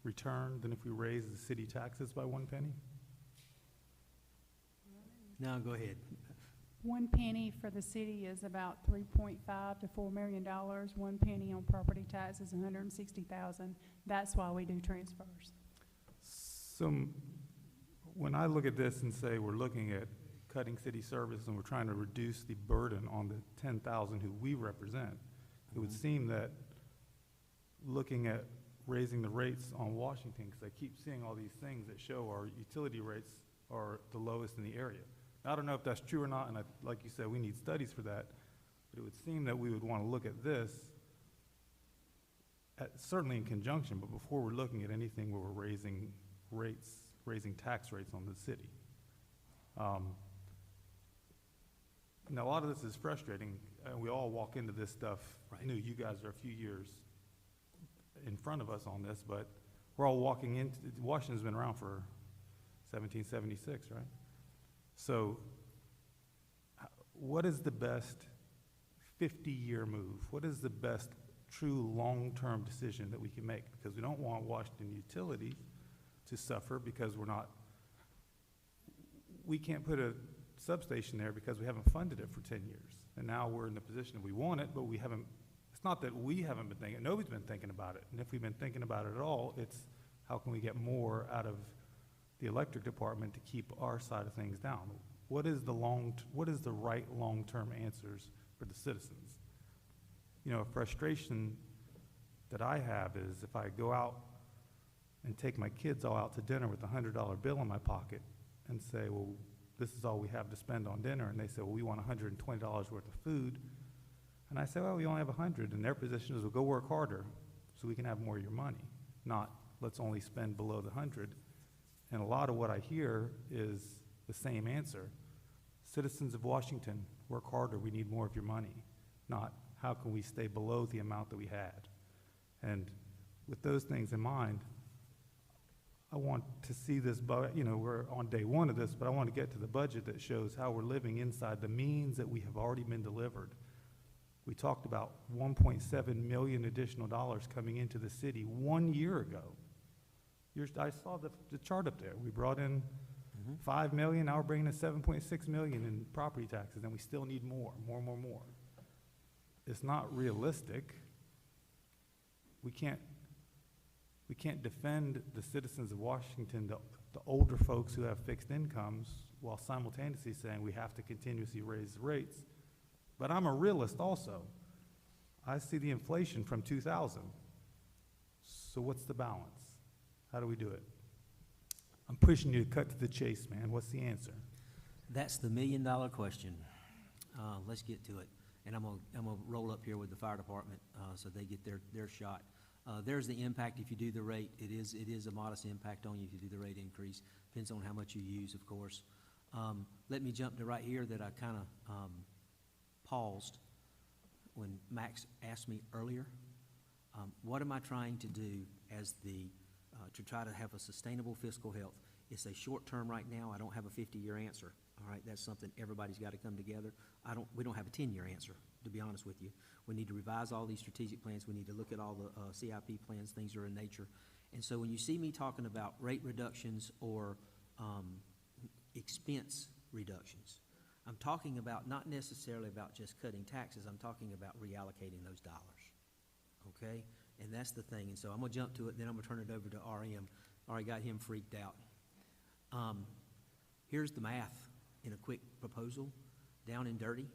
return than if we raise the city taxes by 1 penny? No, go ahead. 1 penny for the city is about $3.5 to $4 million. 1 penny on property tax is $160,000. That's why we do transfers. So when I look at this and say we're looking at cutting city service and we're trying to reduce the burden on the 10,000 who we represent, it would seem that looking at raising the rates on Washington, because I keep seeing all these things that show our utility rates are the lowest in the area. I don't know if that's true or not, and like you said, we need studies for that, but it would seem that we would want to look at this, certainly in conjunction, but before we're looking at anything where we're raising tax rates on the city. Now, a lot of this is frustrating, and we all walk into this stuff new. You guys are a few years in front of us on this, but we're all walking into, Washington's been around for 1776, right? So what is the best 50-year move? What is the best true long-term decision that we can make? Because we don't want Washington Utilities to suffer because we can't put a substation there because we haven't funded it for 10 years. And now we're in the position that we want it, but we haven't, it's not that we haven't been thinking, nobody's been thinking about it. And if we've been thinking about it at all, it's how can we get more out of the electric department to keep our side of things down? What is the right long-term answers for the citizens? A frustration that I have is if I go out and take my kids all out to dinner with a $100 bill in my pocket and say, well, this is all we have to spend on dinner, and they say, well, we want $120 worth of food, And I say, well, we only have 100, and their position is, well, go work harder so we can have more of your money, not let's only spend below the 100. And a lot of what I hear is the same answer. Citizens of Washington, work harder, we need more of your money, not how can we stay below the amount that we had. And with those things in mind, I want to see this, we're on day one of this, but I want to get to the budget that shows how we're living inside the means that we have already been delivered. We talked about 1.7 million additional dollars coming into the city 1 year ago. I saw the chart up there. We brought in 5 million, now we're bringing in 7.6 million in property taxes, and we still need more. It's not realistic. We can't defend the citizens of Washington, the older folks who have fixed incomes, while simultaneously saying we have to continuously raise rates. But I'm a realist also. I see the inflation from 2000. So what's the balance? How do we do it? I'm pushing you to cut to the chase, man. What's the answer? That's the million-dollar question. Let's get to it. And I'm gonna roll up here with the fire department, so they get their shot. There's the impact if you do the rate. It is a modest impact on you if you do the rate increase. Depends on how much you use, of course. Let me jump to right here that I kind of paused when Max asked me earlier. What am I trying to do as to try to have a sustainable fiscal health? It's a short term right now. I don't have a 50-year answer. All right, that's something everybody's got to come together. We don't have a 10-year answer, to be honest with you. We need to revise all these strategic plans. We need to look at all the CIP plans, things are in nature. And so when you see me talking about rate reductions or expense reductions, I'm talking about not necessarily about just cutting taxes. I'm talking about reallocating those dollars, okay? And that's the thing. And so I'm going to jump to it, then I'm going to turn it over to RM. Already got him freaked out. Here's the math in a quick proposal, down and dirty.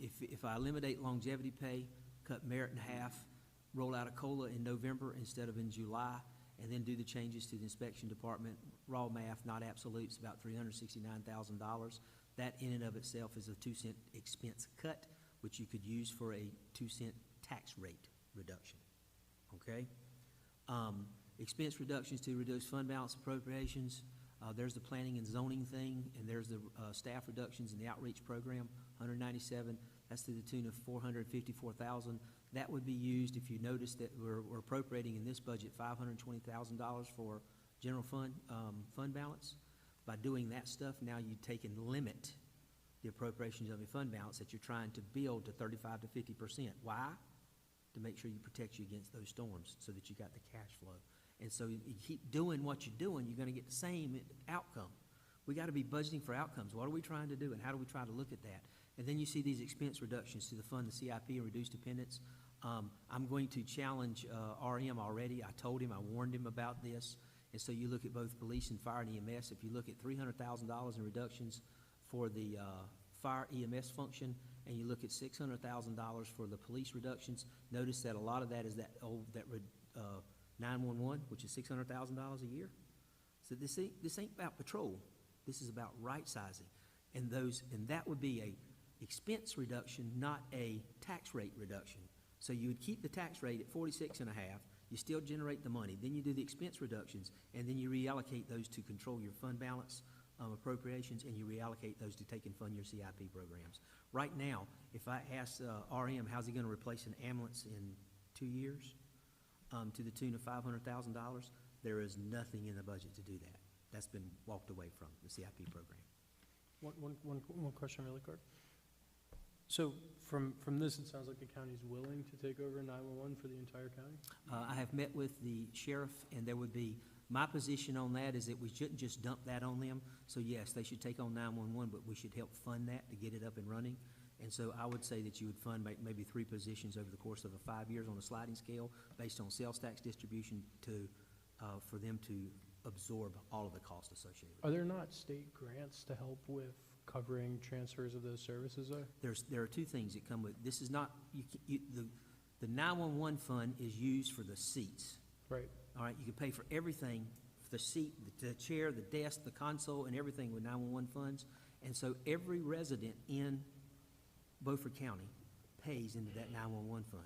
If I eliminate longevity pay, cut merit in half, roll out a COLA in November instead of in July, and then do the changes to the inspection department, raw math, not absolutes, about $369,000. That in and of itself is a 2-cent expense cut, which you could use for a 2-cent tax rate reduction, okay? Expense reductions to reduce fund balance appropriations. There's the planning and zoning thing, and there's the staff reductions in the outreach program, 197. That's to the tune of $454,000. That would be used, if you notice that we're appropriating in this budget $520,000 for general fund balance. By doing that stuff, now you take and limit the appropriations of a fund balance that you're trying to build to 35 to 50%. Why? To make sure you protect you against those storms so that you got the cash flow. And so you keep doing what you're doing, you're going to get the same outcome. We got to be budgeting for outcomes. What are we trying to do, and how do we try to look at that? And then you see these expense reductions to the fund, the CIP, and reduce dependents. I'm going to challenge RM already. I told him, I warned him about this. And so you look at both police and fire and EMS. If you look at $300,000 in reductions for the fire EMS function, and you look at $600,000 for the police reductions, notice that a lot of that is that 911, which is $600,000 a year. So this ain't about patrol. This is about right sizing, and that would be a expense reduction, not a tax rate reduction. So you would keep the tax rate at 46.5. You still generate the money. Then you do the expense reductions, and then you reallocate those to control your fund balance appropriations, and you reallocate those to take and fund your CIP programs. Right now, if I ask RM, how's he going to replace an ambulance in 2 years to the tune of $500,000, there is nothing in the budget to do that. That's been walked away from, the CIP program. One question really quick. So from this, it sounds like the county's willing to take over 911 for the entire county? I have met with the sheriff, and there would be, my position on that is that we shouldn't just dump that on them. So yes, they should take on 911, but we should help fund that to get it up and running. And so I would say that you would fund maybe 3 positions over the course of 5 years on a sliding scale based on sales tax distribution for them to absorb all of the costs associated with it. Are there not state grants to help with covering transfers of those services there? There are 2 things that come with, this is not, the 911 fund is used for the seats. Right. All right, you can pay for everything, the seat, the chair, the desk, the console, and everything with 911 funds. And so every resident in Beaufort County pays into that 911 fund.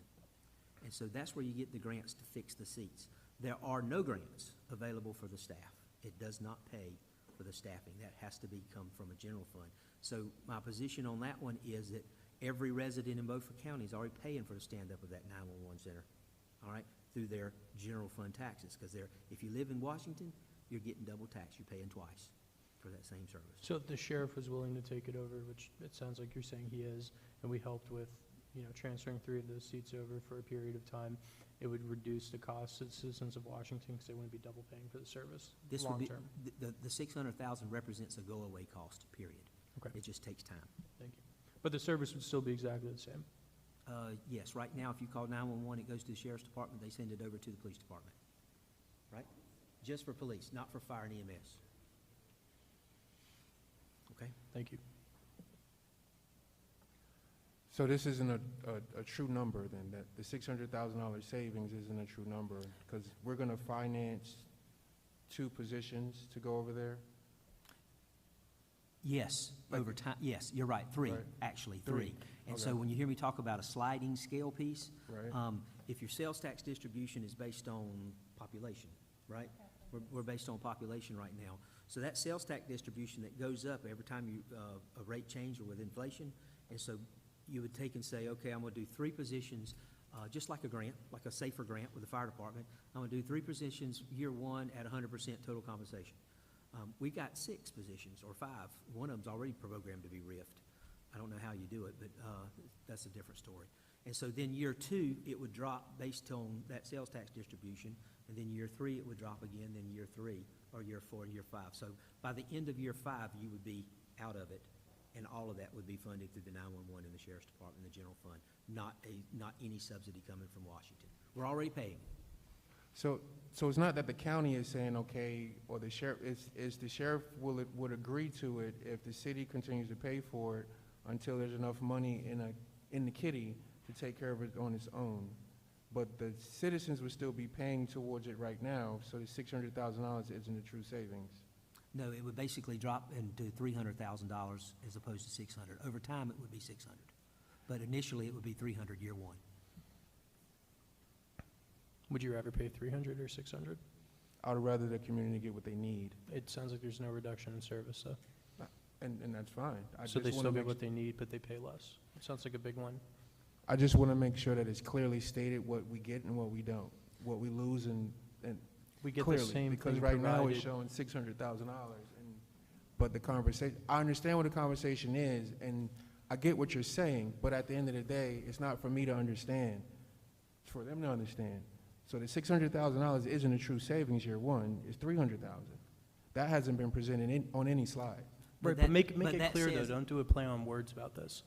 And so that's where you get the grants to fix the seats. There are no grants available for the staff. It does not pay for the staffing. That has to come from a general fund. So my position on that one is that every resident in Beaufort County is already paying for the stand-up of that 911 center, all right, through their general fund taxes. Because if you live in Washington, you're getting double tax. You're paying twice for that same service. So if the sheriff was willing to take it over, which it sounds like you're saying he is, and we helped with, transferring 3 of those seats over for a period of time, it would reduce the cost to the citizens of Washington because they wouldn't be double paying for the service This would be, long-term. the 600,000 represents a go-away cost, period. Okay. It just takes time. Thank you. But the service would still be exactly the same? Yes, right now, if you call 911, it goes to the sheriff's department, they send it over to the police department, right? Just for police, not for fire and EMS. Okay? Thank you. So this isn't a true number then, that the $600,000 savings isn't a true number? Because we're going to finance 2 positions to go over there? Yes, Like- over time, yes, you're right, 3, Right. actually, 3, 3. And so okay. when you hear me talk about a sliding scale piece, Right? if your sales tax distribution is based on population, right? We're based on population right now. So that sales tax distribution that goes up every time you, a rate change or with inflation, and so you would take and say, okay, I'm gonna do 3 positions, just like a grant, like a SAFER grant with the fire department. I'm gonna do 3 positions year 1 at 100% total compensation. We got 6 positions, or 5. One of them's already programmed to be RIF'd. I don't know how you do it, but that's a different story. And so then year 2, it would drop based on that sales tax distribution, and then year 3, it would drop again, then year 3, or year 4, and year 5. So by the end of year 5, you would be out of it, and all of that would be funded through the 911 and the sheriff's department and the general fund, not any subsidy coming from Washington. We're already paying. So it's not that the county is saying, okay, or the sheriff, is the sheriff would agree to it if the city continues to pay for it until there's enough money in the kitty to take care of it on its own. But the citizens would still be paying towards it right now, so the $600,000 isn't a true savings. No, it would basically drop into $300,000 as opposed to 600. Over time, it would be 600. But initially, it would be 300 year 1. Would you rather pay 300 or 600? I would rather the community get what they need, It sounds like there's no reduction in service, though. and that's fine. So they still get what they need, but they pay less. It sounds like a big one. I just want to make sure that it's clearly stated what we get and what we don't, what we lose and We get the clearly, same because thing right now it's provided. showing $600,000, but the conversation, I understand what the conversation is, and I get what you're saying, but at the end of the day, it's not for me to understand, it's for them to understand. So the $600,000 isn't a true savings year 1, it's $300,000. That hasn't been presented on any slide. Right, that- but make but it that clear, though, says- don't do a play on words about this.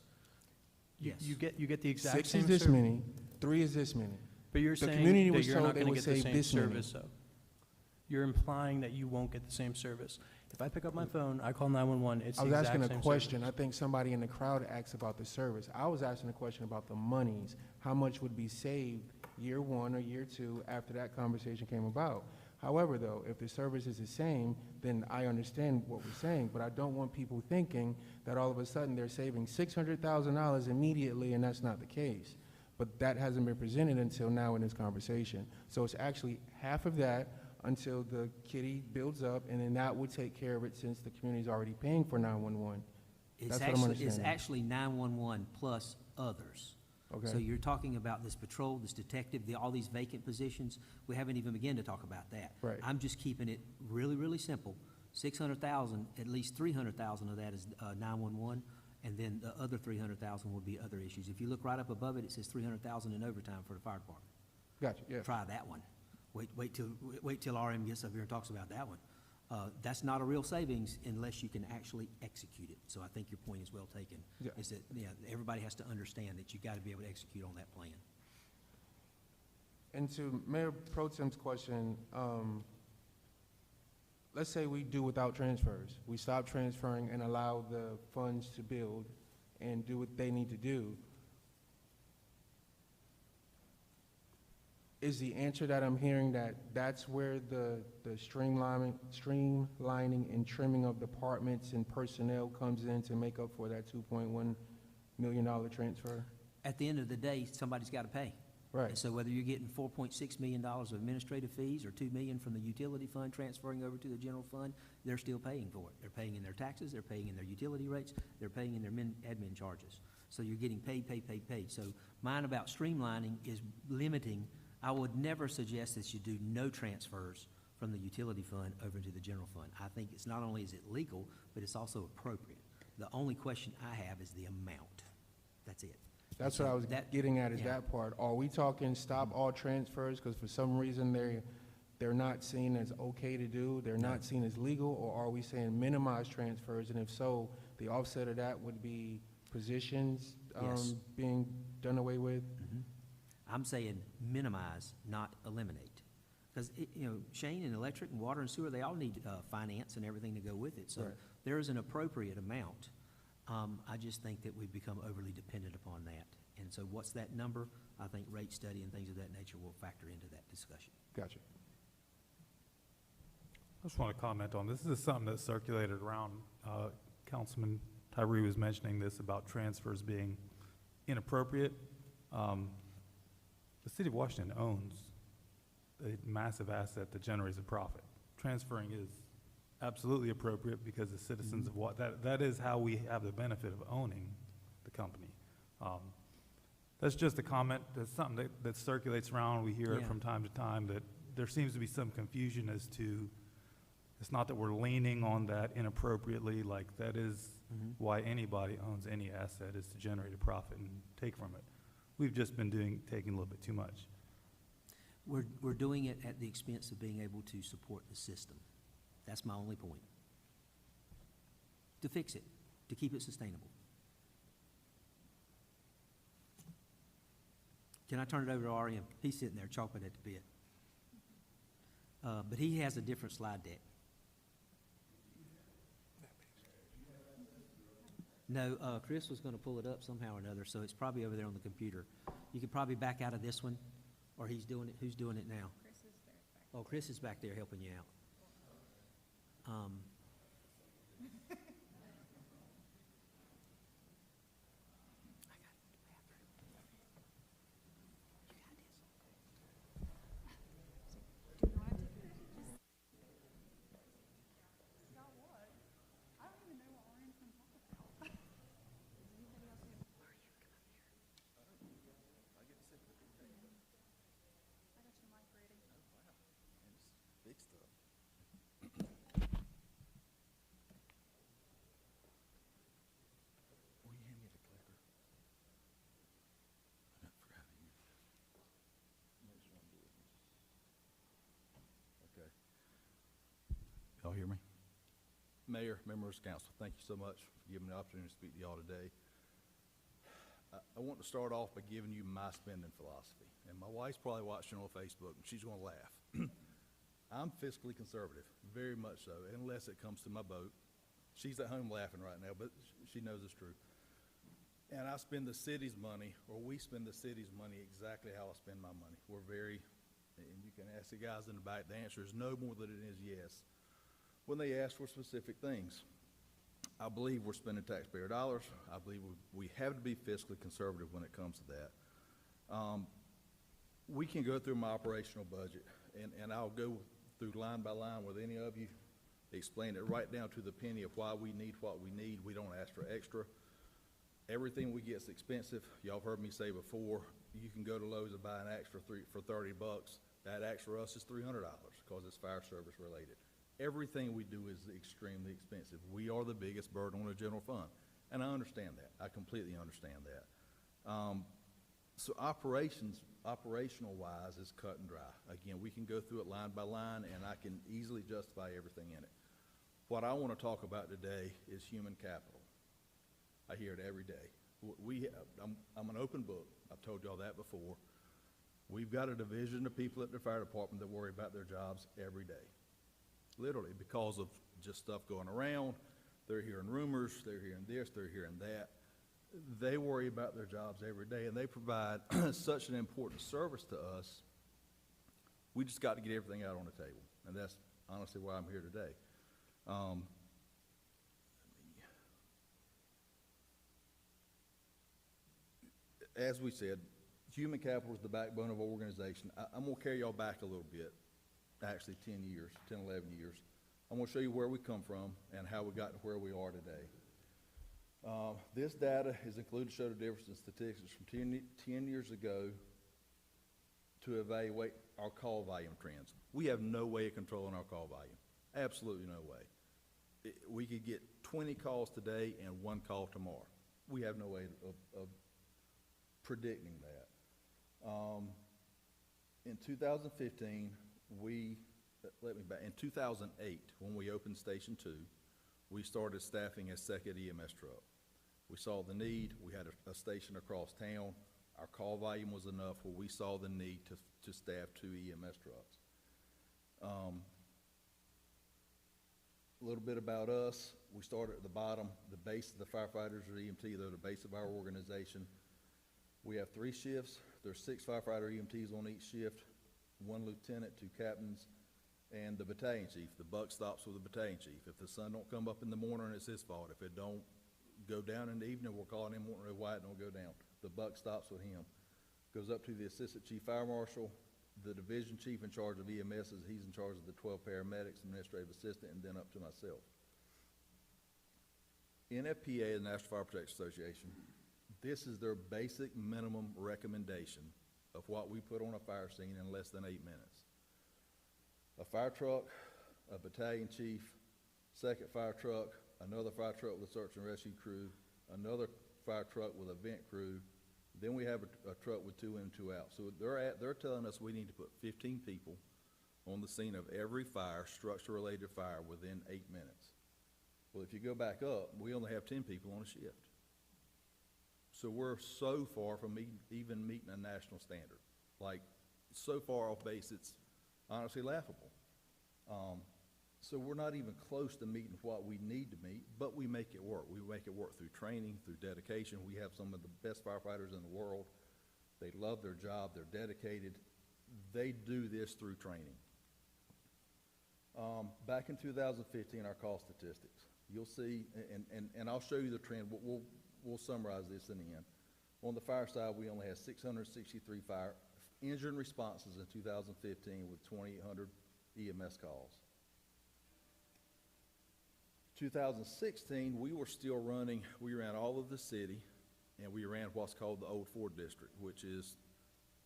Yes. You get the exact 6 same is this service. many, 3 is this many. But you're The saying community that was you're told not they gonna would get the save same this many. service, though. You're implying that you won't get the same service. If I pick up my phone, I call 911, it's I the was exact asking same a question. service. I think somebody in the crowd asked about the service. I was asking a question about the monies. How much would be saved year 1 or year 2 after that conversation came about? However, though, if the service is the same, then I understand what we're saying, but I don't want people thinking that all of a sudden they're saving $600,000 immediately, and that's not the case. But that hasn't been presented until now in this conversation. So it's actually half of that until the kitty builds up, and then that would take care of it since the community's already paying for 911. It's That's what I'm actually, it's understanding. actually 911 plus others. So Okay? you're talking about this patrol, this detective, all these vacant positions. We haven't even begun to talk about that. Right. I'm just keeping it really, really simple. 600,000, at least 300,000 of that is 911, and then the other 300,000 will be other issues. If you look right up above it, it says 300,000 in overtime for the fire department. Gotcha, yeah. Try that one. Wait till RM gets up here and talks about that one. That's not a real savings unless you can actually execute it. So I think your point is well taken. Yeah. Is that, yeah, everybody has to understand that you gotta be able to execute on that plan. And to Mayor Pro Tem's question, let's say we do without transfers. We stop transferring and allow the funds to build and do what they need to do. Is the answer that I'm hearing that that's where the streamlining and trimming of departments and personnel comes in to make up for that $2.1 million transfer? at the end of the day, somebody's got to pay. Right. And so whether you're getting $4.6 million of administrative fees or $2 million from the utility fund transferring over to the general fund, they're still paying for it. They're paying in their taxes, they're paying in their utility rates, they're paying in their admin charges. So you're getting paid. So mine about streamlining is limiting. I would never suggest that you do no transfers from the utility fund over to the general fund. I think it's not only is it legal, but it's also appropriate. The only question I have is the amount. That's it. That's what I was getting at, is yeah. that part. Are we talking stop all transfers because for some reason they're not seen as okay to do, they're not seen as legal, or are we saying minimize transfers? And if so, the offset of that would be positions Yes. being done away with? Mhm. I'm saying minimize, not eliminate. Because, Shane and electric and water and sewer, they all need finance and everything to go with it. So Right. there is an appropriate amount. I just think that we've become overly dependent upon that. And so what's that number? I think rate study and things of that nature will factor into that discussion. Gotcha. I just want to comment on, this is something that circulated around, Councilman Tyree was mentioning this about transfers being inappropriate. The city of Washington owns a massive asset that generates a profit. Transferring is absolutely appropriate because the citizens of that is how we have the benefit of owning the company. That's just a comment, that's something that circulates around, we hear it Yeah. from time to time, that there seems to be some confusion as to, it's not that we're leaning on that inappropriately, like that is why anybody owns any asset, is to generate a profit and take from it. We've just been taking a little bit too much. We're doing it at the expense of being able to support the system. That's my only point. To fix it, to keep it sustainable. Can I turn it over to RM? He's sitting there chomping at the bit. But he has a different slide deck. No, Chris was gonna pull it up somehow or another, so it's probably over there on the computer. You could probably back out of this one, or he's doing it, who's doing it now? Oh, Chris is back there helping you out. Y'all hear me? Mayor, members of council, thank you so much for giving me the opportunity to speak to y'all today. I want to start off by giving you my spending philosophy. And my wife's probably watching on Facebook, and she's going to laugh. I'm fiscally conservative, very much so, unless it comes to my boat. She's at home laughing right now, but she knows it's true. And I spend the city's money, or we spend the city's money exactly how I spend my money. We're very, and you can ask the guys in the back, the answer is no more than it is yes. When they ask for specific things, I believe we're spending taxpayer dollars. I believe we have to be fiscally conservative when it comes to that. We can go through my operational budget, and I'll go through line by line with any of you, explain it right down to the penny of why we need what we need. We don't ask for extra. Everything we get is expensive. Y'all have heard me say before, you can go to Lowe's and buy an axe for $30. That axe for us is $300 because it's fire service related. Everything we do is extremely expensive. We are the biggest burden on the general fund, and I understand that. I completely understand that. So operational-wise is cut and dry. Again, we can go through it line by line, and I can easily justify everything in it. What I want to talk about today is human capital. I hear it every day. I'm an open book. I've told y'all that before. We've got a division of people at the fire department that worry about their jobs every day. Literally, because of just stuff going around. They're hearing rumors, they're hearing this, they're hearing that. They worry about their jobs every day, and they provide such an important service to us. We just got to get everything out on the table, and that's honestly why I'm here today. as we said, human capital is the backbone of our organization. I'm gonna carry y'all back a little bit, actually 10 years, 10, 11 years. I'm gonna show you where we come from and how we got to where we are today. This data is included to show the difference in statistics from 10 years ago to evaluate our call volume trends. We have no way of controlling our call volume, absolutely no way. We could get 20 calls today and 1 call tomorrow. We have no way of predicting that. In 2015, in 2008, when we opened Station 2, we started staffing a second EMS truck. We saw the need, we had a station across town, our call volume was enough where we saw the need to staff 2 EMS trucks. A little bit about us, we started at the bottom, the base of the firefighters or EMT, they're the base of our organization. We have 3 shifts, there's 6 firefighter EMTs on each shift, 1 lieutenant, 2 captains, and the battalion chief. The buck stops with the battalion chief. If the sun don't come up in the morning, it's his fault. If it don't go down in the evening, we're calling him, wanting to know why it don't go down. The buck stops with him. Goes up to the assistant chief fire marshal, the division chief in charge of EMS, he's in charge of the 12 paramedics, administrative assistant, and then up to myself. NFPA, the National Fire Protection Association, this is their basic minimum recommendation of what we put on a fire scene in less than 8 minutes. A fire truck, a battalion chief, second fire truck, another fire truck with a search and rescue crew, another fire truck with a vent crew, then we have a truck with 2 in and 2 out. So they're telling us we need to put 15 people on the scene of every fire, structure-related fire, within 8 minutes. Well, if you go back up, we only have 10 people on a shift. So we're so far from even meeting a national standard. Like, so far off base, it's honestly laughable. So we're not even close to meeting what we need to meet, but we make it work. We make it work through training, through dedication. We have some of the best firefighters in the world. They love their job, they're dedicated. They do this through training. Back in 2015, our call statistics. You'll see, and I'll show you the trend. We'll summarize this in the end. On the fire side, we only had 663 fire engine responses in 2015 with 2,800 EMS calls. 2016, we were still running, we ran all of the city, and we ran what's called the Old Ford District, which is,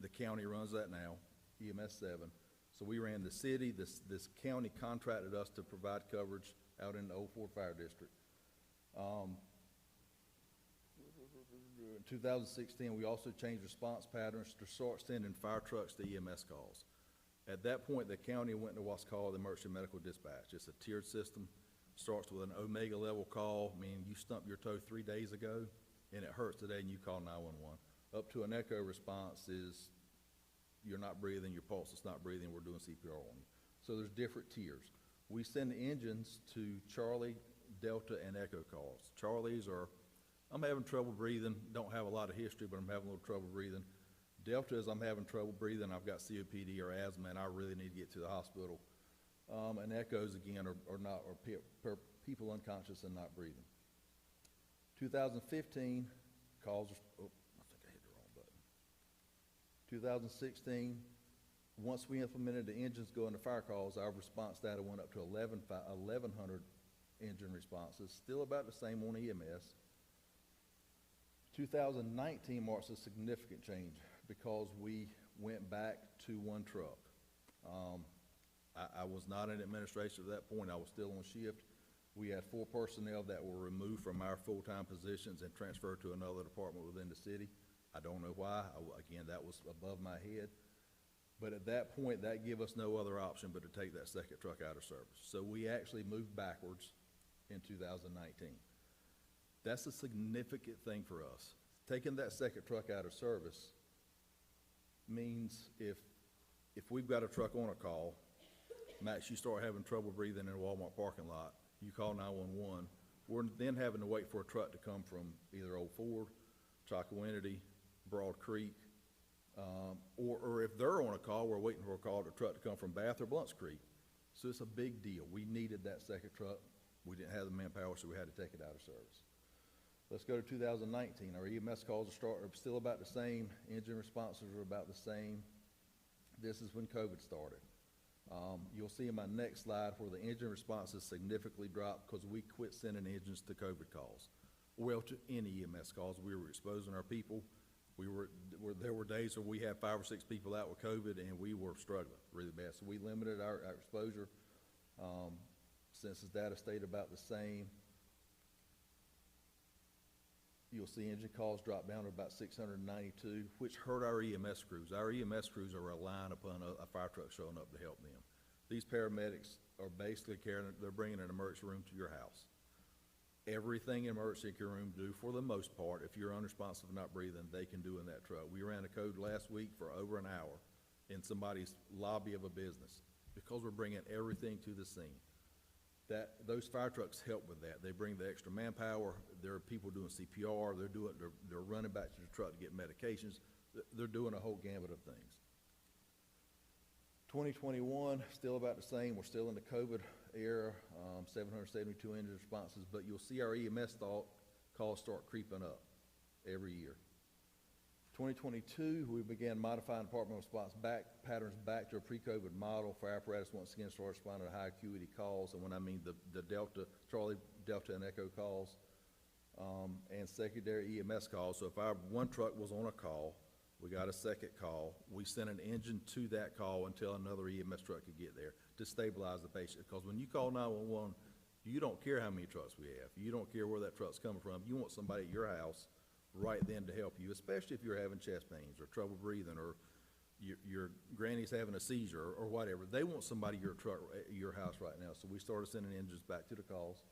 the county runs that now, EMS 7. So we ran the city, this county contracted us to provide coverage out in the Old Ford Fire District. In 2016, we also changed response patterns to start sending fire trucks to EMS calls. At that point, the county went to what's called the emergency medical dispatch. It's a tiered system. Starts with an omega level call, meaning you stumped your toe 3 days ago and it hurts today and you call 911. Up to an echo response is you're not breathing, your pulse is not breathing, we're doing CPR on you. So there's different tiers. We send the engines to Charlie, Delta, and Echo calls. Charlies are, I'm having trouble breathing, don't have a lot of history, but I'm having a little trouble breathing. Delta is, I'm having trouble breathing, I've got COPD or asthma, and I really need to get to the hospital. And echoes, again, are people unconscious and not breathing. 2015, calls, oh, I think I hit the wrong button. 2016, once we implemented the engines going to fire calls, our response data went up to 1,100 engine responses, still about the same on EMS. 2019 marks a significant change because we went back to 1 truck. I was not in administration at that point. I was still on shift. We had 4 personnel that were removed from our full-time positions and transferred to another department within the city. I don't know why. Again, that was above my head. But at that point, that gave us no other option but to take that second truck out of service. So we actually moved backwards in 2019. That's a significant thing for us. Taking that second truck out of service means if we've got a truck on a call, Max, you start having trouble breathing in a Walmart parking lot, you call 911, we're then having to wait for a truck to come from either Old Ford, Chocowinity, Broad Creek, or if they're on a call, we're waiting for a call to truck to come from Bath or Blunts Creek. So it's a big deal. We needed that second truck. We didn't have the manpower, so we had to take it out of service. Let's go to 2019. Our EMS calls are still about the same. Engine responses are about the same. This is when COVID started. You'll see in my next slide where the engine responses significantly dropped because we quit sending engines to COVID calls. Well, to any EMS calls, we were exposing our people. There were days where we had 5 or 6 people out with COVID and we were struggling really bad. So we limited our exposure. Census data stayed about the same. You'll see engine calls drop down to about 692, which hurt our EMS crews. Our EMS crews are relying upon a fire truck showing up to help them. These paramedics are basically they're bringing an emergency room to your house. Everything an emergency room do, for the most part, if you're unresponsive and not breathing, they can do in that truck. We ran a code last week for over an hour in somebody's lobby of a business because we're bringing everything to the scene. Those fire trucks help with that. They bring the extra manpower. There are people doing CPR. They're running back to the truck to get medications. They're doing a whole gamut of things. 2021, still about the same. We're still in the COVID era, 772 engine responses, but you'll see our EMS calls start creeping up every year. 2022, we began modifying departmental response patterns back to a pre-COVID model for apparatus once again started responding to high acuity calls, and when I mean the Delta, Charlie, Delta, and Echo calls, and secondary EMS calls. So if our one truck was on a call, we got a second call, we sent an engine to that call until another EMS truck could get there to stabilize the patient. Because when you call 911, you don't care how many trucks we have. You don't care where that truck's coming from. You want somebody at your house right then to help you, especially if you're having chest pains or trouble breathing or your granny's having a seizure or whatever. They want somebody at your house right now. So we started sending engines back to the calls.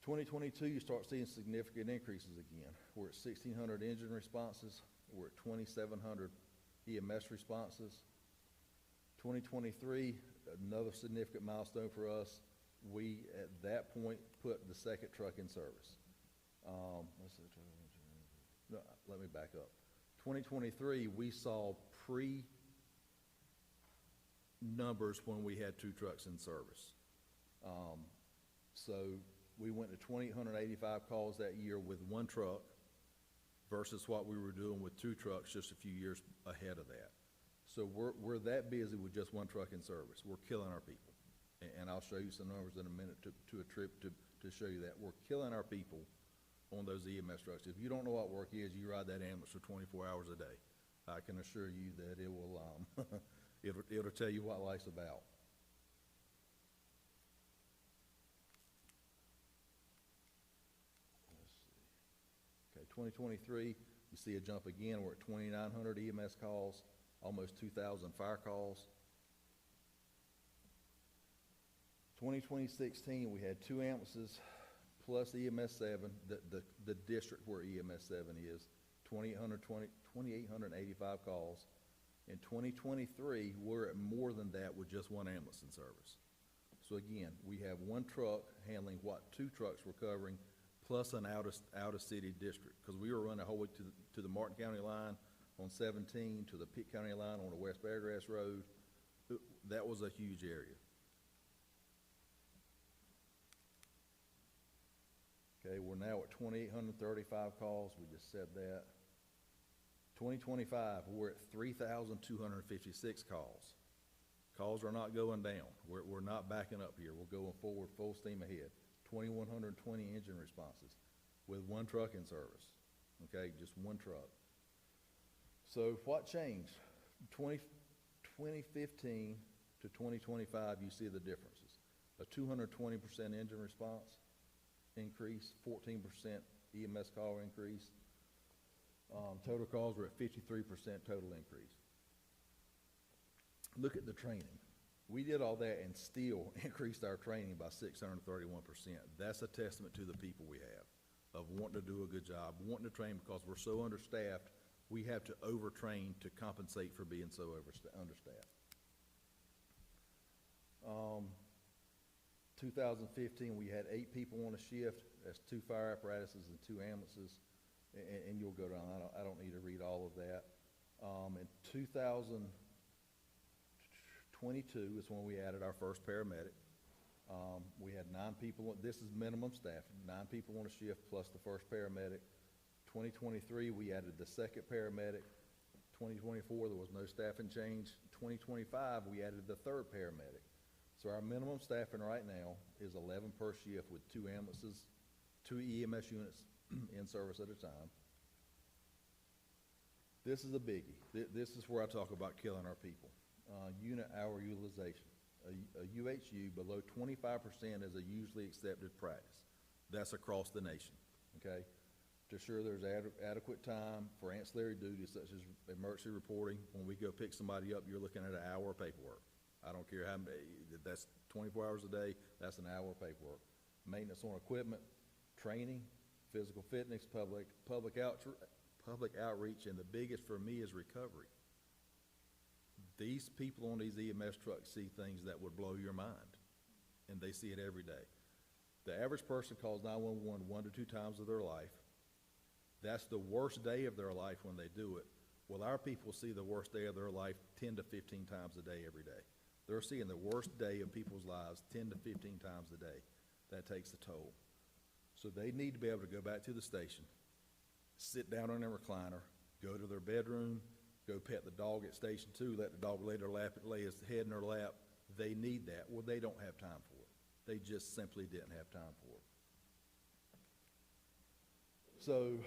2022, you start seeing significant increases again. We're at 1,600 engine responses. We're at 2,700 EMS responses. 2023, another significant milestone for us. We, at that point, put the second truck in service. No, let me back up. 2023, we saw pre-numbers when we had 2 trucks in service. So we went to 2,885 calls that year with 1 truck versus what we were doing with 2 trucks just a few years ahead of that. So we're that busy with just 1 truck in service. We're killing our people. And I'll show you some numbers in a minute to show you that. We're killing our people on those EMS trucks. If you don't know what work is, you ride that ambulance for 24 hours a day. I can assure you that it will, it'll tell you what life's about. Let's see. Okay, 2023, you see a jump again. We're at 2,900 EMS calls, almost 2,000 fire calls. 2016, we had 2 ambulances plus EMS 7, the district where EMS 7 is, 2,885 calls. In 2023, we're at more than that with just 1 ambulance in service. So again, we have 1 truck handling what 2 trucks were covering, plus an out-of-city district, because we were running a whole way to the Martin County line on 17, to the Pitt County line on the West Beargrass Road. That was a huge area. Okay, we're now at 2,835 calls. We just said that. 2025, we're at 3,256 calls. Calls are not going down. We're not backing up here. We're going forward full steam ahead. 2,120 engine responses with 1 truck in service. Okay, just 1 truck. So what changed? 2015 to 2025, you see the differences. A 220% engine response increase, 14% EMS call increase. Total calls were at 53% total increase. Look at the training. We did all that and still increased our training by 631%. That's a testament to the people we have of wanting to do a good job, wanting to train because we're so understaffed, we have to overtrain to compensate for being so understaffed. 2015, we had 8 people on a shift. That's 2 fire apparatuses and 2 ambulances, and you'll go down. I don't need to read all of that. In 2022 is when we added our first paramedic. We had 9 people, this is minimum staffing, 9 people on a shift plus the first paramedic. 2023, we added the second paramedic. 2024, there was no staffing change. 2025, we added the third paramedic. So our minimum staffing right now is 11 per shift with 2 ambulances, 2 EMS units in service at a time. This is a biggie. This is where I talk about killing our people. Unit hour utilization. A UHU below 25% is a usually accepted practice. That's across the nation, okay? To ensure there's adequate time for ancillary duties such as emergency reporting. When we go pick somebody up, you're looking at an hour of paperwork. I don't care how many, that's 24 hours a day, that's an hour of paperwork. Maintenance on equipment, training, physical fitness, public outreach, and the biggest for me is recovery. These people on these EMS trucks see things that would blow your mind, and they see it every day. The average person calls 911 1 to 2 times of their life. That's the worst day of their life when they do it. Well, our people see the worst day of their life 10 to 15 times a day every day. They're seeing the worst day of people's lives 10 to 15 times a day. That takes a toll. So they need to be able to go back to the station, sit down on their recliner, go to their bedroom, go pet the dog at station 2, let the dog lay his head in their lap. They need that. Well, they don't have time for it. They just simply didn't have time for it. So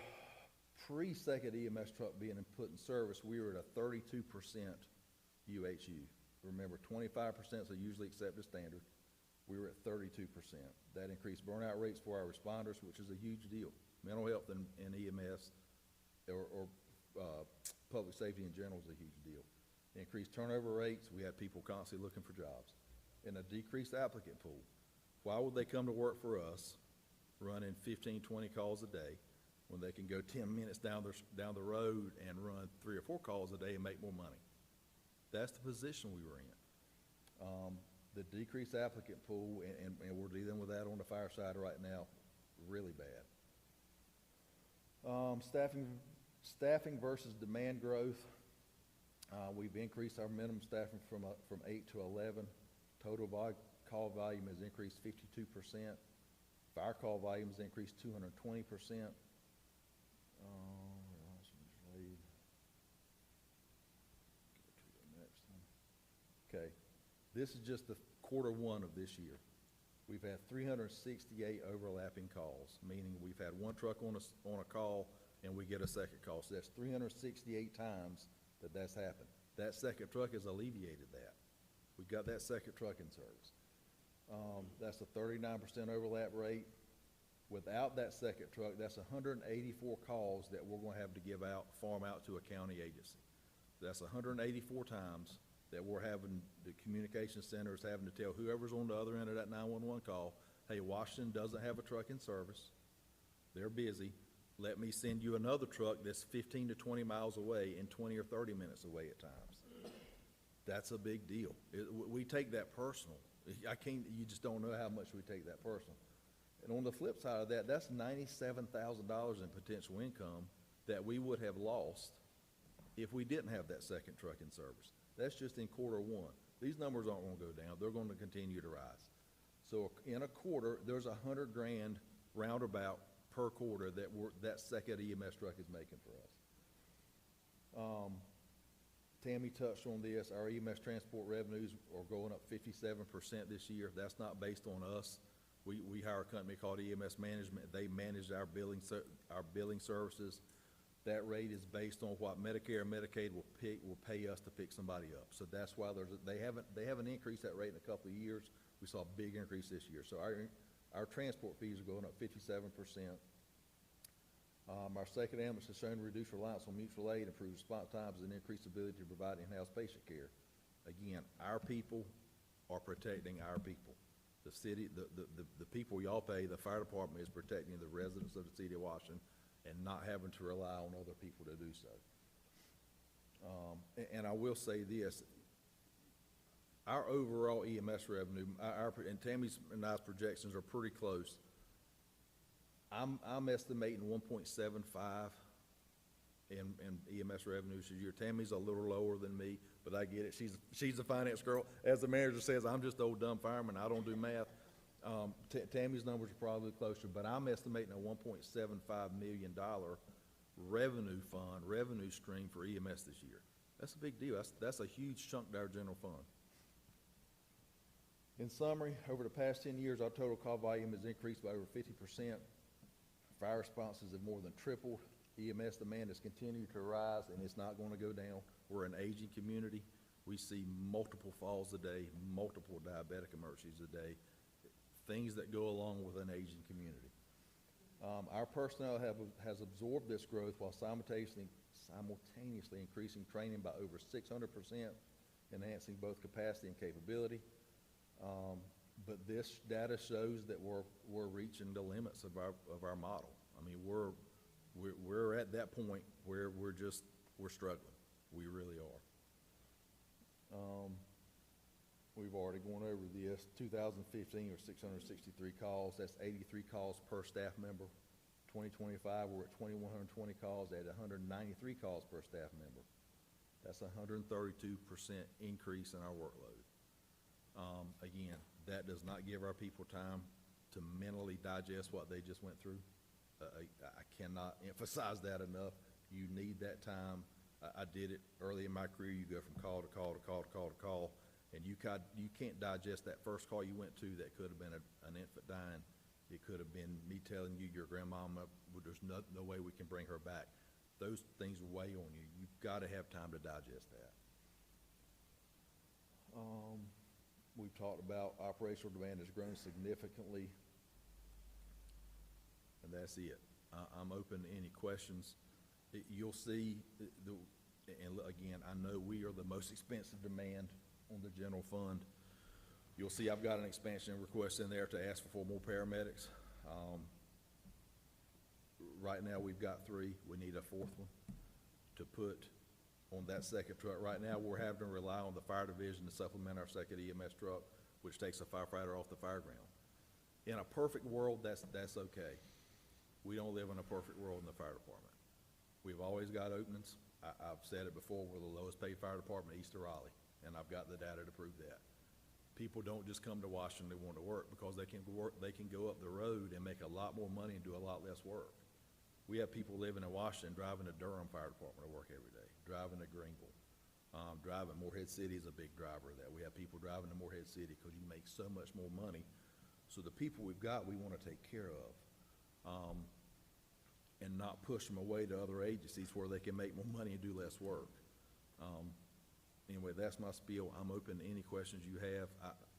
pre-second EMS truck being put in service, we were at a 32% UHU. Remember, 25% is a usually accepted standard. We were at 32%. That increased burnout rates for our responders, which is a huge deal. Mental health and EMS or public safety in general is a huge deal. Increased turnover rates, we had people constantly looking for jobs. And a decreased applicant pool. Why would they come to work for us, running 15, 20 calls a day, when they can go 10 minutes down the road and run 3 or 4 calls a day and make more money? That's the position we were in. The decreased applicant pool, and we're dealing with that on the fire side right now, really bad. Staffing versus demand growth. We've increased our minimum staffing from 8 to 11. Total call volume has increased 52%. Fire call volume has increased 220%. Okay, this is just the quarter 1 of this year. We've had 368 overlapping calls, meaning we've had 1 truck on a call and we get a second call. So that's 368 times that's happened. That second truck has alleviated that. We got that second truck in service. That's a 39% overlap rate. Without that second truck, that's 184 calls that we're going to have to farm out to a county agency. That's 184 times that we're having, the communication center is having to tell whoever's on the other end of that 911 call, hey, Washington doesn't have a truck in service. They're busy. Let me send you another truck that's 15 to 20 miles away and 20 or 30 minutes away at times. That's a big deal. We take that personal. You just don't know how much we take that personal. And on the flip side of that, that's $97,000 in potential income that we would have lost if we didn't have that second truck in service. That's just in quarter 1. These numbers aren't going to go down. They're going to continue to rise. So in a quarter, there's $100,000 roundabout per quarter that second EMS truck is making for us. Tammy touched on this. Our EMS transport revenues are going up 57% this year. That's not based on us. We hire a company called EMS Management. They manage our billing services. That rate is based on what Medicare and Medicaid will pay us to pick somebody up. So that's why they haven't increased that rate in a couple of years. We saw a big increase this year. So our transport fees are going up 57%. Our second ambulance has shown to reduce reliance on mutual aid, improve response times, and increase ability to provide in-house patient care. Again, our people are protecting our people. The city, the people y'all pay, the fire department is protecting the residents of the city of Washington and not having to rely on other people to do so. And I will say this, our overall EMS revenue, and Tammy's and I's projections are pretty close. I'm estimating 1.75 in EMS revenues this year. Tammy's a little lower than me, but I get it. She's a finance girl. As the manager says, I'm just old dumb fireman. I don't do math. Tammy's numbers are probably closer, but I'm estimating a $1.75 million revenue fund, revenue stream for EMS this year. That's a big deal. That's a huge chunk to our general fund. In summary, over the past 10 years, our total call volume has increased by over 50%. Fire responses have more than tripled. EMS demand has continued to rise, and it's not going to go down. We're an aging community. We see multiple falls a day, multiple diabetic emergencies a day, things that go along with an aging community. Our personnel has absorbed this growth while simultaneously increasing training by over 600%, enhancing both capacity and capability. But this data shows that we're reaching the limits of our model. I mean, we're at that point where we're struggling. We really are. We've already gone over this. 2015 were 663 calls. That's 83 calls per staff member. 2025, we're at 2,120 calls at 193 calls per staff member. That's a 132% increase in our workload. Again, that does not give our people time to mentally digest what they just went through. I cannot emphasize that enough. You need that time. I did it early in my career. You go from call to call to call to call to call, and you can't digest that first call you went to that could have been an infant dying. It could have been me telling you your grandmama, there's no way we can bring her back. Those things weigh on you. You've got to have time to digest that. We've talked about operational demand has grown significantly, and that's it. I'm open to any questions. You'll see, and again, I know we are the most expensive demand on the general fund. You'll see I've got an expansion request in there to ask for 4 more paramedics. Right now we've got 3. We need a 4th one to put on that second truck. Right now we're having to rely on the fire division to supplement our second EMS truck, which takes a firefighter off the fireground. In a perfect world, that's okay. We don't live in a perfect world in the fire department. We've always got openings. I've said it before, we're the lowest paid fire department east of Raleigh, and I've got the data to prove that. People don't just come to Washington to want to work because they can go up the road and make a lot more money and do a lot less work. We have people living in Washington driving to Durham Fire Department to work every day, driving to Greenville, driving. Morehead City is a big driver of that. We have people driving to Morehead City because you make so much more money. So the people we've got, we want to take care of, and not push them away to other agencies where they can make more money and do less work. Anyway, that's my spiel. I'm open to any questions you have.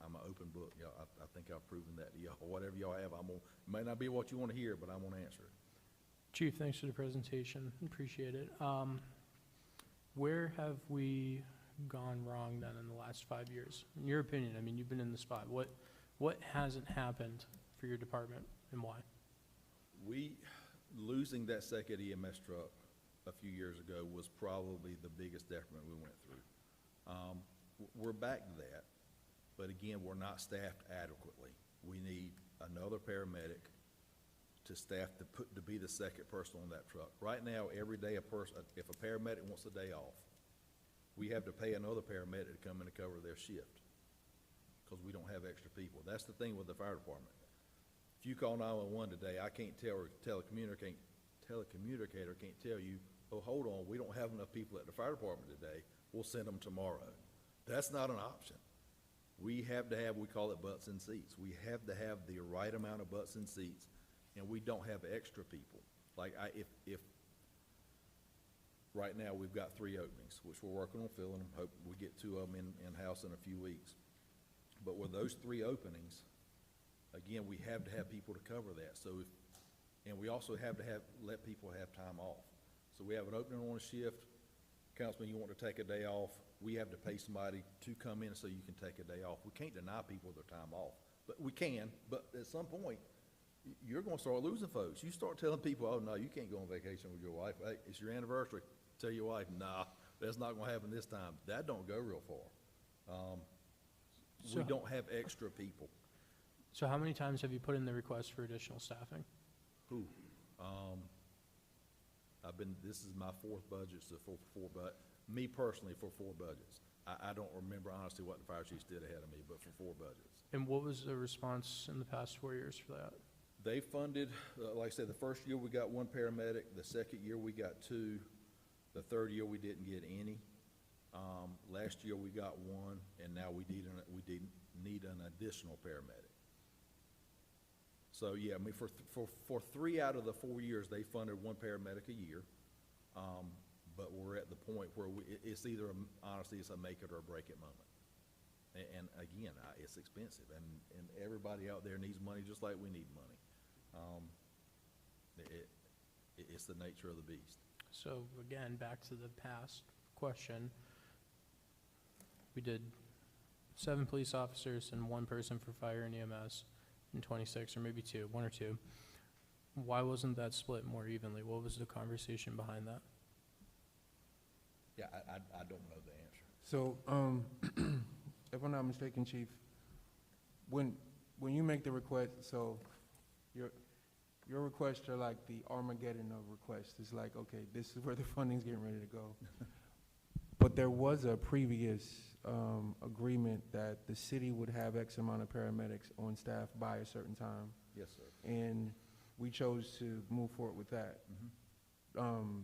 I'm an open book. Y'all, I think I've proven that to y'all. Whatever y'all have, it may not be what you want to hear, but I'm going to answer it. Chief, thanks for the presentation. Appreciate it. Where have we gone wrong then in the last 5 years? In your opinion, I mean, you've been in the spot. What hasn't happened for your department and why? Losing that second EMS truck a few years ago was probably the biggest detriment we went through. We're back to that, but again, we're not staffed adequately. We need another paramedic to staff to be the second person on that truck. Right now, every day if a paramedic wants a day off, we have to pay another paramedic to come in and cover their shift because we don't have extra people. That's the thing with the fire department. If you call 911 today, I can't telecommunicator can't tell you, oh, hold on, we don't have enough people at the fire department today. We'll send them tomorrow. That's not an option. We have to have, we call it butts in seats. We have to have the right amount of butts in seats, and we don't have extra people. Like if right now we've got 3 openings, which we're working on filling them. Hope we get 2 of them in-house in a few weeks. But with those 3 openings, again, we have to have people to cover that. And we also have to let people have time off. So we have an opening on a shift. Councilman, you want to take a day off, we have to pay somebody to come in so you can take a day off. We can't deny people their time off, but we can. But at some point, you're going to start losing folks. You start telling people, oh, no, you can't go on vacation with your wife. Hey, it's your anniversary. Tell your wife, nah, that's not going to happen this time. That don't go real far. We don't have extra people. So how many times have you put in the request for additional staffing? This is my 4th budget, so me personally for 4 budgets. I don't remember honestly what the fire chiefs did ahead of me, but for 4 budgets. And what was the response in the past 4 years for that? They funded, like I said, the first year we got 1 paramedic, the second year we got 2, the third year we didn't get any. Last year we got 1, and now we need an additional paramedic. So, yeah, I mean, for 3 out of the 4 years, they funded 1 paramedic a year. But we're at the point where it's either, honestly, it's a make it or a break it moment. And again, it's expensive, and everybody out there needs money just like we need money. It's the nature of the beast. So again, back to the past question. We did 7 police officers and 1 person for fire and EMS in 26, or maybe 2, 1 or 2. Why wasn't that split more evenly? What was the conversation behind that? Yeah, I don't know the answer. So, if I'm not mistaken, Chief, when you make the request, so your requests are like the Armageddon of requests. It's like, okay, this is where the funding's getting ready to go. But there was a previous agreement that the city would have X amount of paramedics on staff by a certain time, Yes, sir. and we chose to move forward with that. Mhm.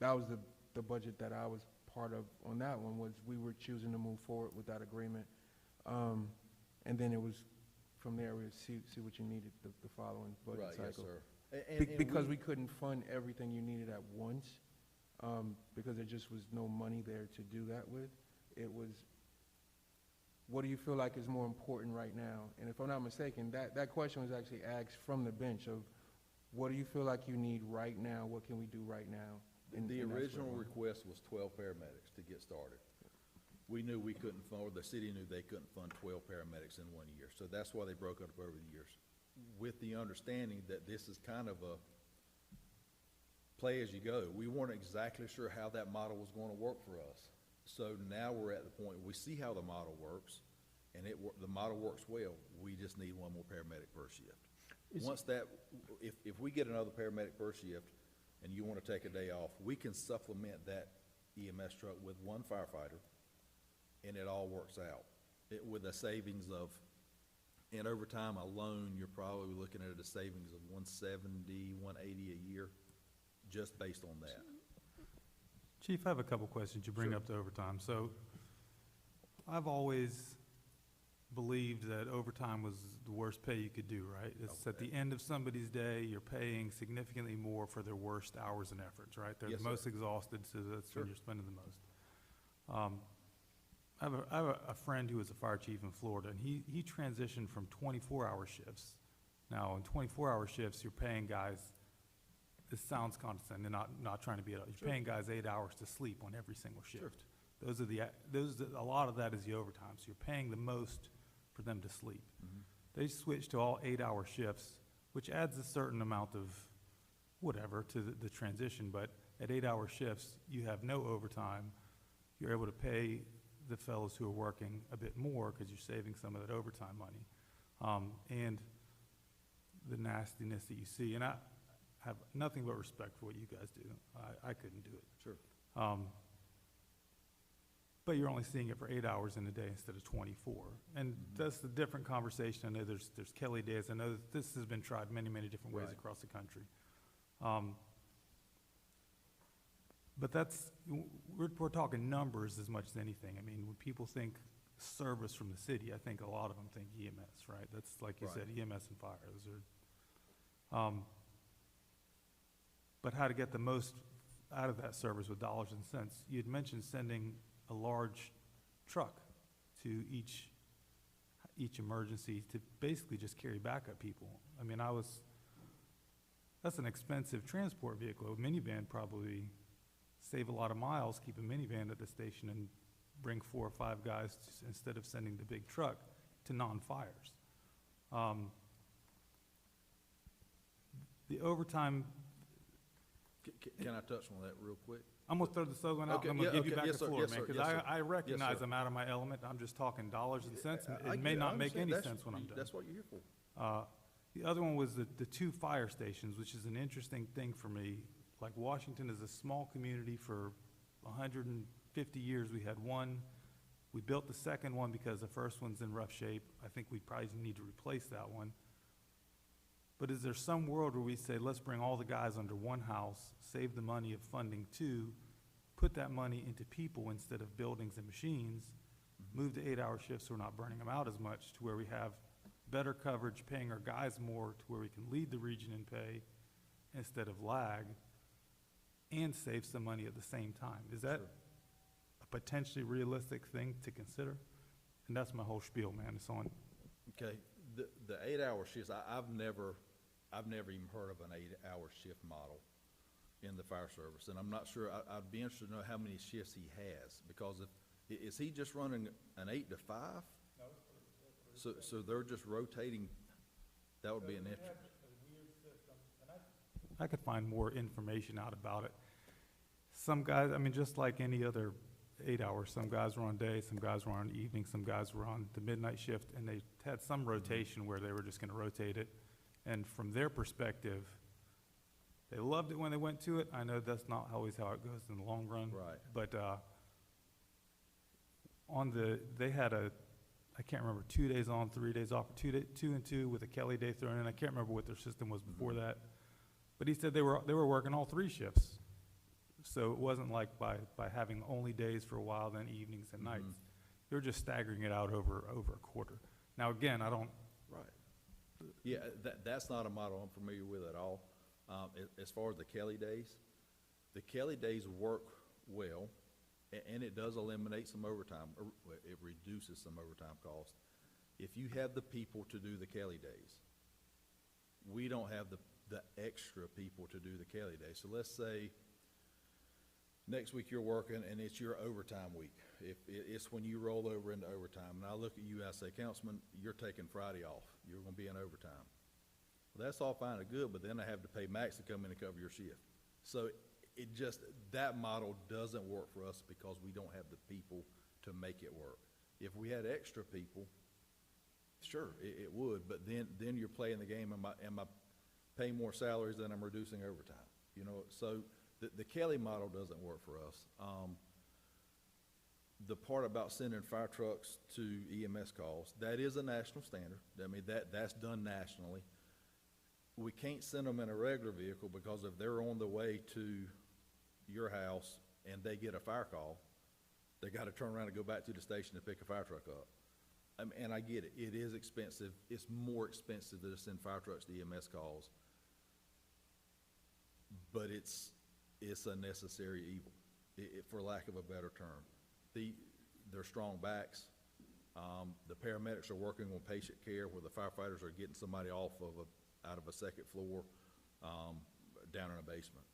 That was the budget that I was part of on that one, was we were choosing to move forward with that agreement. And then it was, from there, we would see what you needed the following budget Right, yes, cycle. sir. Because we couldn't fund everything you needed at once, because there just was no money there to do that with. It was, what do you feel like is more important right now? And if I'm not mistaken, that question was actually asked from the bench of, what do you feel like you need right now? What can we do right now? And The that's what it original was. request was 12 paramedics to get started. We knew we couldn't fund, or the city knew they couldn't fund 12 paramedics in 1 year. So that's why they broke up over the years, with the understanding that this is kind of a play as you go. We weren't exactly sure how that model was going to work for us. So now we're at the point, we see how the model works, and the model works well. We just need 1 more paramedic per shift. Once that, if we get another paramedic per shift, and you want to take a day off, we can supplement that EMS truck with 1 firefighter, and it all works out. With a savings of, in overtime alone, you're probably looking at a savings of $170, $180 a year, just based on that. Chief, I have a couple questions you bring Sure. up to overtime. So I've always believed that overtime was the worst pay you could do, right? It's at the end of somebody's day, you're paying significantly more for their worst hours and efforts, right? They're Yes, the sir. most exhausted, so that's Sure. when you're spending the most. I have a friend who was a fire chief in Florida, and he transitioned from 24-hour shifts. Now, in 24-hour shifts, you're paying guys, this sounds condescending, not trying to be, you're Sure. paying guys 8 hours to sleep on every single shift. Sure. A lot of that is the overtime, so you're paying the most for them to sleep. Mhm. They switched to all 8-hour shifts, which adds a certain amount of whatever to the transition, but at 8-hour shifts, you have no overtime. You're able to pay the fellows who are working a bit more because you're saving some of that overtime money. And the nastiness that you see, and I have nothing but respect for what you guys do. I couldn't do it. Sure. But you're only seeing it for 8 hours in a day instead of 24. And Mhm. that's a different conversation. I know there's Kelly days. I know that this has been tried many, many different ways Right. across the country. But we're talking numbers as much as anything. I mean, when people think service from the city, I think a lot of them think EMS, right? That's like you Right. said, EMS and fire. Those are, but how to get the most out of that service with dollars and cents. You had mentioned sending a large truck to each emergency to basically just carry backup people. I mean, that's an expensive transport vehicle. A minivan probably save a lot of miles, keep a minivan at the station and bring 4 or 5 guys instead of sending the big truck to non-fires. The overtime, Can I touch on that real quick? I'm gonna throw the slogan out, and Okay, I'm gonna yeah, give you okay, back yes, the sir, floor, yes, man, sir, because yes, sir. I recognize Yes, sir. I'm out of my element. I'm just talking dollars and cents, and I it may get not I make understand. any That's- sense when I'm done. That's what you're here for. The other one was the 2 fire stations, which is an interesting thing for me. Like Washington is a small community. For 150 years, we had 1 We built the second one because the first one's in rough shape. I think we probably need to replace that one. But is there some world where we say, let's bring all the guys under one house, save the money of funding two, put that money into people instead of buildings and machines, move to 8-hour shifts so we're not burning them out as much, to where we have better coverage, paying our guys more, to where we can lead the region in pay instead of lag, and save some money at the same time? Is that a potentially realistic thing to consider? And that's my whole spiel, man. It's on. Okay, the 8-hour shifts, I've never even heard of an 8-hour shift model in the fire service, and I'm not sure, I'd be interested to know how many shifts he has, because is he just running an 8 to 5? No. So they're just rotating, that would be an interesting. I could find more information out about it. Some guys, I mean, just like any other 8 hours, some guys were on day, some guys were on evening, some guys were on the midnight shift, and they had some rotation where they were just gonna rotate it. And from their perspective, they loved it when they went to it. I know that's not always how it goes in the long run. Right. But, they had I can't remember, 2 days on, 3 days off, 2 and 2 with a Kelly day thrown in. I can't remember what their system was before that. But he said they were working all 3 shifts. So it wasn't like by having only days for a while, then evenings and nights. They were just staggering it out over a quarter. Now, again, I don't. Right. Yeah, that's not a model I'm familiar with at all. As far as the Kelly days work well, and it does eliminate some overtime, or it reduces some overtime cost. If you have the people to do the Kelly days, we don't have the extra people to do the Kelly days. So let's say next week you're working and it's your overtime week. It's when you roll over into overtime, and I look at you and I say, Councilman, you're taking Friday off. You're gonna be in overtime. Well, that's all fine and good, but then I have to pay Max to come in and cover your shift. So that model doesn't work for us because we don't have the people to make it work. If we had extra people, sure, it would, but then you're playing the game, am I paying more salaries than I'm reducing overtime? You know, so the Kelly model doesn't work for us. The part about sending fire trucks to EMS calls, that is a national standard. I mean, that's done nationally. We can't send them in a regular vehicle because if they're on the way to your house and they get a fire call, they gotta turn around and go back to the station to pick a fire truck up. And I get it, it is expensive. It's more expensive to send fire trucks to EMS calls, but it's a necessary evil, for lack of a better term. They're strong backs. The paramedics are working on patient care where the firefighters are getting somebody out of a second floor, down in a basement.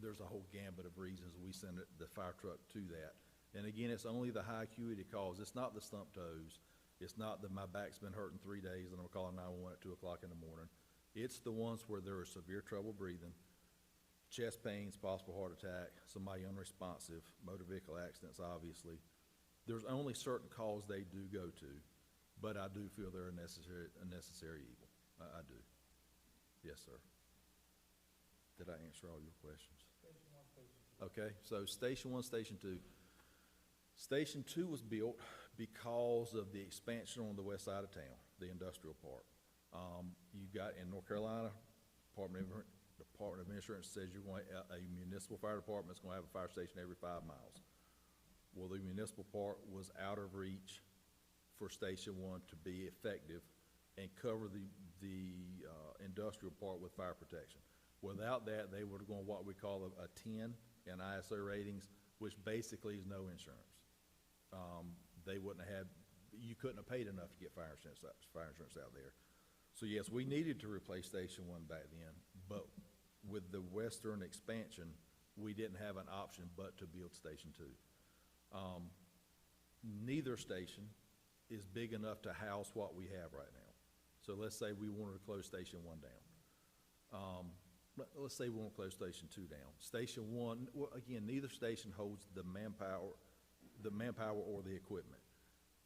There's a whole gambit of reasons we send the fire truck to that. And again, it's only the high acuity calls. It's not the stump toes. It's not my back's been hurting 3 days and I'm calling 911 at 2 o'clock in the morning. It's the ones where there is severe trouble breathing, chest pains, possible heart attack, somebody unresponsive, motor vehicle accidents, obviously. There's only certain calls they do go to, but I do feel they're a necessary evil. I do. Yes, sir. Did I answer all your questions? Station 1, Station 2. Okay, so Station 1, Station 2. Station 2 was built because of the expansion on the west side of town, the industrial park. You got in North Carolina, Department of Insurance says you're going to, a municipal fire department is going to have a fire station every 5 miles. Well, the municipal park was out of reach for Station 1 to be effective and cover the industrial park with fire protection. Without that, they would have gone what we call a 10 in ISO ratings, which basically is no insurance. They wouldn't have had, you couldn't have paid enough to get fire insurance out there. So yes, we needed to replace Station 1 back then, but with the western expansion, we didn't have an option but to build Station 2. Neither station is big enough to house what we have right now. So let's say we wanted to close Station 1 down. Let's say we want to close Station 2 down. Station 1, well, again, neither station holds the manpower or the equipment.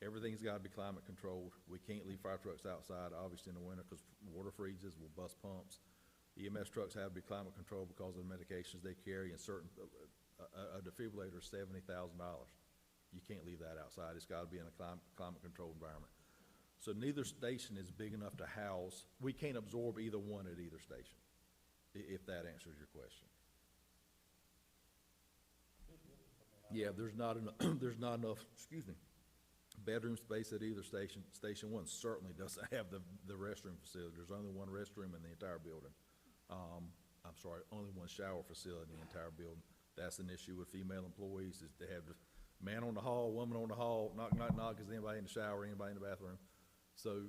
Everything's got to be climate controlled. We can't leave fire trucks outside, obviously, in the winter because water freezes, we'll bust pumps. EMS trucks have to be climate controlled because of the medications they carry, and certain, a defibrillator is $70,000. You can't leave that outside. It's gotta be in a climate-controlled environment. So neither station is big enough to house, we can't absorb either one at either station, if that answers your question. Yeah, there's not enough, there's not enough, excuse me, bedroom space at either station. Station one certainly doesn't have the restroom facility. There's only one restroom in the entire building. I'm sorry, only one shower facility in the entire building. That's an issue with female employees, is they have the man on the hall, woman on the hall, knock, knock, knock, is anybody in the shower, anybody in the bathroom? So,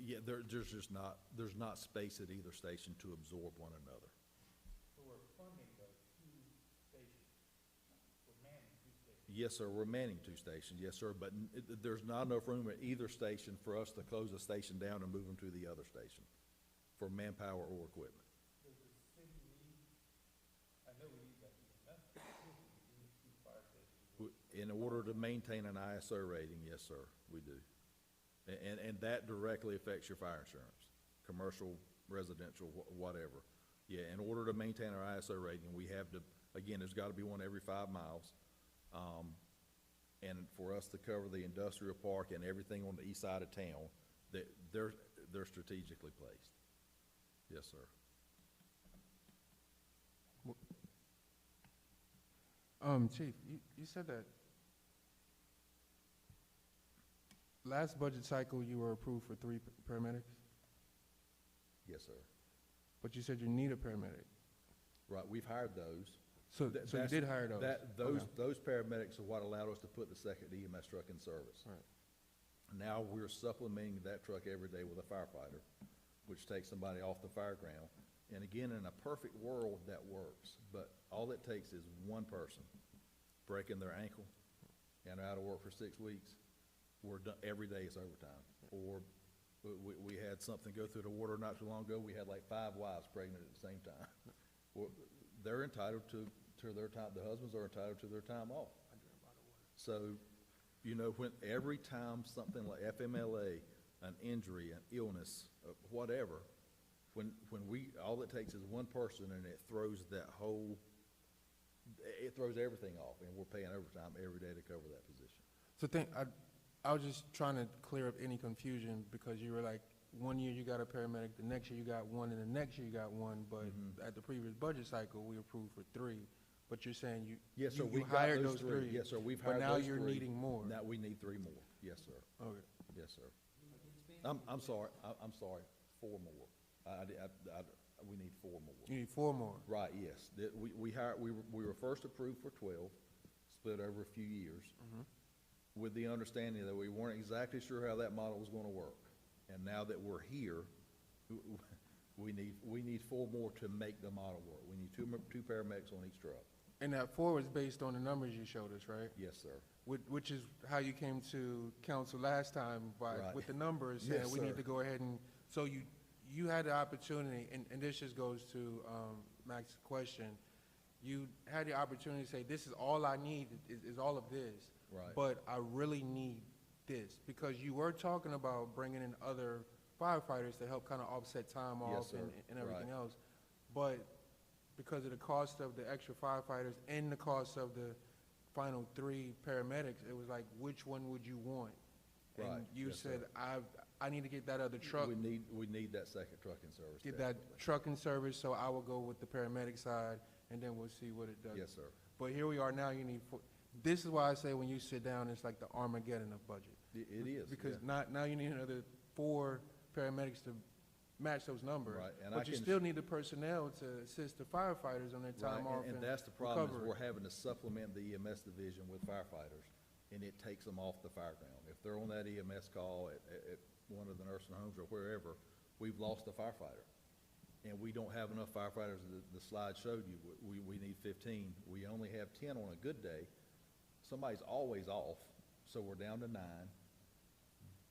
yeah, there's just not, there's not space at either station to absorb one another. So we're funding the 2 stations, we're manning 2 stations. Yes, sir, we're manning 2 stations, yes, sir, but there's not enough room at either station for us to close a station down and move them to the other station for manpower or equipment. Does the city need, I know we need that EMS, but we need 2 fire stations. In order to maintain an ISO rating, yes, sir, we do. And that directly affects your fire insurance, commercial, residential, whatever. Yeah, in order to maintain our ISO rating, we have to, again, there's gotta be one every 5 miles. And for us to cover the industrial park and everything on the east side of town, they're strategically placed. Yes, sir. Chief, you said that last budget cycle you were approved for 3 paramedics, Yes, sir. but you said you need a paramedic. Right, we've hired those. So you That's- did hire those? Okay. Those paramedics are what allowed us to put the second EMS truck in service. Right. Now we're supplementing that truck every day with a firefighter, which takes somebody off the fire ground. And again, in a perfect world, that works, but all it takes is one person breaking their ankle and out of work for 6 weeks. We're done, every day is overtime. Or we had something go through the water not too long ago, we had like 5 wives pregnant at the same time. Well, they're entitled to their time, the husbands are entitled to their time off. So, you know, when every time something like FMLA, an injury, an illness, whatever, when all it takes is one person and it throws everything off, and we're paying overtime every day to cover that position. So I was just trying to clear up any confusion, because you were like, 1 year you got a paramedic, the next year you got 1, and the next year you got 1, but at the previous budget cycle, we approved for 3. But you're saying Yes, sir, you we've got hired those 3. Yes, sir, we've hired But now those you're 3. needing more. Now we need 3 more. Yes, sir. Okay. Yes, sir. I'm sorry, I'm sorry, 4 more. We need 4 more. You need 4 more. Right, yes. We were first approved for 12, split over a few years, with the understanding that we weren't exactly sure how that model was gonna work. And now that we're here, we need 4 more to make the model work. We need 2 paramedics on each truck. And that 4 was based on the numbers you showed us, right? Yes, sir. Which is how you came to council last time, Right. with the numbers, Yes, saying we sir. need to go ahead and, so you had the opportunity, and this just goes to Max's question, you had the opportunity to say, this is all I need, is all of this. Right. But I really need this, because you were talking about bringing in other firefighters to help kind of offset time Yes, off sir. and everything Right. else. But because of the cost of the extra firefighters and the cost of the final 3 paramedics, it was like, which one would you want? Right. And you Yes, said, sir. I need to get that other truck, We need that second truck in service. get that definitely. truck in service, so I will go with the paramedic side, and then we'll see what it does. Yes, sir. But here we are now, you need 4. This is why I say when you sit down, it's like the Armageddon of budget. It is. Because yeah. now you need another 4 paramedics to match those numbers. Right, and But you still need the personnel to assist the firefighters on their time Right, off and that's the problem, is recovery. we're having to supplement the EMS division with firefighters, and it takes them off the fire ground. If they're on that EMS call at one of the nursing homes or wherever, we've lost a firefighter. And we don't have enough firefighters, the slide showed you, we need 15. We only have 10 on a good day. Somebody's always off, so we're down to 9.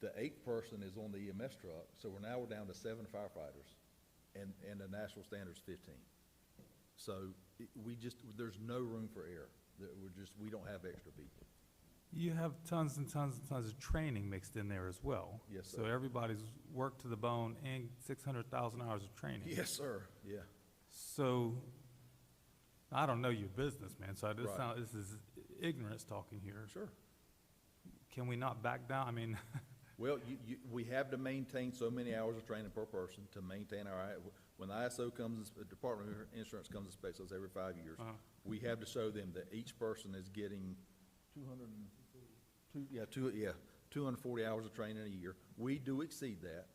The 8th person is on the EMS truck, so we're down to 7 firefighters, and the national standard's 15. So there's no room for error. We don't have extra people. You have tons and tons and tons of training mixed in there as well. Yes, So sir. everybody's worked to the bone and 600,000 hours of training. Yes, sir, yeah. So, I don't know your business, man, so Right. ignorance talking here. Sure. Can we not back down? I mean, Well, we have to maintain so many hours of training per person to maintain when the ISO comes, the Department of Insurance comes and inspects us every 5 years. Uh-huh. We have to show them that each person is getting 240 hours of training a year. We do exceed that,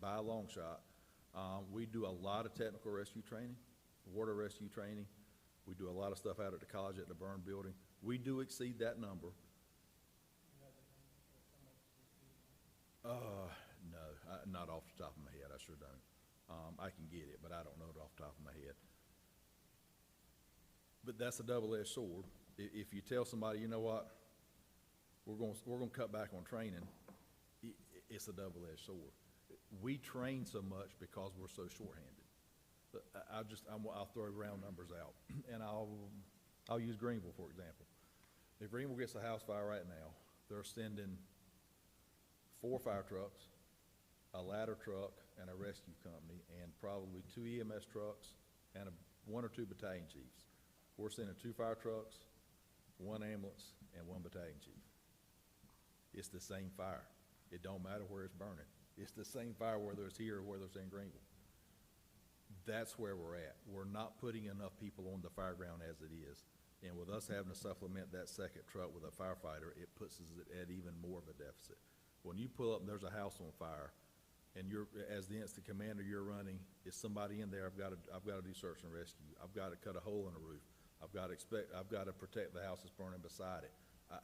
by a long shot. We do a lot of technical rescue training, water rescue training. We do a lot of stuff out at the college at the burn building. We do exceed that number. No, not off the top of my head, I sure don't. I can get it, but I don't know it off the top of my head. But that's a double-edged sword. If you tell somebody, you know what, we're gonna cut back on training, it's a double-edged sword. We train so much because we're so shorthanded. But I'll throw round numbers out, and I'll use Greenville, for example. If Greenville gets a house fire right now, they're sending 4 fire trucks, a ladder truck, and a rescue company, and probably 2 EMS trucks, and 1 or 2 battalion chiefs. We're sending 2 fire trucks, 1 ambulance, and 1 battalion chief. It's the same fire. It don't matter where it's burning. It's the same fire whether it's here or whether it's in Greenville. That's where we're at. We're not putting enough people on the fireground as it is. And with us having to supplement that second truck with a firefighter, it puts us at even more of a deficit. When you pull up and there's a house on fire, and as the incident commander, you're running, is somebody in there, I've got to do search and rescue. I've got to cut a hole in the roof. I've got to protect the house that's burning beside it.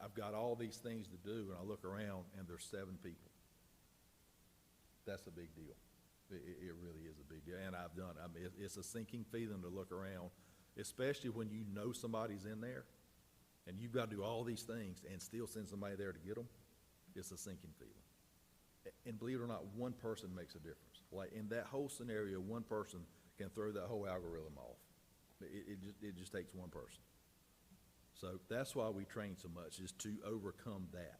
I've got all these things to do, and I look around, and there's 7 people. That's a big deal. It really is a big deal, and I've done it. I mean, it's a sinking feeling to look around, especially when you know somebody's in there, and you've got to do all these things and still send somebody there to get them. It's a sinking feeling. And believe it or not, one person makes a difference. Like in that whole scenario, one person can throw that whole algorithm off. It just takes one person. So that's why we train so much, is to overcome that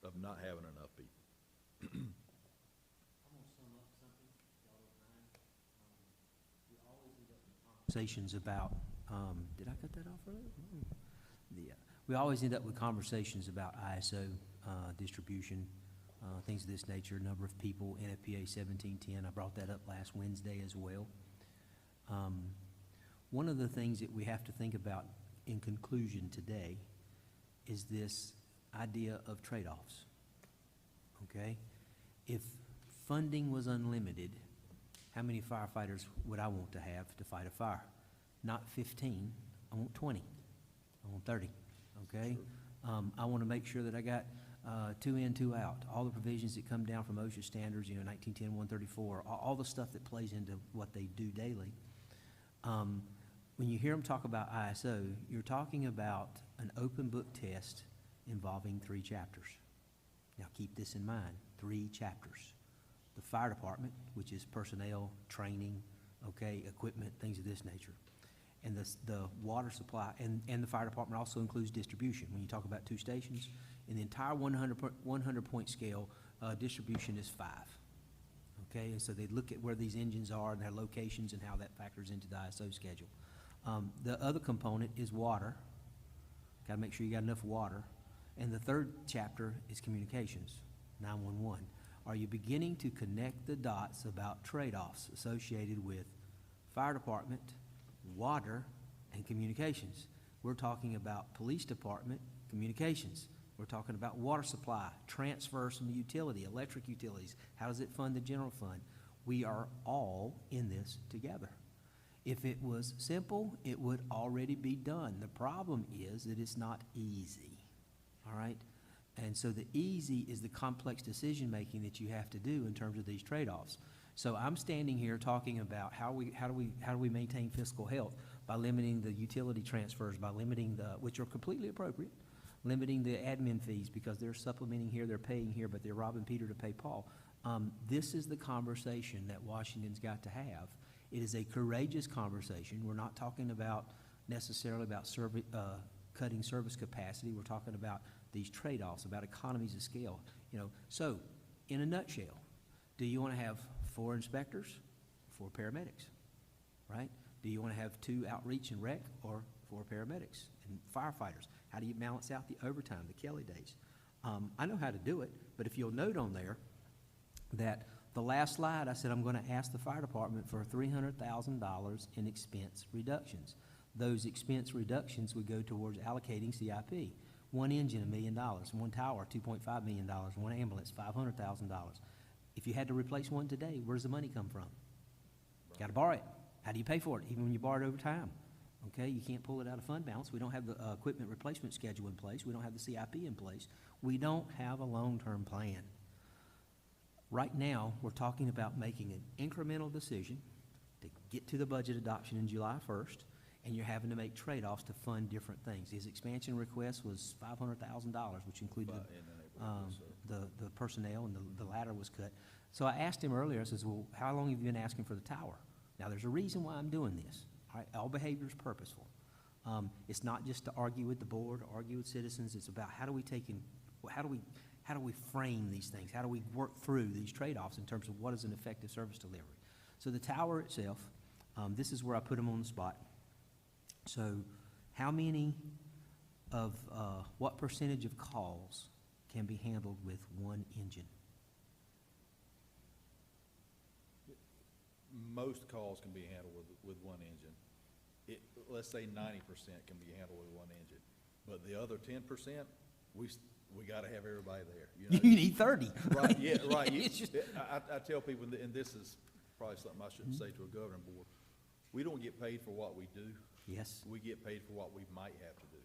of not having enough people. I'm gonna sum up something, if y'all don't mind. We always end up with conversations about, did I cut that off earlier? We always end up with conversations about ISO, distribution, things of this nature, number of people, NFPA 1710. I brought that up last Wednesday as well. One of the things that we have to think about in conclusion today is this idea of trade-offs, okay? If funding was unlimited, how many firefighters would I want to have to fight a fire? Not 15, I want 20, I want 30, okay? I want to make sure that I got 2 in, 2 out, all the provisions that come down from OSHA standards, 1910, 134, all the stuff that plays into what they do daily. When you hear them talk about ISO, you're talking about an open book test involving 3 chapters. Now keep this in mind, 3 chapters. The fire department, which is personnel, training, okay, equipment, things of this nature. And the water supply, and the fire department also includes distribution. When you talk about 2 stations, in the entire 100-point scale, distribution is 5. Okay, and so they look at where these engines are and their locations and how that factors into the ISO schedule. The other component is water. Got to make sure you got enough water. And the 3rd chapter is communications, 911. Are you beginning to connect the dots about trade-offs associated with fire department, water, and communications? We're talking about police department, communications. We're talking about water supply, transfers from utility, electric utilities. How does it fund the general fund? We are all in this together. If it was simple, it would already be done. The problem is that it's not easy, all right? And so the easy is the complex decision-making that you have to do in terms of these trade-offs. So I'm standing here talking about how do we maintain fiscal health by limiting the utility transfers, by limiting which are completely appropriate, limiting the admin fees because they're supplementing here, they're paying here, but they're robbing Peter to pay Paul. This is the conversation that Washington's got to have. It is a courageous conversation. We're not talking about necessarily about cutting service capacity. We're talking about these trade-offs, about economies of scale. So in a nutshell, do you want to have 4 inspectors, 4 paramedics, right? Do you want to have 2 outreach and rec or 4 paramedics and firefighters? How do you balance out the overtime, the Kelly days? I know how to do it, but if you'll note on there that the last slide, I said I'm gonna ask the fire department for $300,000 in expense reductions. Those expense reductions would go towards allocating CIP. One engine, $1 million, one tower, $2.5 million, one ambulance, $500,000. If you had to replace one today, where's the money come from? Gotta borrow it. How do you pay for it, even when you borrow it over time? Okay, you can't pull it out of fund balance. We don't have the equipment replacement schedule in place. We don't have the CIP in place. We don't have a long-term plan. Right now, we're talking about making an incremental decision to get to the budget adoption in July 1st, and you're having to make trade-offs to fund different things. His expansion request was $500,000, which included the personnel, and the ladder was cut. So I asked him earlier, I says, well, how long have you been asking for the tower? Now, there's a reason why I'm doing this. All right, all behavior is purposeful. It's not just to argue with the board, or argue with citizens. It's about how do we frame these things? How do we work through these trade-offs in terms of what is an effective service delivery? So the tower itself, this is where I put them on the spot. So how many of, what percentage of calls can be handled with one engine? Most calls can be handled with one engine. Let's say 90% can be handled with one engine, but the other 10%, we gotta have everybody there. You know? You need 30. Right, yeah, right. It's just- I tell people, and this is probably something I shouldn't say to a governing board, we don't get paid for what we do. Yes. We get paid for what we might have to do.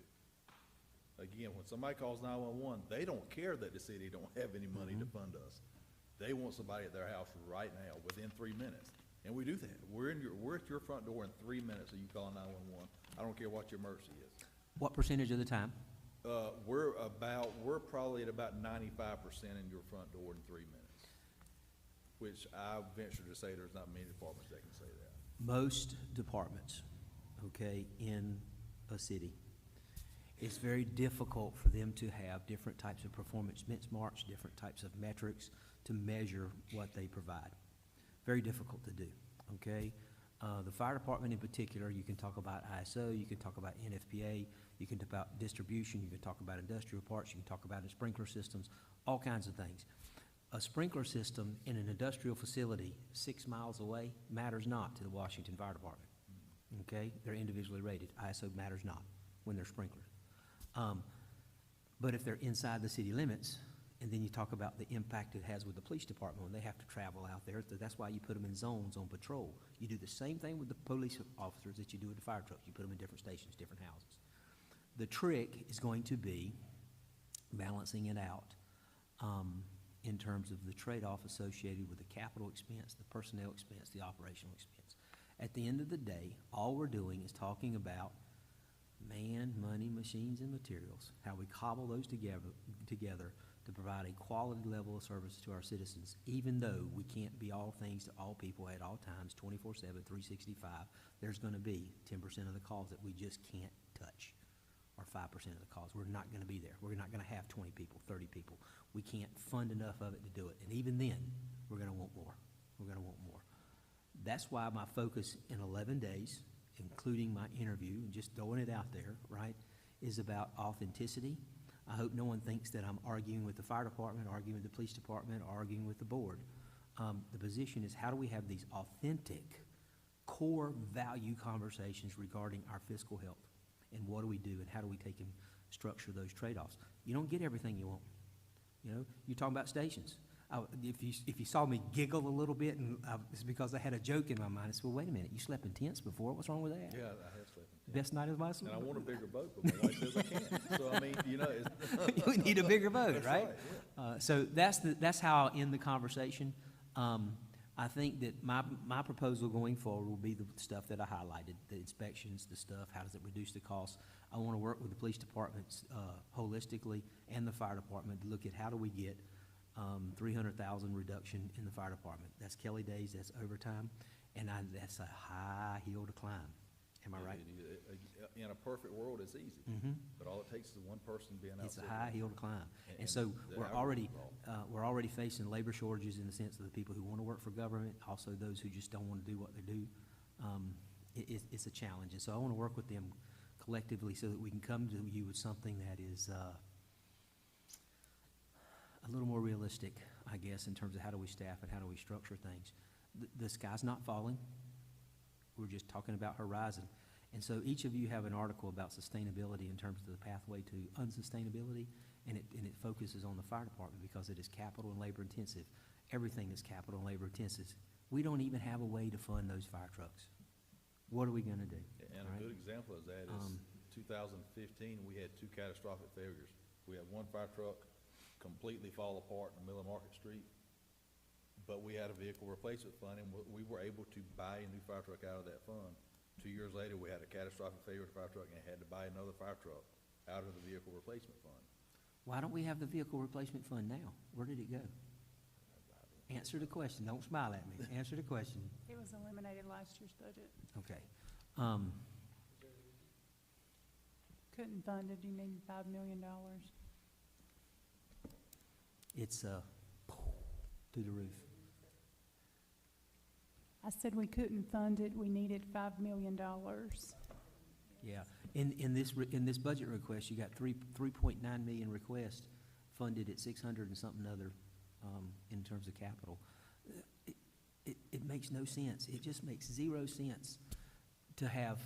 Again, when somebody calls 911, they don't care that the city don't have any money to fund us. They want somebody at their house right now, within 3 minutes. And we do that. We're at your front door in 3 minutes, and you call 911. I don't care what your emergency is. What percentage of the time? We're probably at about 95% in your front door in 3 minutes, which I venture to say there's not many departments that can say that. Most departments, okay, in a city, it's very difficult for them to have different types of performance benchmarks, different types of metrics to measure what they provide. Very difficult to do, okay? The fire department in particular, you can talk about ISO, you can talk about NFPA, you can talk about distribution, you can talk about industrial parts, you can talk about sprinkler systems, all kinds of things. A sprinkler system in an industrial facility 6 miles away matters not to the Washington Fire Department, okay? They're individually rated. ISO matters not when they're sprinklers. But if they're inside the city limits, and then you talk about the impact it has with the police department when they have to travel out there. That's why you put them in zones on patrol. You do the same thing with the police officers that you do with the fire trucks. You put them in different stations, different houses. The trick is going to be balancing it out in terms of the trade-off associated with the capital expense, the personnel expense, the operational expense. At the end of the day, all we're doing is talking about man, money, machines, and materials, how we cobble those together to provide a quality level of service to our citizens, even though we can't be all things to all people at all times, 24/7, 365. There's going to be 10% of the calls that we just can't touch, or 5% of the calls. We're not going to be there. We're not going to have 20 people, 30 people. We can't fund enough of it to do it. And even then, we're going to want more. We're going to want more. That's why my focus in 11 days, including my interview, and just throwing it out there, right, is about authenticity. I hope no one thinks that I'm arguing with the fire department, arguing with the police department, or arguing with the board. The position is, how do we have these authentic, core value conversations regarding our fiscal health? And what do we do, and how do we take and structure those trade-offs? You don't get everything you want. You know, you're talking about stations. If you saw me giggle a little bit, and it's because I had a joke in my mind. I said, well, wait a minute, you slept in tents before. What's wrong with that? Yeah, I have slept in tents. Best night of my life. And I want a bigger boat, but my wife says I can't. So, I mean, you know, it's. We need a bigger boat, That's right? yeah. So that's how I'll end the conversation. I think that my proposal going forward will be the stuff that I highlighted, the inspections, the stuff, how does it reduce the cost? I want to work with the police departments holistically and the fire department to look at how do we get 300,000 reduction in the fire department. That's Kelly days, that's overtime, and that's a high hill to climb. Am I right? In a perfect world, it's easy, but all it takes is one person being out. It's a high hill to climb. And And so the we're already facing labor shortages in the sense of the people who want to work for government, also those who just don't want to do what they do. It's a challenge, and so I want to work with them collectively so that we can come to you with something that is a little more realistic, I guess, in terms of how do we staff and how do we structure things. The sky's not falling. We're just talking about horizon. And so each of you have an article about sustainability in terms of the pathway to unsustainability, and it focuses on the fire department because it is capital and labor intensive. Everything is capital and labor intensive. We don't even have a way to fund those fire trucks. What are we gonna do? And All a right? good example of that is 2015, we had 2 catastrophic failures. We had one fire truck completely fall apart in the middle of Market Street, but we had a vehicle replacement fund, and we were able to buy a new fire truck out of that fund. 2 years later, we had a catastrophic failure with a fire truck and had to buy another fire truck out of the vehicle replacement fund. Why don't we have the vehicle replacement fund now? Where did it go? Answer the question. Don't smile at me. Answer the question. It was eliminated last year's budget. Okay. Couldn't fund it, you need $5 million. It's through the roof. I said we couldn't fund it, we needed $5 million. Yeah. In this budget request, you got 3.9 million requests funded at 600 and something other in terms of capital. It makes no sense. It just makes 0 sense to have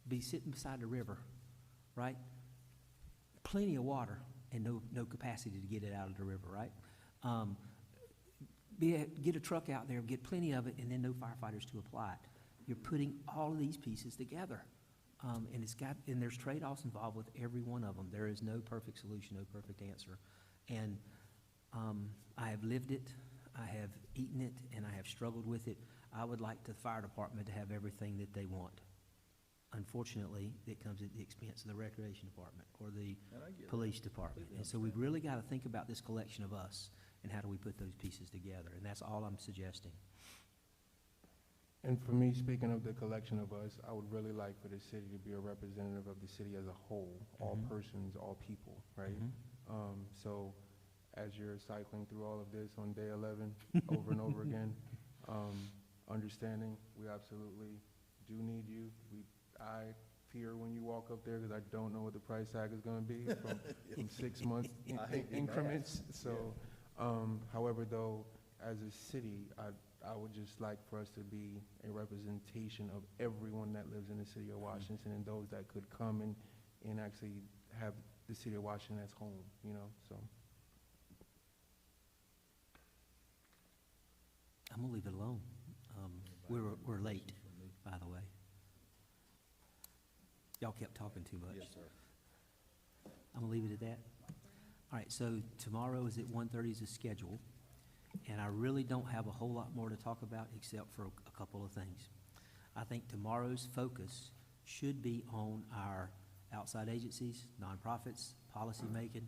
be sitting beside the river, right? Plenty of water and no capacity to get it out of the river, right? Get a truck out there, get plenty of it, and then no firefighters to apply it. You're putting all of these pieces together. And there's trade-offs involved with every one of them. There is no perfect solution, no perfect answer. And I have lived it, I have eaten it, and I have struggled with it. I would like the fire department to have everything that they want. Unfortunately, it comes at the expense of the recreation department or the And I get police department. And so we've really got to think about this collection of us and how do we put those pieces together. And that's all I'm suggesting. And for me, speaking of the collection of us, I would really like for the city to be a representative of the city as a whole, all Mhm. persons, all people, right? So as you're cycling through all of this on day 11, over and over again, understanding we absolutely do need you. I fear when you walk up there because I don't know what the price tag is going to be from 6 months I hate the increments. So, however, though, as a city, I would just like for us to be a representation of everyone that lives in the city of Washington and those that could come and actually have the city of Washington as home, you know, so. I'm gonna leave it alone. We're late, by the way. Y'all kept talking too much. Yes, sir. I'm gonna leave it at that. All right, so tomorrow is at 1:30 as scheduled, and I really don't have a whole lot more to talk about except for a couple of things. I think tomorrow's focus should be on our outside agencies, nonprofits, policymaking,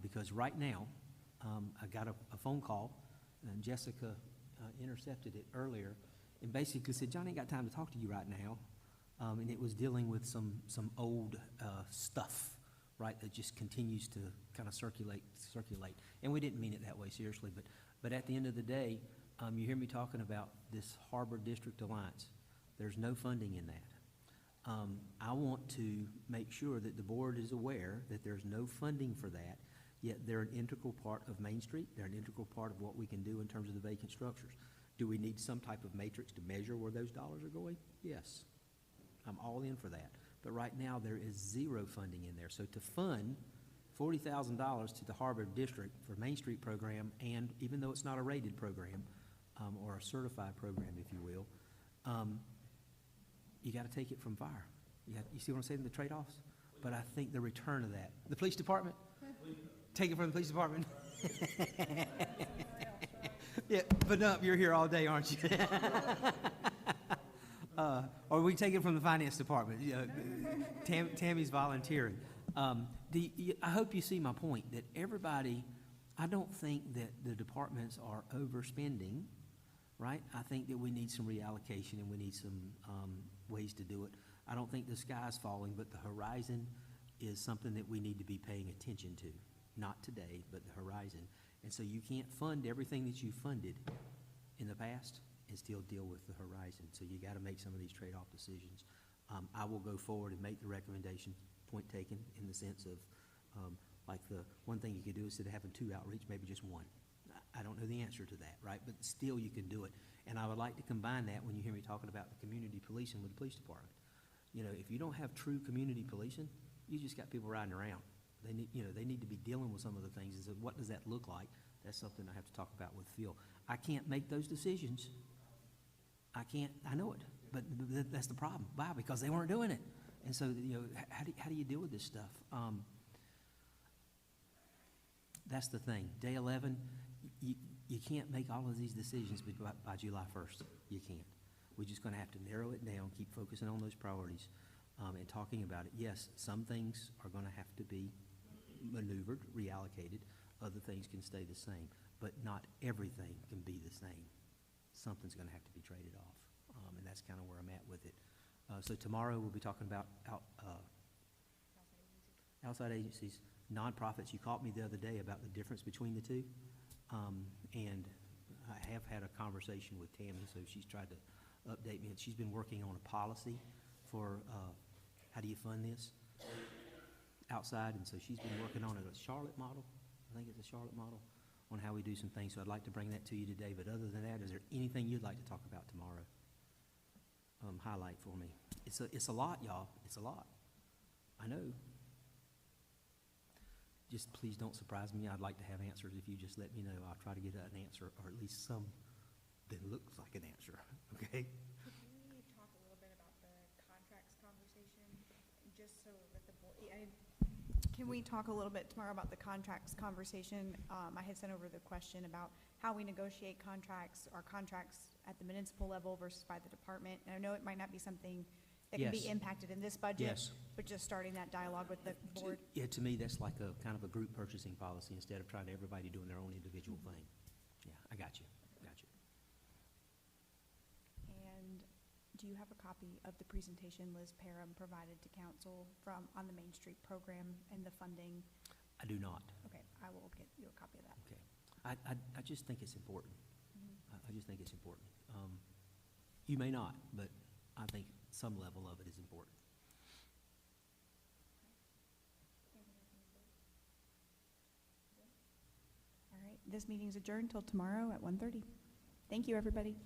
because right now, I got a phone call, and Jessica intercepted it earlier, and basically said, "John, I ain't got time to talk to you right now." And it was dealing with some old stuff, right, that just continues to kind of circulate. And we didn't mean it that way, seriously, but at the end of the day, you hear me talking about this Harbor District Alliance. There's no funding in that. I want to make sure that the board is aware that there's no funding for that, yet they're an integral part of Main Street. They're an integral part of what we can do in terms of the vacant structures. Do we need some type of matrix to measure where those dollars are going? Yes. I'm all in for that. But right now, there is 0 funding in there. So to fund $40,000 to the Harbor District for Main Street program, and even though it's not a rated program, or a certified program, if you will, you gotta take it from fire. You see what I'm saying, the trade-offs? But I think the return of that, the police department? Take it from the police department? Yeah, but no, you're here all day, aren't you? Or we take it from the finance department. Tammy's volunteering. I hope you see my point, that everybody, I don't think that the departments are overspending, right? I think that we need some reallocation and we need some ways to do it. I don't think the sky's falling, but the horizon is something that we need to be paying attention to. Not today, but the horizon. And so you can't fund everything that you funded in the past and still deal with the horizon. So you got to make some of these trade-off decisions. I will go forward and make the recommendation, point taken, in the sense of, like, the one thing you could do instead of having 2 outreach, maybe just 1. I don't know the answer to that, right? But still, you can do it. And I would like to combine that when you hear me talking about the community policing with the police department. You know, if you don't have true community policing, you just got people riding around. They need, you know, they need to be dealing with some of the things. And so what does that look like? That's something I have to talk about with Phil. I can't make those decisions. I can't, I know it, but that's the problem. Why? Because they weren't doing it. And so, you know, how do you deal with this stuff? That's the thing. Day 11, you can't make all of these decisions by July 1st. You can't. We're just going to have to narrow it down, keep focusing on those priorities, and talking about it. Yes, some things are going to have to be maneuvered, reallocated. Other things can stay the same, but not everything can be the same. Something's going to have to be traded off, and that's kind of where I'm at with it. So tomorrow we'll be talking about outside agencies, nonprofits. You caught me the other day about the difference between the two, and I have had a conversation with Tammy, so she's tried to update me, and she's been working on a policy for how do you fund this outside, and so she's been working on a Charlotte model. I think it's a Charlotte model on how we do some things, so I'd like to bring that to you today. But other than that, is there anything you'd like to talk about tomorrow? Highlight for me. It's a lot, y'all. It's a lot. I know. Just please don't surprise me. I'd like to have answers. If you just let me know, I'll try to get an answer, or at least some that looks like an answer, okay? Could we talk a little bit about the contracts conversation, just so that the board, can we talk a little bit tomorrow about the contracts conversation? I had sent over the question about how we negotiate contracts, or contracts at the municipal level versus by the department. And I know it might not be something that can be Yes. impacted in this budget, Yes. but just starting that dialogue with the board. Yeah, to me, that's like a kind of a group purchasing policy instead of trying to everybody doing their own individual thing. Yeah, I got you. And do you have a copy of the presentation Liz Parham provided to council on the Main Street program and the funding? I do not. Okay, I will get you a copy of that. Okay. I just think it's important. I just think it's important. You may not, but I think some level of it is important. All right, this meeting's adjourned till tomorrow at 1:30. Thank you, everybody.